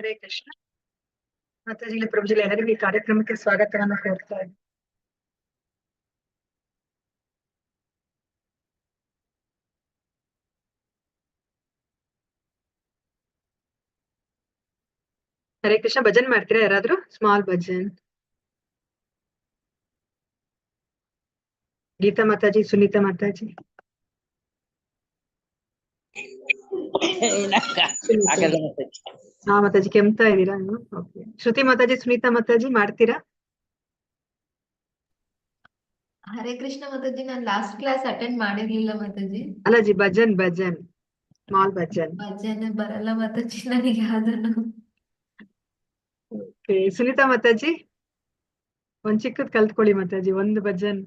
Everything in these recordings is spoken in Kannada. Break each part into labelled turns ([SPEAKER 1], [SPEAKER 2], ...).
[SPEAKER 1] ಹರೇ ಕೃಷ್ಣ. ಮಾತಾಜಿಲಿ ಪ್ರಭುಜಿಲಿ ಎಲ್ಲರಿಗೂ ಈ ಕಾರ್ಯಕ್ರಮಕ್ಕೆ ಸ್ವಾಗತವನ್ನು ಕೋರ್ತಾ ಇದ್ದೀನಿ. ಹರೇ ಕೃಷ್ಣ. ಭಜನ್ ಮಾಡ್ತೀರಾ ಯಾರಾದ್ರೂ? ಸ್ಮಾಲ್ ಭಜನ್. ಗೀತಾ ಮಾತಾಜಿ, ಸುನೀತಾ ಮಾತಾಜಿ. ಹಾ ಮಾತಾಜಿ, ಕೆಮ್ತಾ ಇದ್ದೀರಾ ನೀವು? ಓಕೆ. ಶ್ರುತಿ ಮಾತಾಜಿ, ಸುನೀತಾ ಮಾತಾಜಿ ಮಾಡ್ತೀರಾ?
[SPEAKER 2] ಹರೇ ಕೃಷ್ಣ ಮಾತಾಜಿ, ನಾನು ಲಾಸ್ಟ್ ಕ್ಲಾಸ್ ಅಟೆಂಡ್ ಮಾಡಿರ್ಲಿಲ್ಲ ಮಾತಾಜಿ.
[SPEAKER 1] ಅಲ್ಲ ಜಿ, ಭಜನ್ ಭಜನ್, ಸ್ಮಾಲ್ ಭಜನ್.
[SPEAKER 2] ಭಜನೆ ಬರಲ್ಲ ಮಾತಾಜಿ ನನಗೆ ಯಾವ್ದನ್ನು.
[SPEAKER 1] ಓಕೆ. ಸುನೀತಾ ಮಾತಾಜಿ ಒಂದ್ ಚಿಕ್ಕದ್ ಕಲ್ತ್ಕೊಳ್ಳಿ ಮಾತಾಜಿ, ಒಂದು ಭಜನ್.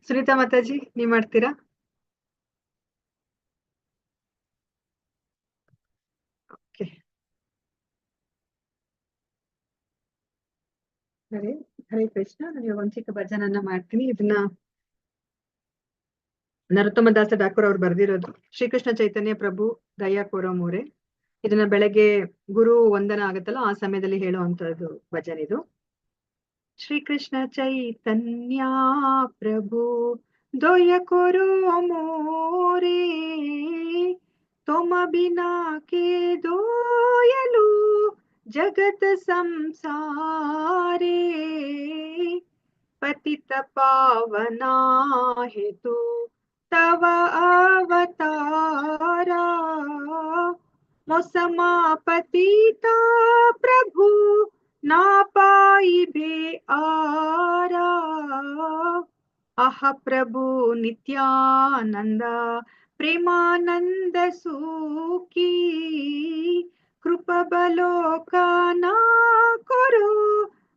[SPEAKER 1] ಸುನೀತಾ ಮಾತಾಜಿ ನೀವ್ ಮಾಡ್ತೀರಾ? ಓಕೆ. ಹರೇ ಹರೇ ಕೃಷ್ಣ. ನಾನು ಒಂದ್ ಚಿಕ್ಕ ಭಜನನ್ನ ಮಾಡ್ತೀನಿ. ಇದನ್ನ ನರೋತ್ತಮದಾಸ ಠಾಕೂರ್ ಅವ್ರು ಬರ್ದಿರೋದು. ಶ್ರೀಕೃಷ್ಣ ಚೈತನ್ಯ ಪ್ರಭು ದಯಾ ಕೋರಮೂರೆ. ಇದನ್ನ ಬೆಳಗ್ಗೆ ಗುರು ವಂದನ ಆಗತ್ತಲ್ಲ ಆ ಸಮಯದಲ್ಲಿ ಹೇಳುವಂತದ್ದು ಭಜನ್ ಇದು. ಶ್ರೀಕೃಷ್ಣ ಚೈತನ್ಯ ಪ್ರಭು ದಯ ಕೋರೋ ಮೋರೆ, ತುಮ ಬಿನಾ ಕೆ ದೋಯಲು ಜಗತ್ ಸಂಸಾರೇ, ಪತಿತ ಪಾವನಾ ಹೇತು तव अवतारा, मोसमा पतिता प्रभु ना पाई बे आरा, अह प्रभु नित्यानंद प्रेमानंद सुखी, कृपा बलोकना करो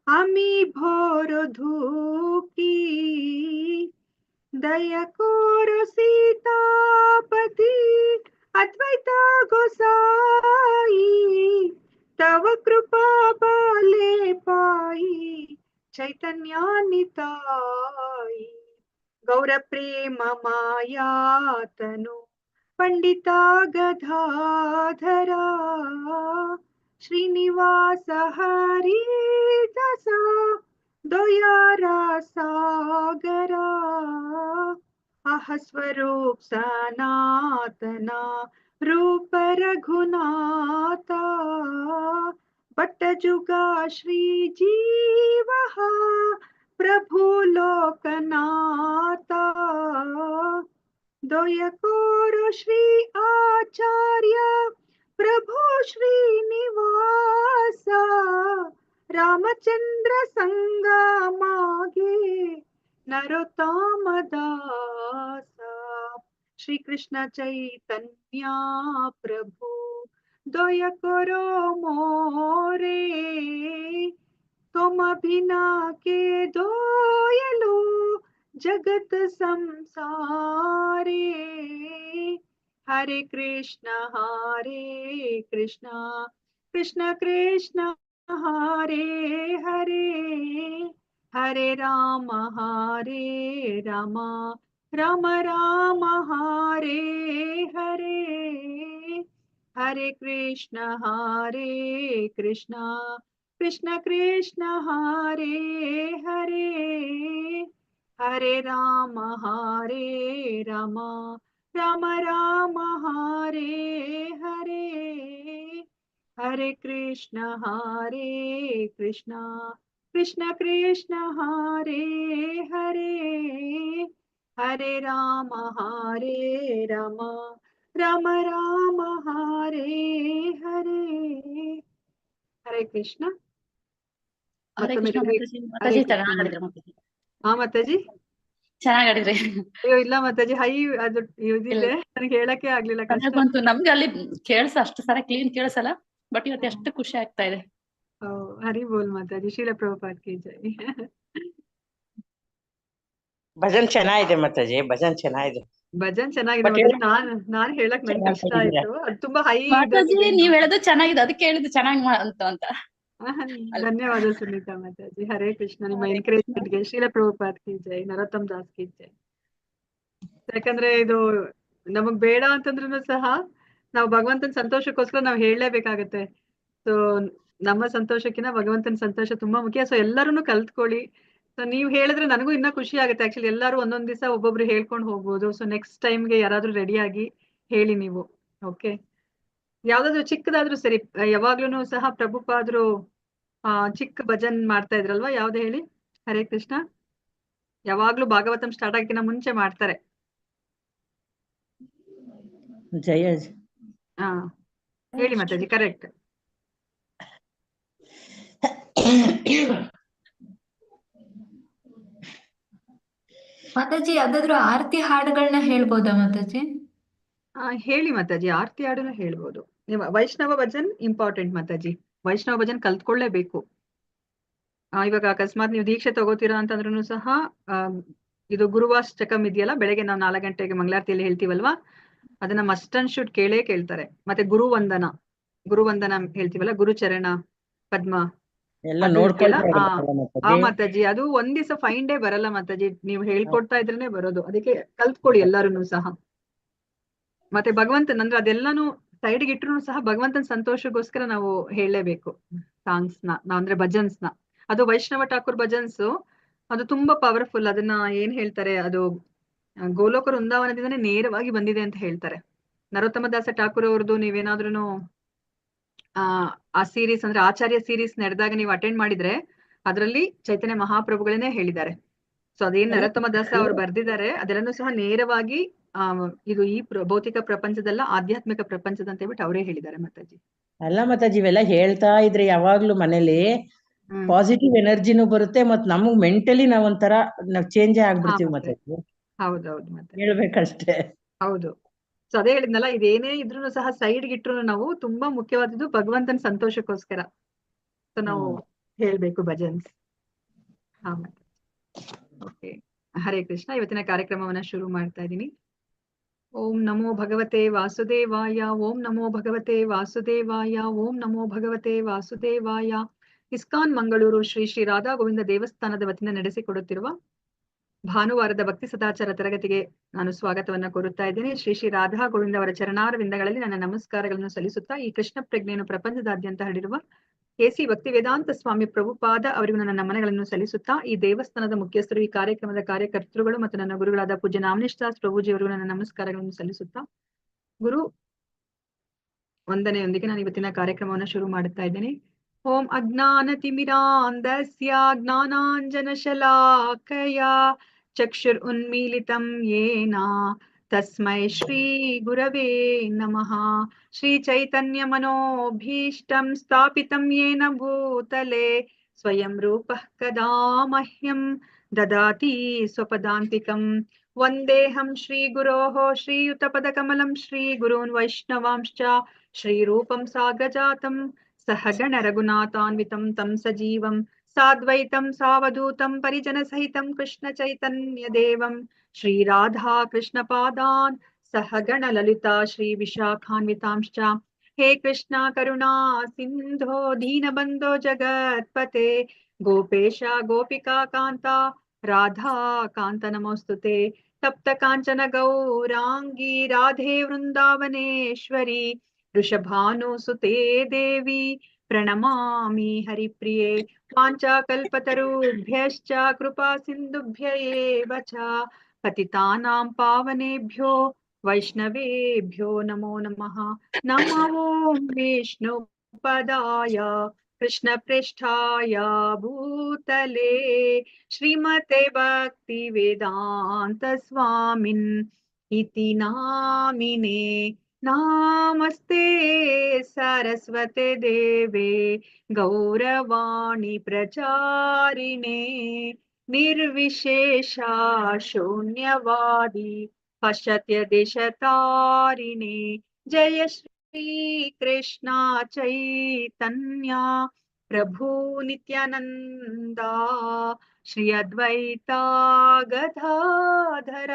[SPEAKER 1] अमी भोर धूकी, दया कोरो सीतापति अद्वैत गोसाई, तव कृपा बाले पाई चैतन्य निताई, गौर प्रेम माया तनु पंडिता गधाधरा, श्रीनिवास हरि दसा दयारा सागरा, अह स्वरूप सनातना रूप रघुनाथा, बट जुगा श्री जीवः प्रभु लोकनाथा, दया कोरो श्री आचार्य प्रभु श्रीनिवास, रामचंद्र संगा मागे नरोत्तम दास, श्री कृष्ण चैतन्य प्रभु दया करो मोरे, तुम बिना के दोयलो जगत संसारे, हरे कृष्ण कृष्ण कृष्ण हरे हरे, हरे राम राम राम हरे हरे, हरे कृष्ण कृष्ण कृष्ण हरे हरे, हरे राम राम राम हरे हरे, हरे कृष्ण कृष्ण कृष्ण हरे हरे, हरे राम राम राम हरे हरे, हरे कृष्ಣ.
[SPEAKER 3] ಹರೇ ಕೃಷ್ಣ ಮಾತಾಜಿ.
[SPEAKER 1] ಹರೇ
[SPEAKER 3] ಮಾತಾಜಿ
[SPEAKER 1] ಕೃಷ್ಣ.
[SPEAKER 3] ಚೆನ್ನಾಗಿದ್ರು ಮಾತಾಜಿ.
[SPEAKER 1] ಹಾ ಮಾತಾಜಿ
[SPEAKER 3] ಚೆನ್ನಾಗಿದ್ರಿ.
[SPEAKER 1] ಅಯ್ಯೋ ಇಲ್ಲ ಮಾತಾಜಿ, ಹೈ ಅದು ಇದಿದೆ, ನನಗೆ ಹೇಳಕ್ಕೆ ಆಗ್ಲಿಲ್ಲ, ಕಷ್ಟ
[SPEAKER 3] ಬಂತು ನಮ್ಗೆ. ಅಲ್ಲಿ ಕೇಳ್ಸ ಅಷ್ಟು ಸರಿ ಕ್ಲೀನ್ ಕೇಳಿಸಲ್ಲ, ಬಟ್ ಇವತ್ತು ಎಷ್ಟು ಖುಷಿ ಆಗ್ತಾ ಇದೆ.
[SPEAKER 1] ಹರಿ ಬೋಲ್ ಮಾತಾಜಿ, ಶೀಲ ಪ್ರಭುಪಾದ್ ಕಿ ಜೈ.
[SPEAKER 4] ಭಜನ್ ಚೆನ್ನಾಗಿದೆ ಮಾತಾಜಿ, ಭಜನ್ ಚೆನ್ನಾಗಿದೆ.
[SPEAKER 1] ಭಜನ್ ಚೆನ್ನಾಗಿದೆ ಮಾತಾಜಿ. ನಾನ್ ಹೇಳಕ್ ನಂಗೆ ಕಷ್ಟ ಆಯ್ತು, ಅದು ತುಂಬಾ ಹೈ
[SPEAKER 3] ಮಾತಾಜಿ ನೀವ್ ಹೇಳೋದು ಚೆನ್ನಾಗಿದೆ, ಅದಕ್ಕೆ ಹೇಳಿದ್ದು ಚೆನ್ನಾಗಿ ಅಂತ.
[SPEAKER 1] ಧನ್ಯವಾದ ಸುನೀತಾ ಮಾತಾಜಿ. ಹರೇ ಕೃಷ್ಣ. ನಿಮ್ಮ ಎನ್ಕರೇಜ್ಮೆಂಟ್ಗೆ ಶೀಲ ಪ್ರಭುಪಾದ್ ಕಿ ಜೈ, ನರೋತ್ತಮ್ ದಾಸ್ ಕಿ ಜೈ. ಯಾಕಂದ್ರೆ ಇದು ನಮಗ್ ಬೇಡ ಅಂತಂದ್ರೂ ಸಹ ನಾವು ಭಗವಂತನ ಸಂತೋಷಕ್ಕೋಸ್ಕರ ನಾವು ಹೇಳಲೇಬೇಕಾಗತ್ತೆ. ಸೊ ನಮ್ಮ ಸಂತೋಷಕ್ಕಿಂತ ಭಗವಂತನ ಸಂತೋಷ ತುಂಬಾ ಮುಖ್ಯ. ಸೊ ಎಲ್ಲರೂ ಕಲ್ತ್ಕೊಳ್ಳಿ. ಸೊ ನೀವ್ ಹೇಳಿದ್ರೆ ನನಗೂ ಇನ್ನ ಖುಷಿ ಆಗುತ್ತೆ. ಆಕ್ಚುಲಿ ಎಲ್ಲರೂ ಒಂದೊಂದ್ ದಿವಸ ಒಬ್ಬೊಬ್ರು ಹೇಳ್ಕೊಂಡು ಹೋಗ್ಬೋದು. ಸೊ ನೆಕ್ಸ್ಟ್ ಟೈಮ್ಗೆ ಯಾರಾದ್ರೂ ರೆಡಿ ಆಗಿ ಹೇಳಿ ನೀವು. ಓಕೆ, ಯಾವ್ದಾದ್ರು ಚಿಕ್ಕದಾದ್ರೂ ಸರಿ. ಯಾವಾಗ್ಲೂ ಸಹ ಪ್ರಭುಪಾದ್ರು ಚಿಕ್ಕ ಭಜನ್ ಮಾಡ್ತಾ ಇದ್ರಲ್ವಾ, ಯಾವ್ದು ಹೇಳಿ? ಹರೇ ಕೃಷ್ಣ. ಯಾವಾಗ್ಲೂ ಭಾಗವತಂ ಸ್ಟಾರ್ಟ್ ಆಗಕ್ಕಿಂತ ಮುಂಚೆ ಮಾಡ್ತಾರೆ.
[SPEAKER 4] ಜಯ
[SPEAKER 1] ಹಾ ಹೇಳಿ ಮಾತಾಜಿ. ಕರೆಕ್ಟ್.
[SPEAKER 2] ಮಾತಾಜಿ ಯಾವ್ದಾದ್ರು ಆರತಿ ಹಾಡುಗಳನ್ನ ಹೇಳ್ಬೋದಾ ಮಾತಾಜಿ?
[SPEAKER 1] ಹೇಳಿ ಮಾತಾಜಿ, ಆರ್ತಿ ಹಾಡನ್ನು ಹೇಳ್ಬೋದು. ನೀವು ವೈಷ್ಣವ ಭಜನ್ ಇಂಪಾರ್ಟೆಂಟ್ ಮಾತಾಜಿ. ವೈಷ್ಣವ ಭಜನ್ ಕಲ್ತ್ಕೊಳ್ಳೇಬೇಕು. ಇವಾಗ ಅಕಸ್ಮಾತ್ ನೀವು ದೀಕ್ಷೆ ತಗೋತೀರಾ ಅಂತಂದ್ರೂ ಸಹ ಇದು ಗುರುವಾಷ್ಟಕಂ ಇದೆಯಲ್ಲ, ಬೆಳಗ್ಗೆ ನಾವು 4 ಗಂಟೆಗೆ ಮಂಗಳಾರತಿಯಲ್ಲಿ ಹೇಳ್ತೀವಲ್ವಾ, ಅದನ್ನ ಮಸ್ಟ್ ಅಂಡ್ ಶುಡ್ ಕೇಳ್ತಾರೆ. ಮತ್ತೆ ಗುರುವಂದನ ಹೇಳ್ತೀವಲ್ಲ, ಗುರುಚರಣ ಪದ್ಮ
[SPEAKER 4] ಎಲ್ಲ
[SPEAKER 1] ಅದು ಇದೆಯಲ್ಲ.
[SPEAKER 4] ನೋಡ್ಕೊಳ್ತಾ
[SPEAKER 1] ಮಾತಾಜಿ ಅದು ಒಂದ್ ದಿವಸ ಫೈನ್ ಡೇ ಬರಲ್ಲ ಮಾತಾಜಿ, ನೀವು ಹೇಳ್ಕೊಡ್ತಾ ಇದ್ರೇನೆ ಬರೋದು. ಅದಕ್ಕೆ ಕಲ್ತ್ಕೊಳ್ಳಿ ಎಲ್ಲಾರು ಸಹ. ಮತ್ತೆ ಭಗವಂತನ ಅಂದ್ರೆ ಅದೆಲ್ಲಾನು ಸೈಡ್ಗೆ ಇಟ್ರು ಸಹ ಭಗವಂತನ ಸಂತೋಷಕ್ಕೋಸ್ಕರ ನಾವು ಹೇಳಲೇಬೇಕು ಸಾಂಗ್ಸ್ ನ, ಅಂದ್ರೆ ಭಜನ್ಸ್ ನ. ಅದು ವೈಷ್ಣವ ಠಾಕೂರ್ ಭಜನ್ಸ್, ಅದು ತುಂಬಾ ಪವರ್ಫುಲ್. ಅದನ್ನ ಏನ್ ಹೇಳ್ತಾರೆ, ಅದು ಗೋಲೋಕ ವೃಂದಾವನದಿಂದನೇ ನೇರವಾಗಿ ಬಂದಿದೆ ಅಂತ ಹೇಳ್ತಾರೆ. ನರೋತ್ತಮ ದಾಸ ಠಾಕೂರ್ ಅವ್ರದ್ದು ನೀವೇನಾದ್ರೂ ಆ ಸೀರೀಸ್ ಅಂದ್ರೆ ಆಚಾರ್ಯ ಸೀರೀಸ್ ನಡೆದಾಗ ನೀವು ಅಟೆಂಡ್ ಮಾಡಿದ್ರೆ ಅದರಲ್ಲಿ ಚೈತನ್ಯ ಮಹಾಪ್ರಭುಗಳನ್ನೇ ಹೇಳಿದ್ದಾರೆ. ಸೊ ಅದೇನ್ ನರೋತ್ತಮ ದಾಸ ಅವ್ರು ಬರ್ದಿದ್ದಾರೆ ಅದೆಲ್ಲನೂ ಸಹ ನೇರವಾಗಿ ಇದು ಈ ಭೌತಿಕ ಪ್ರಪಂಚದಲ್ಲ, ಆಧ್ಯಾತ್ಮಿಕ ಪ್ರಪಂಚದ ಅಂತ ಹೇಳ್ಬಿಟ್ಟು ಅವರೇ ಹೇಳಿದ್ದಾರೆ ಮಾತಾಜಿ.
[SPEAKER 4] ಅಲ್ಲ ಮಾತಾಜಿ, ಇವೆಲ್ಲ ಹೇಳ್ತಾ ಇದ್ರೆ ಯಾವಾಗ್ಲೂ ಮನೇಲಿ ಪಾಸಿಟಿವ್ ಎನರ್ಜಿನೂ ಬರುತ್ತೆ, ಮತ್ ನಮಗ್ ಮೆಂಟಲಿ ನಾವ್ ಚೇಂಜ್ ಆಗ್ಬಿಡ್ತೀವಿ ಮಾತಾಜಿ.
[SPEAKER 1] ಹೌದೌದು ಮಾತಾಜಿ,
[SPEAKER 4] ಹೇಳ್ಬೇಕಷ್ಟೇ.
[SPEAKER 1] ಹೌದು. ಸೊ ಅದೇ ಹೇಳಿದ್ನಲ್ಲ, ಇದೇನೇ ಇದ್ರೂ ಸಹ ಸೈಡ್ಗೆ ಇಟ್ರು ನಾವು ತುಂಬಾ ಮುಖ್ಯವಾದದ್ದು ಭಗವಂತನ ಸಂತೋಷಕ್ಕೋಸ್ಕರ ಸೊ ನಾವು ಹೇಳ್ಬೇಕು ಭಜನ್ಸ್. ಹಾ ಮಾತಾಜಿ. ಓಕೆ, ಹರೇ ಕೃಷ್ಣ. ಇವತ್ತಿನ ಕಾರ್ಯಕ್ರಮವನ್ನ ಶುರು ಮಾಡ್ತಾ ಇದ್ದೀನಿ. ಓಂ ನಮೋ ಭಗವತೆ ವಾಸುದೇವಾಯ, ಓಂ ನಮೋ ಭಗವತೆ ವಾಸುದೇವಾಯ, ಓಂ ನಮೋ ಭಗವತೆ ವಾಸುದೇವಾಯ. ಇಸ್ಕಾನ್ ಮಂಗಳೂರು ಶ್ರೀ ಶ್ರೀ ರಾಧಾ ಗೋವಿಂದ ದೇವಸ್ಥಾನದ ವತಿಯಿಂದ ನಡೆಸಿಕೊಡುತ್ತಿರುವ ಭಾನುವಾರದ ಭಕ್ತಿ ಸದಾಚಾರ ತರಗತಿಗೆ ನಾನು ಸ್ವಾಗತವನ್ನ ಕೋರುತ್ತಾ ಇದ್ದೇನೆ. ಶ್ರೀ ಶ್ರೀ ರಾಧಾ ಗೋವಿಂದ ಅವರ ಚರಣಾರವಿಂದಗಳಲ್ಲಿ ನನ್ನ ನಮಸ್ಕಾರಗಳನ್ನು ಸಲ್ಲಿಸುತ್ತಾ, ಈ ಕೃಷ್ಣ ಪ್ರಜ್ಞೆಯನ್ನು ಪ್ರಪಂಚದಾದ್ಯಂತ ಹರಡಿರುವ ಎಸಿ ಭಕ್ತಿ ವೇದಾಂತ ಸ್ವಾಮಿ ಪ್ರಭುಪಾದ ಅವರಿಗೂ ನನ್ನ ನಮನಗಳನ್ನು ಸಲ್ಲಿಸುತ್ತಾ, ಈ ದೇವಸ್ಥಾನದ ಮುಖ್ಯಸ್ಥರು, ಈ ಕಾರ್ಯಕ್ರಮದ ಕಾರ್ಯಕರ್ತರುಗಳು ಮತ್ತು ನನ್ನ ಗುರುಗಳಾದ ಪೂಜ್ಯ ನಾಮನಿಷ್ಠಾಸ್ ಪ್ರಭುಜಿ ಅವರಿಗೂ ನನ್ನ ನಮಸ್ಕಾರಗಳನ್ನು ಸಲ್ಲಿಸುತ್ತಾ, ಗುರು ವಂದನೆಯೊಂದಿಗೆ ನಾನು ಇವತ್ತಿನ ಕಾರ್ಯಕ್ರಮವನ್ನು ಶುರು ಮಾಡುತ್ತಾ ಇದ್ದೇನೆ. ಓಂ ಅಜ್ಞಾನತಿಮಿರಾಂಧಸ್ಯ ಜ್ಞಾನಾಂಜನಶಲಾಕಯ ಚಕ್ಷುರ್ ಉನ್ಮೀಲಿತಂ ಯೇನ ತಸ್ಮೈ ಶ್ರೀ ಗುರವೇ ನಮಃ. ಶ್ರೀ ಚೈತನ್ಯ ಮನೋಭೀಷ್ಟಂ ಸ್ಥಾಪಿತಂ ಯೇನ ಭೂತಲೆ ಸ್ವಯಂ ರೂಪಃ ಕದಾ ಮಹ್ಯಂ ದದಾತಿ ಸ್ವಪದಾಂತಿಕಂ. ವಂದೇಹಂ ಶ್ರೀ ಗುರೋಃ ಶ್ರೀಯುತಪದಕಮಲಂ ಶ್ರೀ ಗುರೂನ್ ವೈಷ್ಣವಾಂಶ್ಚ ಶ್ರೀರೂಪಂ ಸಾಗ್ರಜಾತಂ ಸಹಗಣ ರಘುನಾಥಾನ್ವಿತಂ ತಂ ಸಜೀವಂ ಸಾದ್ವೈತಂ ಸಾವಧೂತಂ ಪರಿಜನಸಹಿತಂ ಕೃಷ್ಣ ಚೈತನ್ಯ ದೇವಂ ಶ್ರೀ ರಾಧಾ ಕೃಷ್ಣ ಪಾದಾನ್ ಸಹಗಣ ಲಲಿತಾ ಶ್ರೀ ವಿಶಾಖಾನ್ವಿತಾಂಶ್ಚ. ಹೇ ಕೃಷ್ಣ ಕರುಣಾ ಸಿಂಧೋ ದೀನಬಂಧೋ ಜಗತ್ಪತೆ ಗೋಪೇಶ ಗೋಪಿಕಾ ಕಾಂತ ರಾಧಾ ಕಾಂತ ನಮೋಸ್ತುತೆ. ತಪ್ತ ಕಾಂಚನ ಗೌರಾಂಗಿ ರಾಧೆ ವೃಂದಾವನೇಶ್ವರಿ ವೃಷಭಾನುಸುತೆ ದೇವಿ ಪ್ರಣಮಾಮಿ ಹರಿಪ್ರಿಯೆ. ವಾಂಚಾಕಲ್ಪತರುಭ್ಯಶ್ಚ ಕೃಪಾ ಸಿಂಧುಭ್ಯ ಏವ ಚ ಪತಿತಾನಾಂ ಪಾವನೇಭ್ಯೋ ವೈಷ್ಣವೇಭ್ಯೋ ನಮೋ ನಮಃ. ನಮೋ ವಿಷ್ಣು ಪದಾಯ ಕೃಷ್ಣ ಪೃಷ್ಠಾಯ ಭೂತಲೆ ಶ್ರೀಮತೆ ಭಕ್ತಿ ವೇದಾಂತ ಸ್ವಾಮಿನ್ ಇತಿ ನಾಮಿನೇ. ನಾಮಸ್ತೆ ಸರಸ್ವತೆ ದೇವೆ ಗೌರವಾಣಿ ಪ್ರಚಾರಿಣೆ ನಿರ್ವಿಶೇಷ ಶೂನ್ಯವಾದಿ ಪಶ್ಚಾತ್ಯ ದೇಶತಾರಿಣೆ. ಜಯ ಶ್ರೀ ಕೃಷ್ಣ ಚೈತನ್ಯ ಪ್ರಭು ನಿತ್ಯಾನಂದ ಶ್ರೀ ಅದ್ವೈತ ಗದಾಧರ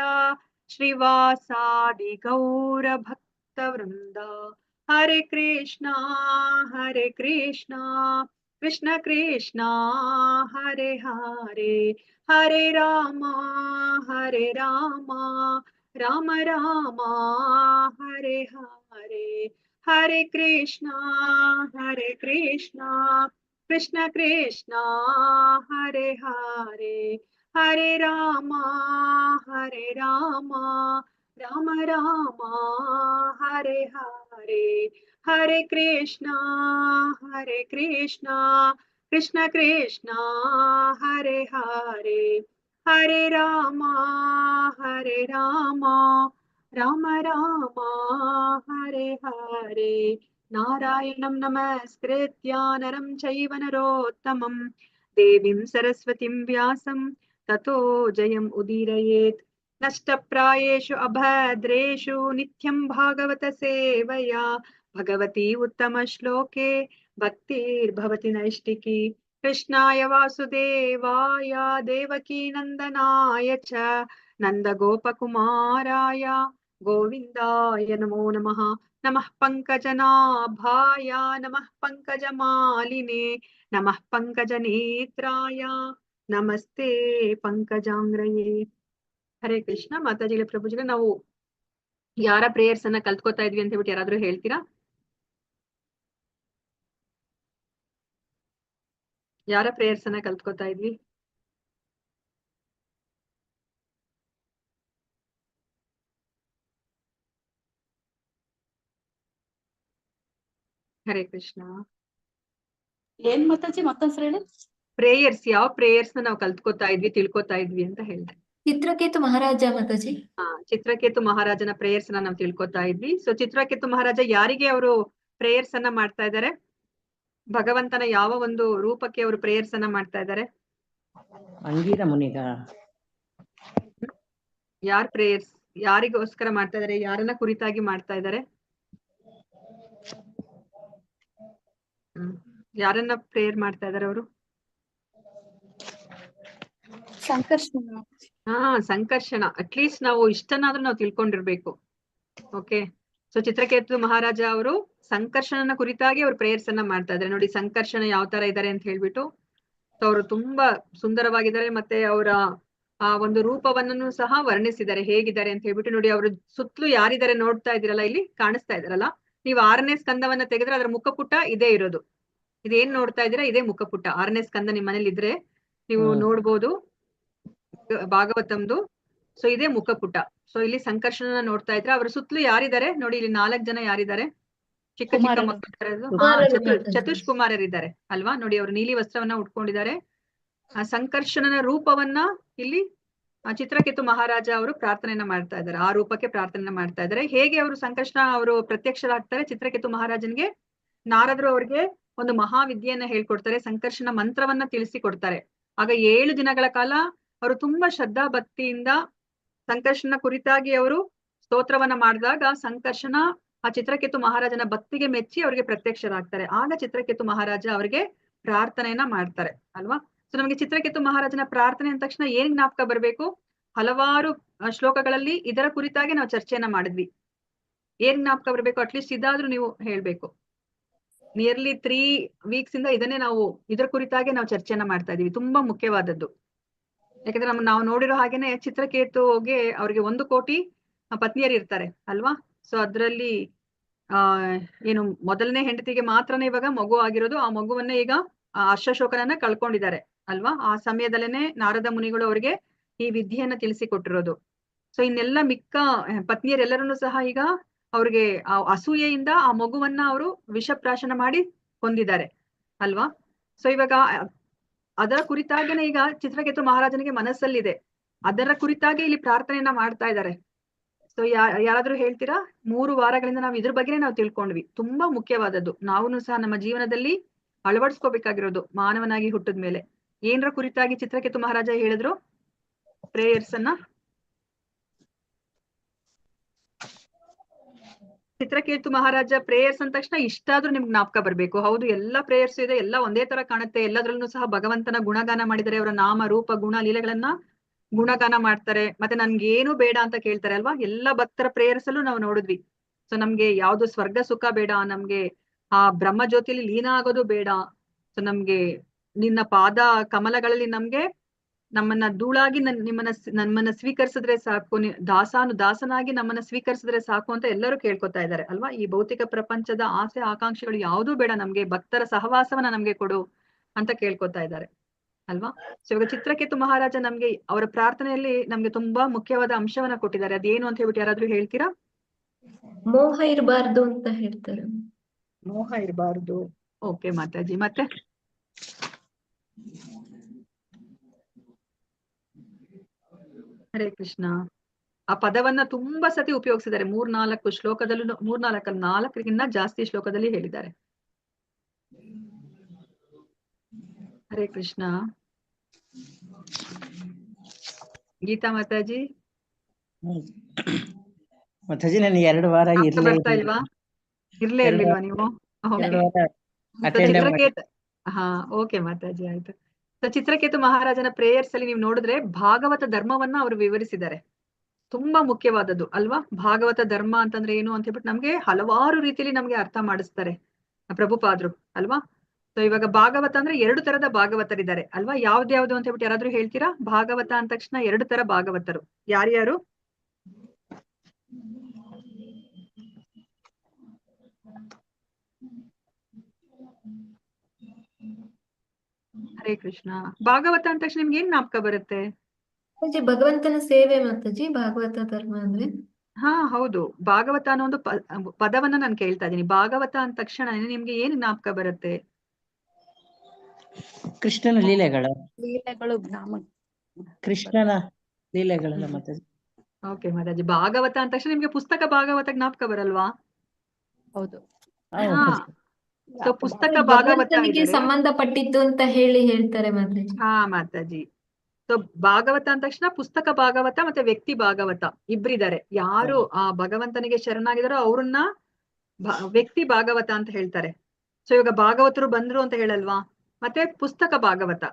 [SPEAKER 1] ಶ್ರೀವಾಸಾದಿ ಗೌರ ಭಕ್ತ ವೃಂದ. ಹರೇ ಕೃಷ್ಣ ಕೃಷ್ಣ ಕೃಷ್ಣ ಹರೇ ಹರೇ, ಹರೇ ರಾಮ ರಾಮ ರಾಮ ಹರೇ ಹರೇ, Hare Krishna, Krishna Krishna, Hare Hare, Hare Rama, Rama Rama, Hare Hare, Hare Krishna, Krishna Krishna, Hare Hare, Hare Rama, Rama Rama, Hare Hare, Narayanam Namaskritya Naram Chaiva Narottamam Devim Saraswatim Vyasam Tato Jayam Udirayet Nashtaprayeshu Abhadreshu Nityam Bhagavata Sevaya Bhagavati Uttama Shloke Bhaktir Bhavati Naishtiki Krishnaya Vasudevaya Devaki Nandanaya Cha Nanda Gopakumaraya Govindaya Namo Namaha Namah Pankajanaabhaya Namah Pankajamaline Namah Pankajanetraya Namaste Pankajangraye. Hare Krishna. ಮಾತಾಜಿಗಳ ಪ್ರಭುಜಿಗಳ ನಾವು ಯಾರ ಪ್ರೇಯರ್ಸ್ ಅನ್ನ ಕಲ್ತ್ಕೋತಾ ಇದ್ವಿ ಅಂತ ಹೇಳ್ಬಿಟ್ಟು ಯಾರಾದ್ರೂ ಹೇಳ್ತೀರಾ? ಯಾರ ಪ್ರೇಯರ್ಸ್ ಅನ್ನ ಕಲ್ತ್ಕೋತಾ ಇದ್ವಿ? ಹರೇ ಕೃಷ್ಣ.
[SPEAKER 3] ಏನ್ ಮಾತಾಜಿ ಮತ್ತೊಂದ್ಸರಿ ಹೇಳಿ.
[SPEAKER 1] ಪ್ರೇಯರ್ಸ್, ಯಾವ ಪ್ರೇಯರ್ಸ್ ನ ನಾವು ಕಲ್ತ್ಕೋತಾ ಇದ್ವಿ, ತಿಳ್ಕೊತಾ ಇದ್ವಿ ಅಂತ ಹೇಳ್ದೆ.
[SPEAKER 2] ಚಿತ್ರಕೇತು ಮಹಾರಾಜ ಮಾತಾಜಿ.
[SPEAKER 1] ಚಿತ್ರಕೇತು ಮಹಾರಾಜನ ಪ್ರೇಯರ್ಸ್ ನ ನಾವು ತಿಳ್ಕೊತಾ ಇದ್ವಿ. ಸೊ ಚಿತ್ರಕೇತು ಮಹಾರಾಜ ಯಾರಿಗೆ ಅವರು ಪ್ರೇಯರ್ಸ್ ಅನ್ನ ಮಾಡ್ತಾ ಇದ್ದಾರೆ? ಭಗವಂತನ ಯಾವ ಒಂದು ರೂಪಕ್ಕೆ ಅವರು ಪ್ರೇಯರ್ಸ್ ಅನ್ನ ಮಾಡ್ತಾ ಇದ್ದಾರೆ?
[SPEAKER 4] ಅಂಗೀರ ಮುನಿಗ.
[SPEAKER 1] ಯಾರ್ ಪ್ರೇಯರ್ಸ್, ಯಾರಿಗೋಸ್ಕರ ಮಾಡ್ತಾ ಇದಾರೆ? ಯಾರನ್ನ ಕುರಿತಾಗಿ ಮಾಡ್ತಾ ಇದ್ದಾರೆ? ಯಾರನ್ನ ಪ್ರೇಯರ್ ಮಾಡ್ತಾ ಇದಾರೆ ಅವರು? ಸಂಕರ್ಷಣ. ಅಟ್ಲೀಸ್ಟ್ ನಾವು ಇಷ್ಟನ್ನಾದ್ರೂ ನಾವು ತಿಳ್ಕೊಂಡಿರ್ಬೇಕು. ಓಕೆ, ಸೊ ಚಿತ್ರಕೇತು ಮಹಾರಾಜ ಅವರು ಸಂಕರ್ಷಣನ ಕುರಿತಾಗಿ ಅವ್ರು ಪ್ರೇಯರ್ಸ್ ಅನ್ನ ಮಾಡ್ತಾ ಇದ್ದಾರೆ. ನೋಡಿ ಸಂಕರ್ಷಣ ಯಾವ ತರ ಇದ್ದಾರೆ ಅಂತ ಹೇಳ್ಬಿಟ್ಟು. ಸೊ ಅವರು ತುಂಬಾ ಸುಂದರವಾಗಿದ್ದಾರೆ, ಮತ್ತೆ ಅವರ ಆ ಒಂದು ರೂಪವನ್ನು ಸಹ ವರ್ಣಿಸಿದ್ದಾರೆ ಹೇಗಿದ್ದಾರೆ ಅಂತ ಹೇಳ್ಬಿಟ್ಟು. ನೋಡಿ ಅವ್ರ ಸುತ್ತಲೂ ಯಾರಿದ್ದಾರೆ ನೋಡ್ತಾ ಇದ್ದೀರಲ್ಲ, ಇಲ್ಲಿ ಕಾಣಿಸ್ತಾ ಇದಾರಲ್ಲ. ನೀವು 6ನೇ ಸ್ಕಂದವನ್ನ ತೆಗೆದ್ರೆ ಅದರ ಮುಖಪುಟ ಇದೇ ಇರೋದು. ಇದೇನ್ ನೋಡ್ತಾ ಇದ್ದೀರಾ, ಇದೇ ಮುಖಪುಟ. 6ನೇ ಸ್ಕಂದ ನಿಮ್ ಮನೇಲಿ ಇದ್ರೆ ನೀವು ನೋಡ್ಬೋದು, ಭಾಗವತಂದು. ಸೊ ಇದೇ ಮುಖಪುಟ. ಸೊ ಇಲ್ಲಿ ಸಂಕರ್ಷಣ ನೋಡ್ತಾ ಇದ್ರೆ ಅವ್ರ ಸುತ್ತಲೂ ಯಾರಿದ್ದಾರೆ ನೋಡಿ, ಇಲ್ಲಿ 4 ಜನ ಯಾರಿದ್ದಾರೆ? ಚಿಕ್ಕ ಚಿಕ್ಕ ಮಕ್ಕಳು, ಚತುಷ್ ಕುಮಾರರಿದ್ದಾರೆ ಅಲ್ವಾ? ನೋಡಿ ಅವರು ನೀಲಿ ವಸ್ತ್ರವನ್ನ ಉಟ್ಕೊಂಡಿದ್ದಾರೆ. ಆ ಸಂಕರ್ಷಣನ ರೂಪವನ್ನ ಇಲ್ಲಿ ಚಿತ್ರಕೇತು ಮಹಾರಾಜ ಅವರು ಪ್ರಾರ್ಥನೆಯನ್ನ ಮಾಡ್ತಾ ಇದ್ದಾರೆ. ಆ ರೂಪಕ್ಕೆ ಪ್ರಾರ್ಥನೆ ಮಾಡ್ತಾ ಇದ್ದಾರೆ. ಹೇಗೆ ಅವರು ಸಂಕರ್ಷಣ ಅವರು ಪ್ರತ್ಯಕ್ಷರಾಗ್ತಾರೆ ಚಿತ್ರಕೇತು ಮಹಾರಾಜನ್ಗೆ? ನಾರದರು ಅವ್ರಿಗೆ ಒಂದು ಮಹಾವಿದ್ಯೆಯನ್ನ ಹೇಳ್ಕೊಡ್ತಾರೆ, ಸಂಕರ್ಷಣ ಮಂತ್ರವನ್ನ ತಿಳಿಸಿ ಕೊಡ್ತಾರೆ. ಆಗ 7 ದಿನಗಳ ಕಾಲ ಅವರು ತುಂಬಾ ಶ್ರದ್ಧಾ ಭಕ್ತಿಯಿಂದ ಸಂಕರ್ಷಣ ಕುರಿತಾಗಿ ಅವರು ಸ್ತೋತ್ರವನ್ನ ಮಾಡಿದಾಗ ಸಂಕರ್ಷಣ ಆ ಚಿತ್ರಕೇತು ಮಹಾರಾಜನ ಭಕ್ತಿಗೆ ಮೆಚ್ಚಿ ಅವರಿಗೆ ಪ್ರತ್ಯಕ್ಷರಾಗ್ತಾರೆ. ಆಗ ಚಿತ್ರಕೇತು ಮಹಾರಾಜ ಅವರಿಗೆ ಪ್ರಾರ್ಥನೆಯನ್ನ ಮಾಡ್ತಾರೆ ಅಲ್ವಾ? ಸೊ ನಮಗೆ ಚಿತ್ರಕೇತು ಮಹಾರಾಜನ ಪ್ರಾರ್ಥನೆ ಅಂದ ತಕ್ಷಣ ಏನ್ ಜ್ಞಾಪಕ ಬರ್ಬೇಕು? ಹಲವಾರು ಶ್ಲೋಕಗಳಲ್ಲಿ ಇದರ ಕುರಿತಾಗಿ ನಾವು ಚರ್ಚೆಯನ್ನ ಮಾಡಿದ್ವಿ. ಏನ್ ಜ್ಞಾಪಕ ಬರ್ಬೇಕು? ಅಟ್ಲೀಸ್ಟ್ ಇದಾದ್ರೂ ನೀವು ಹೇಳ್ಬೇಕು. ನಿಯರ್ಲಿ 3 ವೀಕ್ಸ್ ಇಂದ ಇದನ್ನೇ ನಾವು ಇದ್ರ ಕುರಿತಾಗಿ ನಾವು ಚರ್ಚೆಯನ್ನ ಮಾಡ್ತಾ ಇದೀವಿ. ತುಂಬಾ ಮುಖ್ಯವಾದದ್ದು. ಯಾಕಂದ್ರೆ ನಾವು ನೋಡಿರೋ ಹಾಗೇನೆ ಚಿತ್ರಕೇತುಗೆ ಅವ್ರಿಗೆ 1 ಕೋಟಿ ಪತ್ನಿಯರು ಇರ್ತಾರೆ ಅಲ್ವಾ? ಸೊ ಅದ್ರಲ್ಲಿ ಏನು ಮೊದಲನೇ ಹೆಂಡತಿಗೆ ಮಾತ್ರನೇ ಇವಾಗ ಮಗು ಆಗಿರೋದು. ಆ ಮಗುವನ್ನ ಈಗ ಅಶ್ವಶೋಕನನ್ನ ಕಳ್ಕೊಂಡಿದ್ದಾರೆ ಅಲ್ವಾ? ಆ ಸಮಯದಲ್ಲೇನೆ ನಾರದ ಮುನಿಗಳು ಅವರಿಗೆ ಈ ವಿದ್ಯೆಯನ್ನ ತಿಳಿಸಿಕೊಟ್ಟಿರೋದು. ಸೊ ಇನ್ನೆಲ್ಲ ಮಿಕ್ಕ ಪತ್ನಿಯರೆಲ್ಲರನ್ನು ಸಹ ಈಗ ಅವ್ರಿಗೆ ಆ ಅಸೂಯೆಯಿಂದ ಆ ಮಗುವನ್ನ ಅವರು ವಿಷಪ್ರಾಶನ ಮಾಡಿ ಕೊಂದಿದ್ದಾರೆ ಅಲ್ವಾ? ಸೊ ಇವಾಗ ಅದರ ಕುರಿತಾಗಿನೇ ಈಗ ಚಿತ್ರಕೇತು ಮಹಾರಾಜನಿಗೆ ಮನಸ್ಸಲ್ಲಿದೆ. ಅದರ ಕುರಿತಾಗಿ ಇಲ್ಲಿ ಪ್ರಾರ್ಥನೆಯನ್ನ ಮಾಡ್ತಾ ಇದ್ದಾರೆ. ಸೊ ಯಾರಾದ್ರೂ ಹೇಳ್ತೀರಾ? 3 ವಾರಗಳಿಂದ ನಾವು ಇದ್ರ ಬಗ್ಗೆನೇ ನಾವು ತಿಳ್ಕೊಂಡ್ವಿ. ತುಂಬಾ ಮುಖ್ಯವಾದದ್ದು. ನಾವು ಸಹ ನಮ್ಮ ಜೀವನದಲ್ಲಿ ಅಳವಡಿಸ್ಕೋಬೇಕಾಗಿರೋದು ಮಾನವನಾಗಿ ಹುಟ್ಟಿದ ಮೇಲೆ. ಏನರ ಕುರಿತಾಗಿ ಚಿತ್ರಕೇತು ಮಹಾರಾಜ ಹೇಳಿದ್ರು ಪ್ರೇಯರ್ಸ್ ಅನ್ನ? ಚಿತ್ರಕೇತು ಮಹಾರಾಜ ಪ್ರೇಯರ್ಸ್ ಅಂದ ತಕ್ಷಣ ಇಷ್ಟಾದ್ರೂ ನಿಮ್ಗೆ ಜ್ಞಾಪಕ ಬರ್ಬೇಕು. ಹೌದು, ಎಲ್ಲಾ ಪ್ರೇಯರ್ಸ್ ಇದೆ, ಎಲ್ಲ ಒಂದೇ ತರ ಕಾಣುತ್ತೆ. ಎಲ್ಲದ್ರಲ್ಲೂ ಸಹ ಭಗವಂತನ ಗುಣಗಾನ ಮಾಡಿದರೆ, ಅವರ ನಾಮ ರೂಪ ಗುಣ ಲೀಲೆಗಳನ್ನ ಗುಣಗಾನ ಮಾಡ್ತಾರೆ. ಮತ್ತೆ ನನ್ಗೆ ಏನು ಬೇಡ ಅಂತ ಕೇಳ್ತಾರೆ ಅಲ್ವಾ? ಎಲ್ಲ ಭಕ್ತರ ಪ್ರೇಯರ್ಸ್ ಅಲ್ಲೂ ನಾವು ನೋಡಿದ್ವಿ. ಸೊ ನಮ್ಗೆ ಯಾವ್ದು ಸ್ವರ್ಗ ಸುಖ ಬೇಡ, ನಮ್ಗೆ ಆ ಬ್ರಹ್ಮ ಜ್ಯೋತಿಯಲ್ಲಿ ಲೀನ ಆಗೋದು ಬೇಡ. ಸೊ ನಮ್ಗೆ ನಿನ್ನ ಪಾದ ಕಮಲಗಳಲ್ಲಿ ನಮ್ಗೆ ನಮ್ಮನ್ನ ಧೂಳಾಗಿ ನಮ್ಮನ್ನ ಸ್ವೀಕರಿಸಿದ್ರೆ ಸಾಕು, ದಾಸನಾಗಿ ನಮ್ಮನ್ನ ಸ್ವೀಕರಿಸಿದ್ರೆ ಸಾಕು ಅಂತ ಎಲ್ಲರೂ ಕೇಳ್ಕೊತಾ ಇದ್ದಾರೆ ಅಲ್ವಾ. ಈ ಭೌತಿಕ ಪ್ರಪಂಚದ ಆಸೆ ಆಕಾಂಕ್ಷೆಗಳು ಯಾವುದೂ ಬೇಡ, ನಮ್ಗೆ ಭಕ್ತರ ಸಹವಾಸವನ್ನ ನಮ್ಗೆ ಕೊಡು ಅಂತ ಕೇಳ್ಕೊತಾ ಇದ್ದಾರೆ ಅಲ್ವಾ. ಸೊ ಇವಾಗ ಚಿತ್ರಕೇತು ಮಹಾರಾಜ ನಮ್ಗೆ ಅವರ ಪ್ರಾರ್ಥನೆಯಲ್ಲಿ ನಮ್ಗೆ ತುಂಬಾ ಮುಖ್ಯವಾದ ಅಂಶವನ್ನ ಕೊಟ್ಟಿದ್ದಾರೆ. ಅದೇನು ಅಂತ ಹೇಳ್ಬಿಟ್ಟು ಯಾರಾದ್ರೂ ಹೇಳ್ತೀರಾ?
[SPEAKER 2] ಮೋಹ ಇರಬಾರ್ದು ಅಂತ ಹೇಳ್ತಾರೆ.
[SPEAKER 1] ಮೋಹ ಇರಬಾರ್ದು. ಓಕೆ ಮಾತಾಜಿ. ಮತ್ತೆ ಹರೇ ಕೃಷ್ಣ. ಆ ಪದವನ್ನ ತುಂಬಾ ಸತಿ ಉಪಯೋಗಿಸಿದ್ದಾರೆ. 3-4 ಶ್ಲೋಕದಲ್ಲೂ, 4ಕ್ಕಿಂತ ಜಾಸ್ತಿ ಶ್ಲೋಕದಲ್ಲಿ ಹೇಳಿದ್ದಾರೆ. ಹರೇ ಕೃಷ್ಣ. ಗೀತಾ ಮಾತಾಜಿ.
[SPEAKER 4] ಮಾತಾಜಿ ನಾನು 2 ವಾರ ಇರ್ಲೇ
[SPEAKER 1] ಬರ್ತಾ ಇಲ್ವಾ? ಇರ್ಲಿಲ್ವಾ ನೀವು?
[SPEAKER 4] 2 ವಾರ ಅಟೆಂಡ್
[SPEAKER 1] ಚಿತ್ರಕೇತು. ಹಾ, ಓಕೆ ಮಾತಾಜಿ, ಆಯ್ತು. ಸೊ ಚಿತ್ರಕೇತು ಮಹಾರಾಜನ ಪ್ರೇಯರ್ಸ್ ಅಲ್ಲಿ ನೀವು ನೋಡಿದ್ರೆ ಭಾಗವತ ಧರ್ಮವನ್ನ ಅವರು ವಿವರಿಸಿದ್ದಾರೆ. ತುಂಬಾ ಮುಖ್ಯವಾದದ್ದು ಅಲ್ವಾ. ಭಾಗವತ ಧರ್ಮ ಅಂತಂದ್ರೆ ಏನು ಅಂತ ಹೇಳ್ಬಿಟ್ಟು ನಮ್ಗೆ ಹಲವಾರು ರೀತಿಯಲ್ಲಿ ನಮ್ಗೆ ಅರ್ಥ ಮಾಡಿಸ್ತಾರೆ ಪ್ರಭುಪಾದ್ರು ಅಲ್ವಾ. ಸೊ ಇವಾಗ ಭಾಗವತ ಅಂದ್ರೆ 2 ತರದ ಭಾಗವತರಿದ್ದಾರೆ ಅಲ್ವಾ. ಯಾವ್ದ್ಯಾವ್ದು ಅಂತ ಹೇಳ್ಬಿಟ್ಟು ಯಾರಾದ್ರೂ ಹೇಳ್ತೀರಾ? ಭಾಗವತ ಅಂದ ತಕ್ಷಣ 2 ತರ ಭಾಗವತರು ಯಾರ್ಯಾರು? ಹರೇ ಕೃಷ್ಣ. ಭಾಗವತ ಅಂದ ತಕ್ಷಣ ನಿಮ್ಗೆ ಏನ್ ಜ್ಞಾಪಕ ಬರುತ್ತೆ?
[SPEAKER 2] ಮಾತಾಜಿ ಭಗವಂತನ ಸೇವೆ ಮಾತಾಜಿ, ಭಾಗವತ ಧರ್ಮ ಅಂದ್ರೆ.
[SPEAKER 1] ಹಾ ಹೌದು, ಭಾಗವತ ಅನ್ನೋ ಒಂದು ಪದವನ್ನ ನಾನು ಕೇಳ್ತಾ ಇದ್ದೀನಿ. ಭಾಗವತ ಅಂದ ತಕ್ಷಣ ನಿಮ್ಗೆ ಏನ್ ಜ್ಞಾಪಕ ಬರುತ್ತೆ?
[SPEAKER 4] ಕೃಷ್ಣನ ಲೀಲೆಗಳು,
[SPEAKER 3] ಬ್ರಾಹ್ಮಣ
[SPEAKER 4] ಕೃಷ್ಣನ ಲೀಲೆಗಳಲ್ಲ ಮಾತಾಜಿ.
[SPEAKER 1] ಓಕೆ ಮಾತಾಜಿ. ಭಾಗವತ ಅಂದ ತಕ್ಷಣ ನಿಮ್ಗೆ ಪುಸ್ತಕ ಭಾಗವತ ಜ್ಞಾಪಕ ಬರಲ್ವಾ?
[SPEAKER 3] ಹೌದು.
[SPEAKER 1] ಹಾ, ಸೊ ಪುಸ್ತಕ ಭಾಗವತ
[SPEAKER 2] ಭಗವಂತನಿಗೆ
[SPEAKER 1] ಇದ್ದಾರೆ.
[SPEAKER 2] ಸಂಬಂಧಪಟ್ಟಿದ್ದು ಅಂತ ಹೇಳ್ತಾರೆ ಮಾತಾಜಿ.
[SPEAKER 1] ಹಾ ಮಾತಾಜಿ. ಸೊ ಭಾಗವತ ಅಂದ ತಕ್ಷಣ ಪುಸ್ತಕ ಭಾಗವತ ಮತ್ತೆ ವ್ಯಕ್ತಿ ಭಾಗವತ ಇಬ್ರಿದ್ದಾರೆ. ಯಾರು ಆ ಭಗವಂತನಿಗೆ ಶರಣಾಗಿದಾರೋ ಅವ್ರನ್ನ ವ್ಯಕ್ತಿ ಭಾಗವತ ಅಂತ ಹೇಳ್ತಾರೆ. ಸೊ ಇವಾಗ ಭಾಗವತರು ಬಂದ್ರು ಅಂತ ಹೇಳಲ್ವಾ. ಮತ್ತೆ ಪುಸ್ತಕ ಭಾಗವತ.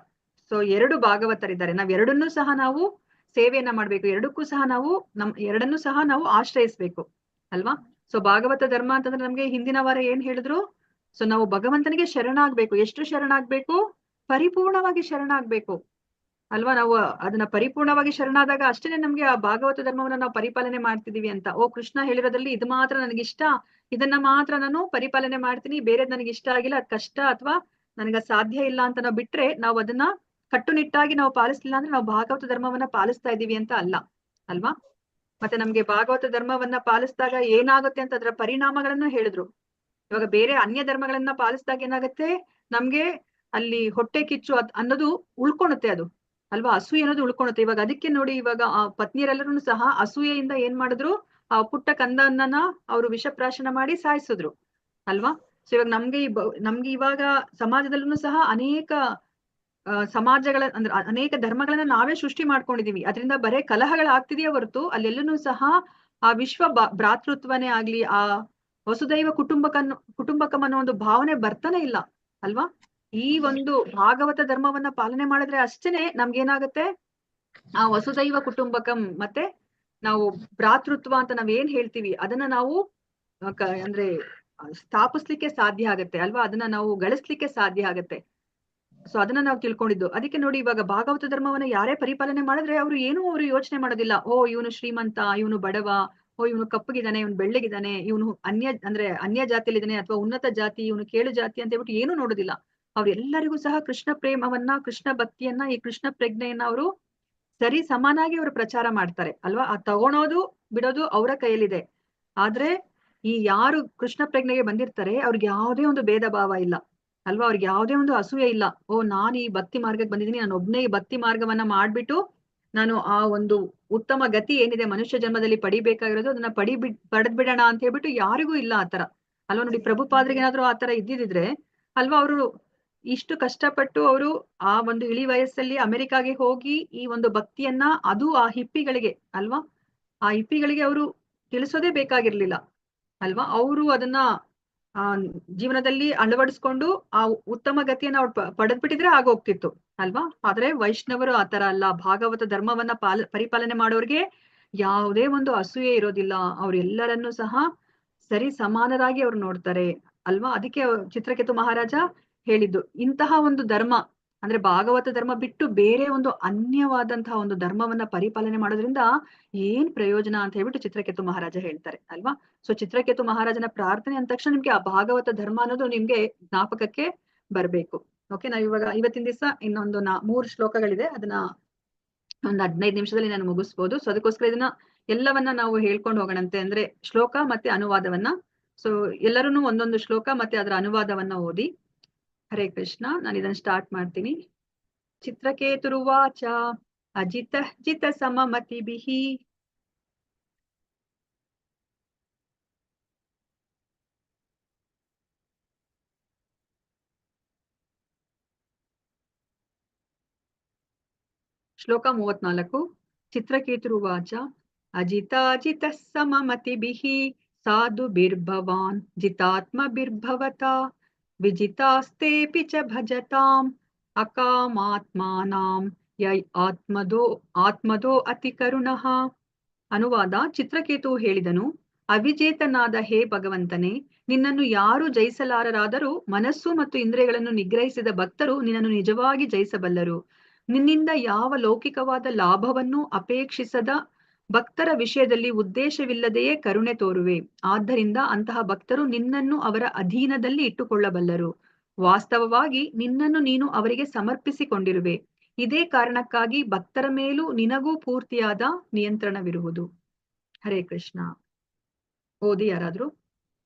[SPEAKER 1] ಸೊ 2 ಭಾಗವತರಿದ್ದಾರೆ. ನಾವ್ ಎರಡನ್ನೂ ಸಹ ನಾವು ಸೇವೆಯನ್ನ ಮಾಡ್ಬೇಕು. ಎರಡನ್ನೂ ಸಹ ನಾವು ಆಶ್ರಯಿಸ್ಬೇಕು ಅಲ್ವಾ. ಸೊ ಭಾಗವತ ಧರ್ಮ ಅಂತಂದ್ರೆ ನಮ್ಗೆ ಹಿಂದಿನ ವಾರ ಏನ್ ಹೇಳಿದ್ರು? ಸೊ ನಾವು ಭಗವಂತನಿಗೆ ಶರಣಾಗ್ಬೇಕು. ಎಷ್ಟು ಶರಣಾಗ್ಬೇಕು? ಪರಿಪೂರ್ಣವಾಗಿ ಶರಣಾಗ್ಬೇಕು ಅಲ್ವಾ. ನಾವು ಅದನ್ನ ಪರಿಪೂರ್ಣವಾಗಿ ಶರಣಾದಾಗ ಅಷ್ಟೇನೆ ನಮ್ಗೆ ಆ ಭಾಗವತ ಧರ್ಮವನ್ನ ನಾವು ಪರಿಪಾಲನೆ ಮಾಡ್ತಿದೀವಿ ಅಂತ. ಓ ಕೃಷ್ಣ ಹೇಳಿರೋದ್ರಲ್ಲಿ ಇದು ಮಾತ್ರ ನನಗಿಷ್ಟ, ಇದನ್ನ ಮಾತ್ರ ನಾನು ಪರಿಪಾಲನೆ ಮಾಡ್ತೀನಿ, ಬೇರೆದ್ ನನಗೆ ಇಷ್ಟ ಆಗಿಲ್ಲ, ಅದ್ ಕಷ್ಟ ಅಥವಾ ನನಗ ಸಾಧ್ಯ ಇಲ್ಲ ಅಂತ ನಾವು ಬಿಟ್ರೆ, ನಾವು ಅದನ್ನ ಕಟ್ಟುನಿಟ್ಟಾಗಿ ನಾವು ಪಾಲಿಸ್ಲಿಲ್ಲ ಅಂದ್ರೆ ನಾವು ಭಾಗವತ ಧರ್ಮವನ್ನ ಪಾಲಿಸ್ತಾ ಇದೀವಿ ಅಂತ ಅಲ್ಲ ಅಲ್ವಾ. ಮತ್ತೆ ನಮ್ಗೆ ಭಾಗವತ ಧರ್ಮವನ್ನ ಪಾಲಿಸಿದಾಗ ಏನಾಗುತ್ತೆ ಅಂತ ಅದರ ಪರಿಣಾಮಗಳನ್ನು ಹೇಳಿದ್ರು. ಇವಾಗ ಬೇರೆ ಅನ್ಯ ಧರ್ಮಗಳನ್ನ ಪಾಲಿಸಿದಾಗ ಏನಾಗುತ್ತೆ, ನಮ್ಗೆ ಅಲ್ಲಿ ಹೊಟ್ಟೆ ಕಿಚ್ಚು ಅನ್ನೋದು ಉಳ್ಕೊಳುತ್ತೆ ಅದು ಅಲ್ವಾ. ಅಸೂಯೆ ಅನ್ನೋದು ಉಳ್ಕೊಳುತ್ತೆ. ಇವಾಗ ಅದಕ್ಕೆ ನೋಡಿ, ಇವಾಗ ಆ ಪತ್ನಿಯರೆಲ್ಲರೂ ಸಹ ಅಸೂಯೆಯಿಂದ ಏನ್ ಮಾಡಿದ್ರು, ಆ ಪುಟ್ಟ ಕಂದನ್ನ ಅವರು ವಿಷಪ್ರಾಶನ ಮಾಡಿ ಸಾಯಿಸಿದ್ರು ಅಲ್ವಾ. ಸೊ ಇವಾಗ ನಮ್ಗೆ ಇವಾಗ ಸಮಾಜದಲ್ಲೂ ಸಹ ಅನೇಕ ಸಮಾಜಗಳ ಅಂದ್ರೆ ಅನೇಕ ಧರ್ಮಗಳನ್ನ ನಾವೇ ಸೃಷ್ಟಿ ಮಾಡ್ಕೊಂಡಿದೀವಿ. ಅದರಿಂದ ಬರೇ ಕಲಹಗಳಾಗ್ತಿದೆಯೇ ಹೊರತು ಅಲ್ಲೆಲ್ಲೂ ಸಹ ಆ ವಿಶ್ವ ಭ್ರಾತೃತ್ವನೇ ಆಗ್ಲಿ, ಆ ವಸುದೈವ ಕುಟುಂಬಕಂ ಅನ್ನೋ ಒಂದು ಭಾವನೆ ಬರ್ತಾನೆ ಇಲ್ಲ ಅಲ್ವಾ. ಈ ಒಂದು ಭಾಗವತ ಧರ್ಮವನ್ನ ಪಾಲನೆ ಮಾಡಿದ್ರೆ ಅಷ್ಟೇನೆ ನಮ್ಗೇನಾಗತ್ತೆ, ಆ ವಸುದೈವ ಕುಟುಂಬಕಂ ಮತ್ತೆ ನಾವು ಭ್ರಾತೃತ್ವ ಅಂತ ನಾವ್ ಏನ್ ಹೇಳ್ತೀವಿ ಅದನ್ನ ನಾವು ಅಂದ್ರೆ ಸ್ಥಾಪಿಸ್ಲಿಕ್ಕೆ ಸಾಧ್ಯ ಆಗತ್ತೆ ಅಲ್ವಾ. ಅದನ್ನ ನಾವು ಗಳಿಸ್ಲಿಕ್ಕೆ ಸಾಧ್ಯ ಆಗತ್ತೆ. ಸೊ ಅದನ್ನ ನಾವು ತಿಳ್ಕೊಂಡಿದ್ದು. ಅದಕ್ಕೆ ನೋಡಿ, ಇವಾಗ ಭಾಗವತ ಧರ್ಮವನ್ನ ಯಾರೇ ಪರಿಪಾಲನೆ ಮಾಡಿದ್ರೆ ಅವ್ರು ಯೋಚನೆ ಮಾಡೋದಿಲ್ಲ. ಓ ಇವನು ಶ್ರೀಮಂತ, ಇವನು ಬಡವ, ಓ ಇವನು ಕಪ್ಪಗಿದ್ದಾನೆ, ಇವನು ಬೆಳ್ಳಗಿದ್ದಾನೆ, ಇವನು ಅನ್ಯ ಜಾತಿಯಲ್ಲಿದ್ದಾನೆ ಅಥವಾ ಉನ್ನತ ಜಾತಿ, ಇವನು ಕೇಳು ಜಾತಿ ಅಂತ ಹೇಳ್ಬಿಟ್ಟು ಏನು ನೋಡೋದಿಲ್ಲ. ಅವ್ರೆಲ್ಲರಿಗೂ ಸಹ ಕೃಷ್ಣ ಪ್ರೇಮವನ್ನ, ಕೃಷ್ಣ ಭಕ್ತಿಯನ್ನ, ಈ ಕೃಷ್ಣ ಪ್ರಜ್ಞೆಯನ್ನ ಅವರು ಸರಿ ಸಮಾನಾಗಿ ಅವರು ಪ್ರಚಾರ ಮಾಡ್ತಾರೆ ಅಲ್ವಾ. ಆ ತಗೊಳೋದು ಬಿಡೋದು ಅವರ ಕೈಯಲ್ಲಿದೆ. ಆದ್ರೆ ಈ ಯಾರು ಕೃಷ್ಣ ಪ್ರಜ್ಞೆಗೆ ಬಂದಿರ್ತಾರೆ ಅವ್ರಿಗೆ ಯಾವುದೇ ಒಂದು ಭೇದ ಭಾವ ಇಲ್ಲ ಅಲ್ವಾ. ಅವ್ರಿಗೆ ಯಾವುದೇ ಒಂದು ಅಸೂಯೆ ಇಲ್ಲ. ಓ ನಾನು ಈ ಭಕ್ತಿ ಮಾರ್ಗಕ್ಕೆ ಬಂದಿದ್ದೀನಿ, ನಾನು ಒಬ್ನೇ ಈ ಭಕ್ತಿ ಮಾರ್ಗವನ್ನ ಮಾಡ್ಬಿಟ್ಟು ನಾನು ಆ ಒಂದು ಉತ್ತಮ ಗತಿ ಏನಿದೆ ಮನುಷ್ಯ ಜನ್ಮದಲ್ಲಿ ಪಡಿಬೇಕಾಗಿರೋದು ಅದನ್ನ ಪಡೆದ್ ಬಿಡೋಣ ಅಂತ ಹೇಳ್ಬಿಟ್ಟು ಯಾರಿಗೂ ಇಲ್ಲ ಆತರ ಅಲ್ವಾ. ನೋಡಿ, ಪ್ರಭುಪಾದ್ರಿಗೆ ಏನಾದ್ರು ಆತರ ಇದ್ದಿದ್ರೆ ಅಲ್ವಾ, ಅವರು ಇಷ್ಟು ಕಷ್ಟಪಟ್ಟು ಅವರು ಆ ಒಂದು ಇಳಿ ವಯಸ್ಸಲ್ಲಿ ಅಮೆರಿಕಾಗೆ ಹೋಗಿ ಈ ಒಂದು ಭಕ್ತಿಯನ್ನ, ಅದು ಆ ಹಿಪ್ಪಿಗಳಿಗೆ ಅಲ್ವಾ, ಆ ಹಿಪ್ಪಿಗಳಿಗೆ ಅವರು ತಿಳಿಸೋದೇ ಬೇಕಾಗಿರ್ಲಿಲ್ಲ ಅಲ್ವಾ. ಅವರು ಅದನ್ನ ಜೀವನದಲ್ಲಿ ಅಳವಡಿಸ್ಕೊಂಡು ಆ ಉತ್ತಮ ಗತಿಯನ್ನ ಅವ್ರು ಪಡೆದ್ಬಿಟ್ಟಿದ್ರೆ ಆಗೋಗ್ತಿತ್ತು ಅಲ್ವಾ. ಆದ್ರೆ ವೈಷ್ಣವರು ಆತರ ಅಲ್ಲ. ಭಾಗವತ ಧರ್ಮವನ್ನ ಪರಿಪಾಲನೆ ಮಾಡೋರ್ಗೆ ಯಾವುದೇ ಒಂದು ಅಸೂಯೆ ಇರೋದಿಲ್ಲ. ಅವ್ರೆಲ್ಲರನ್ನೂ ಸಹ ಸರಿ ಸಮಾನರಾಗಿ ಅವ್ರು ನೋಡ್ತಾರೆ ಅಲ್ವಾ. ಅದಕ್ಕೆ ಚಿತ್ರಕೇತು ಮಹಾರಾಜ ಹೇಳಿದ್ದು, ಇಂತಹ ಒಂದು ಧರ್ಮ ಅಂದ್ರೆ ಭಾಗವತ ಧರ್ಮ ಬಿಟ್ಟು ಬೇರೆ ಒಂದು ಅನ್ಯವಾದಂತಹ ಒಂದು ಧರ್ಮವನ್ನ ಪರಿಪಾಲನೆ ಮಾಡೋದ್ರಿಂದ ಏನ್ ಪ್ರಯೋಜನ ಅಂತ ಹೇಳ್ಬಿಟ್ಟು ಚಿತ್ರಕೇತು ಮಹಾರಾಜ ಹೇಳ್ತಾರೆ ಅಲ್ವಾ. ಸೊ ಚಿತ್ರಕೇತು ಮಹಾರಾಜನ ಪ್ರಾರ್ಥನೆ ಅಂದ ತಕ್ಷಣ ನಿಮ್ಗೆ ಆ ಭಾಗವತ ಧರ್ಮ ಅನ್ನೋದು ನಿಮ್ಗೆ ಜ್ಞಾಪಕಕ್ಕೆ ಬರ್ಬೇಕು. ಓಕೆ, ನಾವ್ ಇವಾಗ ಇವತ್ತಿನ ದಿವಸ ಇನ್ನೊಂದು 3 ಶ್ಲೋಕಗಳಿದೆ, ಅದನ್ನ ಒಂದು 15 ನಿಮಿಷದಲ್ಲಿ ನಾನು ಮುಗಿಸ್ಬೋದು. ಸೊ ಅದಕ್ಕೋಸ್ಕರ ಇದನ್ನ ಎಲ್ಲವನ್ನ ನಾವು ಹೇಳ್ಕೊಂಡು ಹೋಗೋಣಂತೆ, ಅಂದ್ರೆ ಶ್ಲೋಕ ಮತ್ತೆ ಅನುವಾದವನ್ನ. ಸೊ ಎಲ್ಲರೂ ಒಂದೊಂದು ಶ್ಲೋಕ ಮತ್ತೆ ಅದರ ಅನುವಾದವನ್ನ ಓದಿ. ಹರೇ ಕೃಷ್ಣ. ನಾನು ಇದನ್ನ ಸ್ಟಾರ್ಟ್ ಮಾಡ್ತೀನಿ. ಚಿತ್ರಕೇತುರುವಾಚ ಅಜಿತ ಜಿತ ಸಮಮತಿಭಿಃ ಶ್ಲೋಕ 34. ಚಿತ್ರಕೇತುರುವಾಚ ಅಜಿತಾಜಿತ ಸಮಮತಿಭಿಃ ಸಾಧುಭಿರ್ಭವಾನ್ ಜಿತಾತ್ಮಭಿರ್ಭವತಾ ವಿಜಿತಾಸ್ತೇಪಿ ಚ ಭಜತಾಂ ಅಕಾಮಾತ್ಮಾನಾಂ ಯೈ ಆತ್ಮದೋ ಅತಿ ಕರುಣಃ. ಅನುವಾದ. ಚಿತ್ರಕೇತು ಹೇಳಿದನು, ಅವಿಜೇತನಾದ ಹೇ ಭಗವಂತನೇ, ನಿನ್ನನ್ನು ಯಾರು ಜಯಿಸಲಾರರಾದರೂ ಮನಸ್ಸು ಮತ್ತು ಇಂದ್ರಿಯಗಳನ್ನು ನಿಗ್ರಹಿಸಿದ ಭಕ್ತರು ನಿನ್ನನ್ನು ನಿಜವಾಗಿ ಜಯಿಸಬಲ್ಲರು. ನಿನ್ನಿಂದ ಯಾವ ಲೌಕಿಕವಾದ ಲಾಭವನ್ನು ಅಪೇಕ್ಷಿಸದ ಭಕ್ತರ ವಿಷಯದಲ್ಲಿ ಉದ್ದೇಶವಿಲ್ಲದೆಯೇ ಕರುಣೆ ತೋರುವೆ. ಆದ್ದರಿಂದ ಅಂತಹ ಭಕ್ತರು ನಿನ್ನನ್ನು ಅವರ ಅಧೀನದಲ್ಲಿ ಇಟ್ಟುಕೊಳ್ಳಬಲ್ಲರು. ವಾಸ್ತವವಾಗಿ ನಿನ್ನನ್ನು ನೀನು ಅವರಿಗೆ ಸಮರ್ಪಿಸಿಕೊಂಡಿರುವೆ. ಇದೇ ಕಾರಣಕ್ಕಾಗಿ ಭಕ್ತರ ಮೇಲೂ ನಿನಗೂ ಪೂರ್ತಿಯಾದ ನಿಯಂತ್ರಣವಿರುವುದು. ಹರೇ ಕೃಷ್ಣ. ಓದಿ ಯಾರಾದ್ರೂ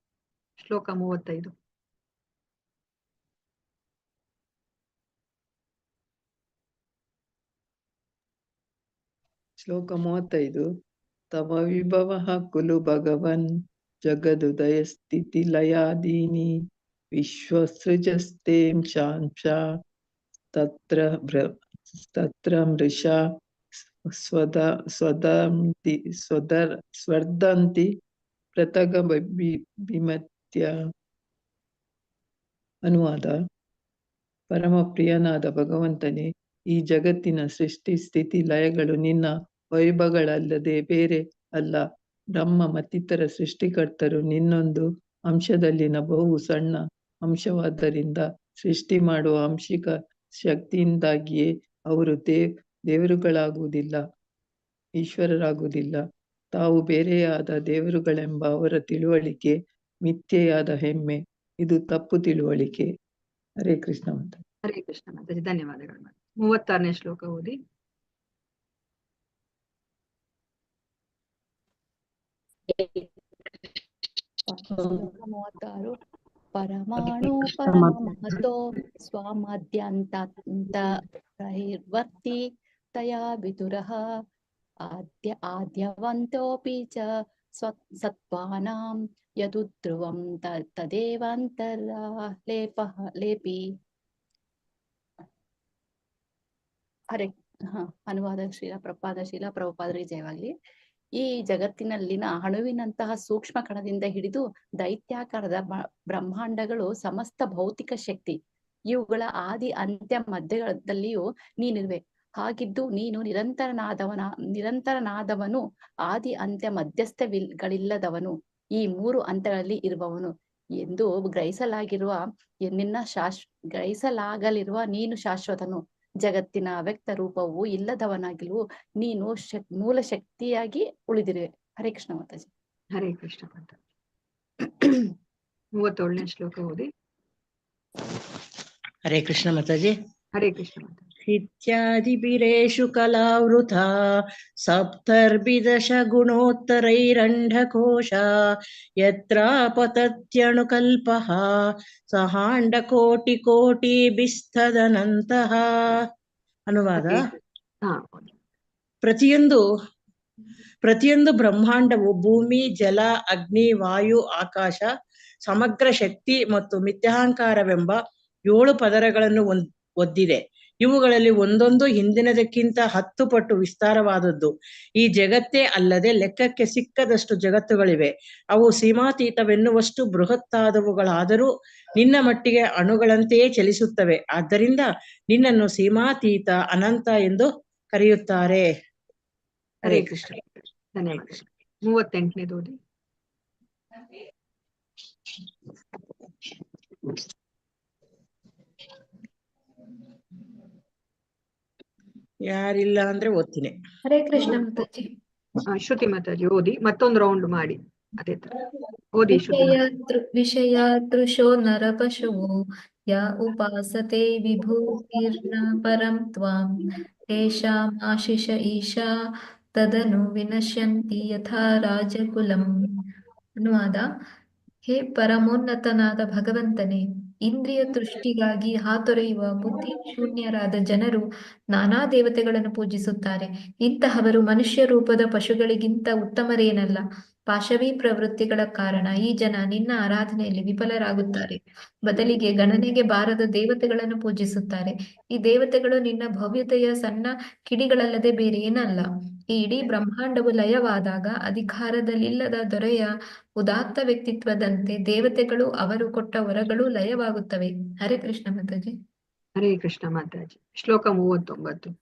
[SPEAKER 1] ಶ್ಲೋಕ 35.
[SPEAKER 5] ಶ್ಲೋಕ 35. ತವ ವಿಭವಃ ಕುಲು ಭಗವನ್ ಜಗದುದಯ ಸ್ಥಿತಿ ಲಯಾದೀನಿ ವಿಶ್ವಸೃಜಸ್ತೇಂ ಶಾಂಶ ತತ್ರ ಮೃಷಾ ಸ್ವರ್ಧಂತಿ ಪ್ರತಗ ಬಿಮತ್ಯ. ಅನುವಾದ. ಪರಮ ಪ್ರಿಯನಾದ ಭಗವಂತನೇ, ಈ ಜಗತ್ತಿನ ಸೃಷ್ಟಿ ಸ್ಥಿತಿ ಲಯಗಳು ನಿನ್ನ ವೈಭವಗಳಲ್ಲದೆ ಬೇರೆ ಅಲ್ಲ. ಬ್ರಹ್ಮ ಮತ್ತಿತರ ಸೃಷ್ಟಿಕರ್ತರು ನಿನ್ನೊಂದು ಅಂಶದಲ್ಲಿನ ಬಹು ಸಣ್ಣ ಅಂಶವಾದ್ದರಿಂದ ಸೃಷ್ಟಿ ಮಾಡುವ ಆಂಶಿಕ ಶಕ್ತಿಯಿಂದಾಗಿಯೇ ಅವರು ದೇವರುಗಳಾಗುವುದಿಲ್ಲ, ಈಶ್ವರರಾಗುವುದಿಲ್ಲ. ತಾವು ಬೇರೆಯಾದ ದೇವರುಗಳೆಂಬ ಅವರ ತಿಳುವಳಿಕೆ ಮಿಥ್ಯೆಯಾದ ಹೆಮ್ಮೆ. ಇದು ತಪ್ಪು ತಿಳುವಳಿಕೆ. ಹರೇ ಕೃಷ್ಣ ಮಾತ.
[SPEAKER 1] ಹರೇ ಕೃಷ್ಣ ಮಾತಾಜಿ, ಧನ್ಯವಾದಗಳು. 36ನೇ ಶ್ಲೋಕ ಓದಿ.
[SPEAKER 3] ಶ್ಲೋಕ 36. ಪರಮಾಣು ಪರಮಮಹತೋ ಸ್ವಾಮದ್ಯಂತ ಪ್ರಹಿರ್ವರ್ತಿ ತಯಾ ವಿದುರಃ ಆದ್ಯವಂತೋಪಿ ಚ ಸತ್ವಾನಾಂ ಯದುಧ್ರುವಂ ತದೇವಾಂತರ್ಲೇಪಿ. ಹರೇ ಅನುವಾದ ಶ್ರೀಲ ಪ್ರಭುಪಾದರಿಗೆ ಜಯವಾಗ್ಲಿ. ಈ ಜಗತ್ತಿನಲ್ಲಿನ ಅಣುವಿನಂತಹ ಸೂಕ್ಷ್ಮ ಕಣದಿಂದ ಹಿಡಿದು ದೈತ್ಯಾಕಾರದ ಬ್ರಹ್ಮಾಂಡಗಳು ಸಮಸ್ತ ಭೌತಿಕ ಶಕ್ತಿ, ಇವುಗಳ ಆದಿ ಅಂತ್ಯ ಮಧ್ಯದಲ್ಲಿಯೂ ನೀನಿರುವೆ. ಹಾಗಿದ್ದು ನೀನು ನಿರಂತರನಾದವನು, ಆದಿ ಅಂತ್ಯ ಮಧ್ಯಸ್ಥಗಳಿಲ್ಲದವನು, ಈ 3 ಹಂತಗಳಲ್ಲಿ ಇರುವವನು ಎಂದು ಗ್ರಹಿಸಲಾಗಲಿರುವ ನೀನು ಶಾಶ್ವತನು. ಜಗತ್ತಿನ ಅವ್ಯಕ್ತ ರೂಪವು ಇಲ್ಲದವನಾಗಿಲು ನೀನು ಮೂಲ ಶಕ್ತಿಯಾಗಿ ಉಳಿದಿರುವೆ. ಹರೇ ಕೃಷ್ಣ ಮಾತಾಜಿ.
[SPEAKER 1] ಹರೇ ಕೃಷ್ಣ ಮಾತಾಜಿ. 37ನೇ ಶ್ಲೋಕ ಓದಿ.
[SPEAKER 4] ಹರೇ ಕೃಷ್ಣ ಮಾತಾಜಿ.
[SPEAKER 1] ಹರೇ ಕೃಷ್ಣ ಮಾತಾಜಿ.
[SPEAKER 4] ಇತ್ಯಾದಿಭಿರೇಷು ಕಲಾವೃತಾ ಸಪ್ತರ್ಭಿದಶ ಗುಣೋತ್ತರೈರಂಢಕೋಶ ಯತ್ರಾಪತತ್ಯಣುಕಲ್ಪಃ ಸಹಾಂಡಕೋಟಿಬಿಸ್ತದನಂತಃ. ಅನುವಾದ. ಪ್ರತಿಯೊಂದು ಬ್ರಹ್ಮಾಂಡವು ಭೂಮಿ, ಜಲ, ಅಗ್ನಿ, ವಾಯು, ಆಕಾಶ, ಸಮಗ್ರ ಶಕ್ತಿ ಮತ್ತು ಮಿಥ್ಯಾಹಂಕಾರವೆಂಬ 7 ಪದರಗಳನ್ನು ಒದ್ದಿದೆ. ಇವುಗಳಲ್ಲಿ ಒಂದೊಂದು ಹಿಂದಿನದಕ್ಕಿಂತ 10 ಪಟ್ಟು ವಿಸ್ತಾರವಾದದ್ದು. ಈ ಜಗತ್ತೇ ಅಲ್ಲದೆ ಲೆಕ್ಕಕ್ಕೆ ಸಿಕ್ಕದಷ್ಟು ಜಗತ್ತುಗಳಿವೆ. ಅವು ಸೀಮಾತೀತವೆನ್ನುವಷ್ಟು ಬೃಹತ್ತಾದವುಗಳಾದರೂ ನಿನ್ನ ಮಟ್ಟಿಗೆ ಅಣುಗಳಂತೆಯೇ ಚಲಿಸುತ್ತವೆ. ಆದ್ದರಿಂದ ನಿನ್ನನ್ನು ಸೀಮಾತೀತ, ಅನಂತ ಎಂದು ಕರೆಯುತ್ತಾರೆ. ಹರೇ ಕೃಷ್ಣ.
[SPEAKER 1] ಧನ್ಯವಾದ. 38ನೇದು ಓದಿ.
[SPEAKER 4] ಯಾರಿಲ್ಲ ಅಂದ್ರೆ ಓದ್ತೀನಿ.
[SPEAKER 2] ಹರೇ ಕೃಷ್ಣ ಮಾತಾಜಿ.
[SPEAKER 1] ಶ್ರುತಿ ಮಾತಾಜಿ ಓದಿ, ಮತ್ತೊಂದು ರೌಂಡ್ ಮಾಡಿ ಅದೇ ತರ ಓದಿ ಶ್ರುತಿ ಮಾತಾಜಿ.
[SPEAKER 2] ವಿಷಯಾತೃಷೋ ನರಪಶುವು ಯ ಉಪಾಸತೆ ವಿಭೂತಿರ್ನ ಪರಂ ತ್ವಾಂ ತೇಷಾಂ ಆಶಿಷ ಈಶಾ ತದನು ವಿನಶ್ಯಂತಿ ಯಥಾ ರಾಜಕುಲಂ. ಅನುವಾದ: ಹೇ ಪರಮೋನ್ನತನಾದ ಭಗವಂತನೇ, ಇಂದ್ರಿಯ ತೃಷ್ಟಿಗಾಗಿ ಹಾತೊರೆಯುವ ಬುದ್ಧಿ ಶೂನ್ಯರಾದ ಜನರು ನಾನಾ ದೇವತೆಗಳನ್ನು ಪೂಜಿಸುತ್ತಾರೆ. ಇಂತಹವರು ಮನುಷ್ಯ ರೂಪದ ಪಶುಗಳಿಗಿಂತ ಉತ್ತಮರೇನಲ್ಲ. ಪಾಶವೀ ಪ್ರವೃತ್ತಿಗಳ ಕಾರಣ ಈ ಜನ ನಿನ್ನ ಆರಾಧನೆಯಲ್ಲಿ ವಿಫಲರಾಗುತ್ತಾರೆ. ಬದಲಿಗೆ ಗಣನೆಗೆ ಬಾರದ ದೇವತೆಗಳನ್ನು ಪೂಜಿಸುತ್ತಾರೆ. ಈ ದೇವತೆಗಳು ನಿನ್ನ ಭವ್ಯತೆಯ ಸಣ್ಣ ಕಿಡಿಗಳಲ್ಲದೆ ಬೇರೆ ಏನಲ್ಲ. ಈ ಇಡೀ ಬ್ರಹ್ಮಾಂಡವು ಲಯವಾದಾಗ ಅಧಿಕಾರದಲ್ಲಿಲ್ಲದ ದೊರೆಯ ಉದಾತ್ತ ವ್ಯಕ್ತಿತ್ವದಂತೆ ದೇವತೆಗಳು ಅವರು ಕೊಟ್ಟ ವರಗಳು ಲಯವಾಗುತ್ತವೆ. ಹರೇ ಕೃಷ್ಣ ಮಾತಾಜಿ.
[SPEAKER 1] ಹರೇ ಕೃಷ್ಣ ಮಾತಾಜಿ. ಶ್ಲೋಕ 39.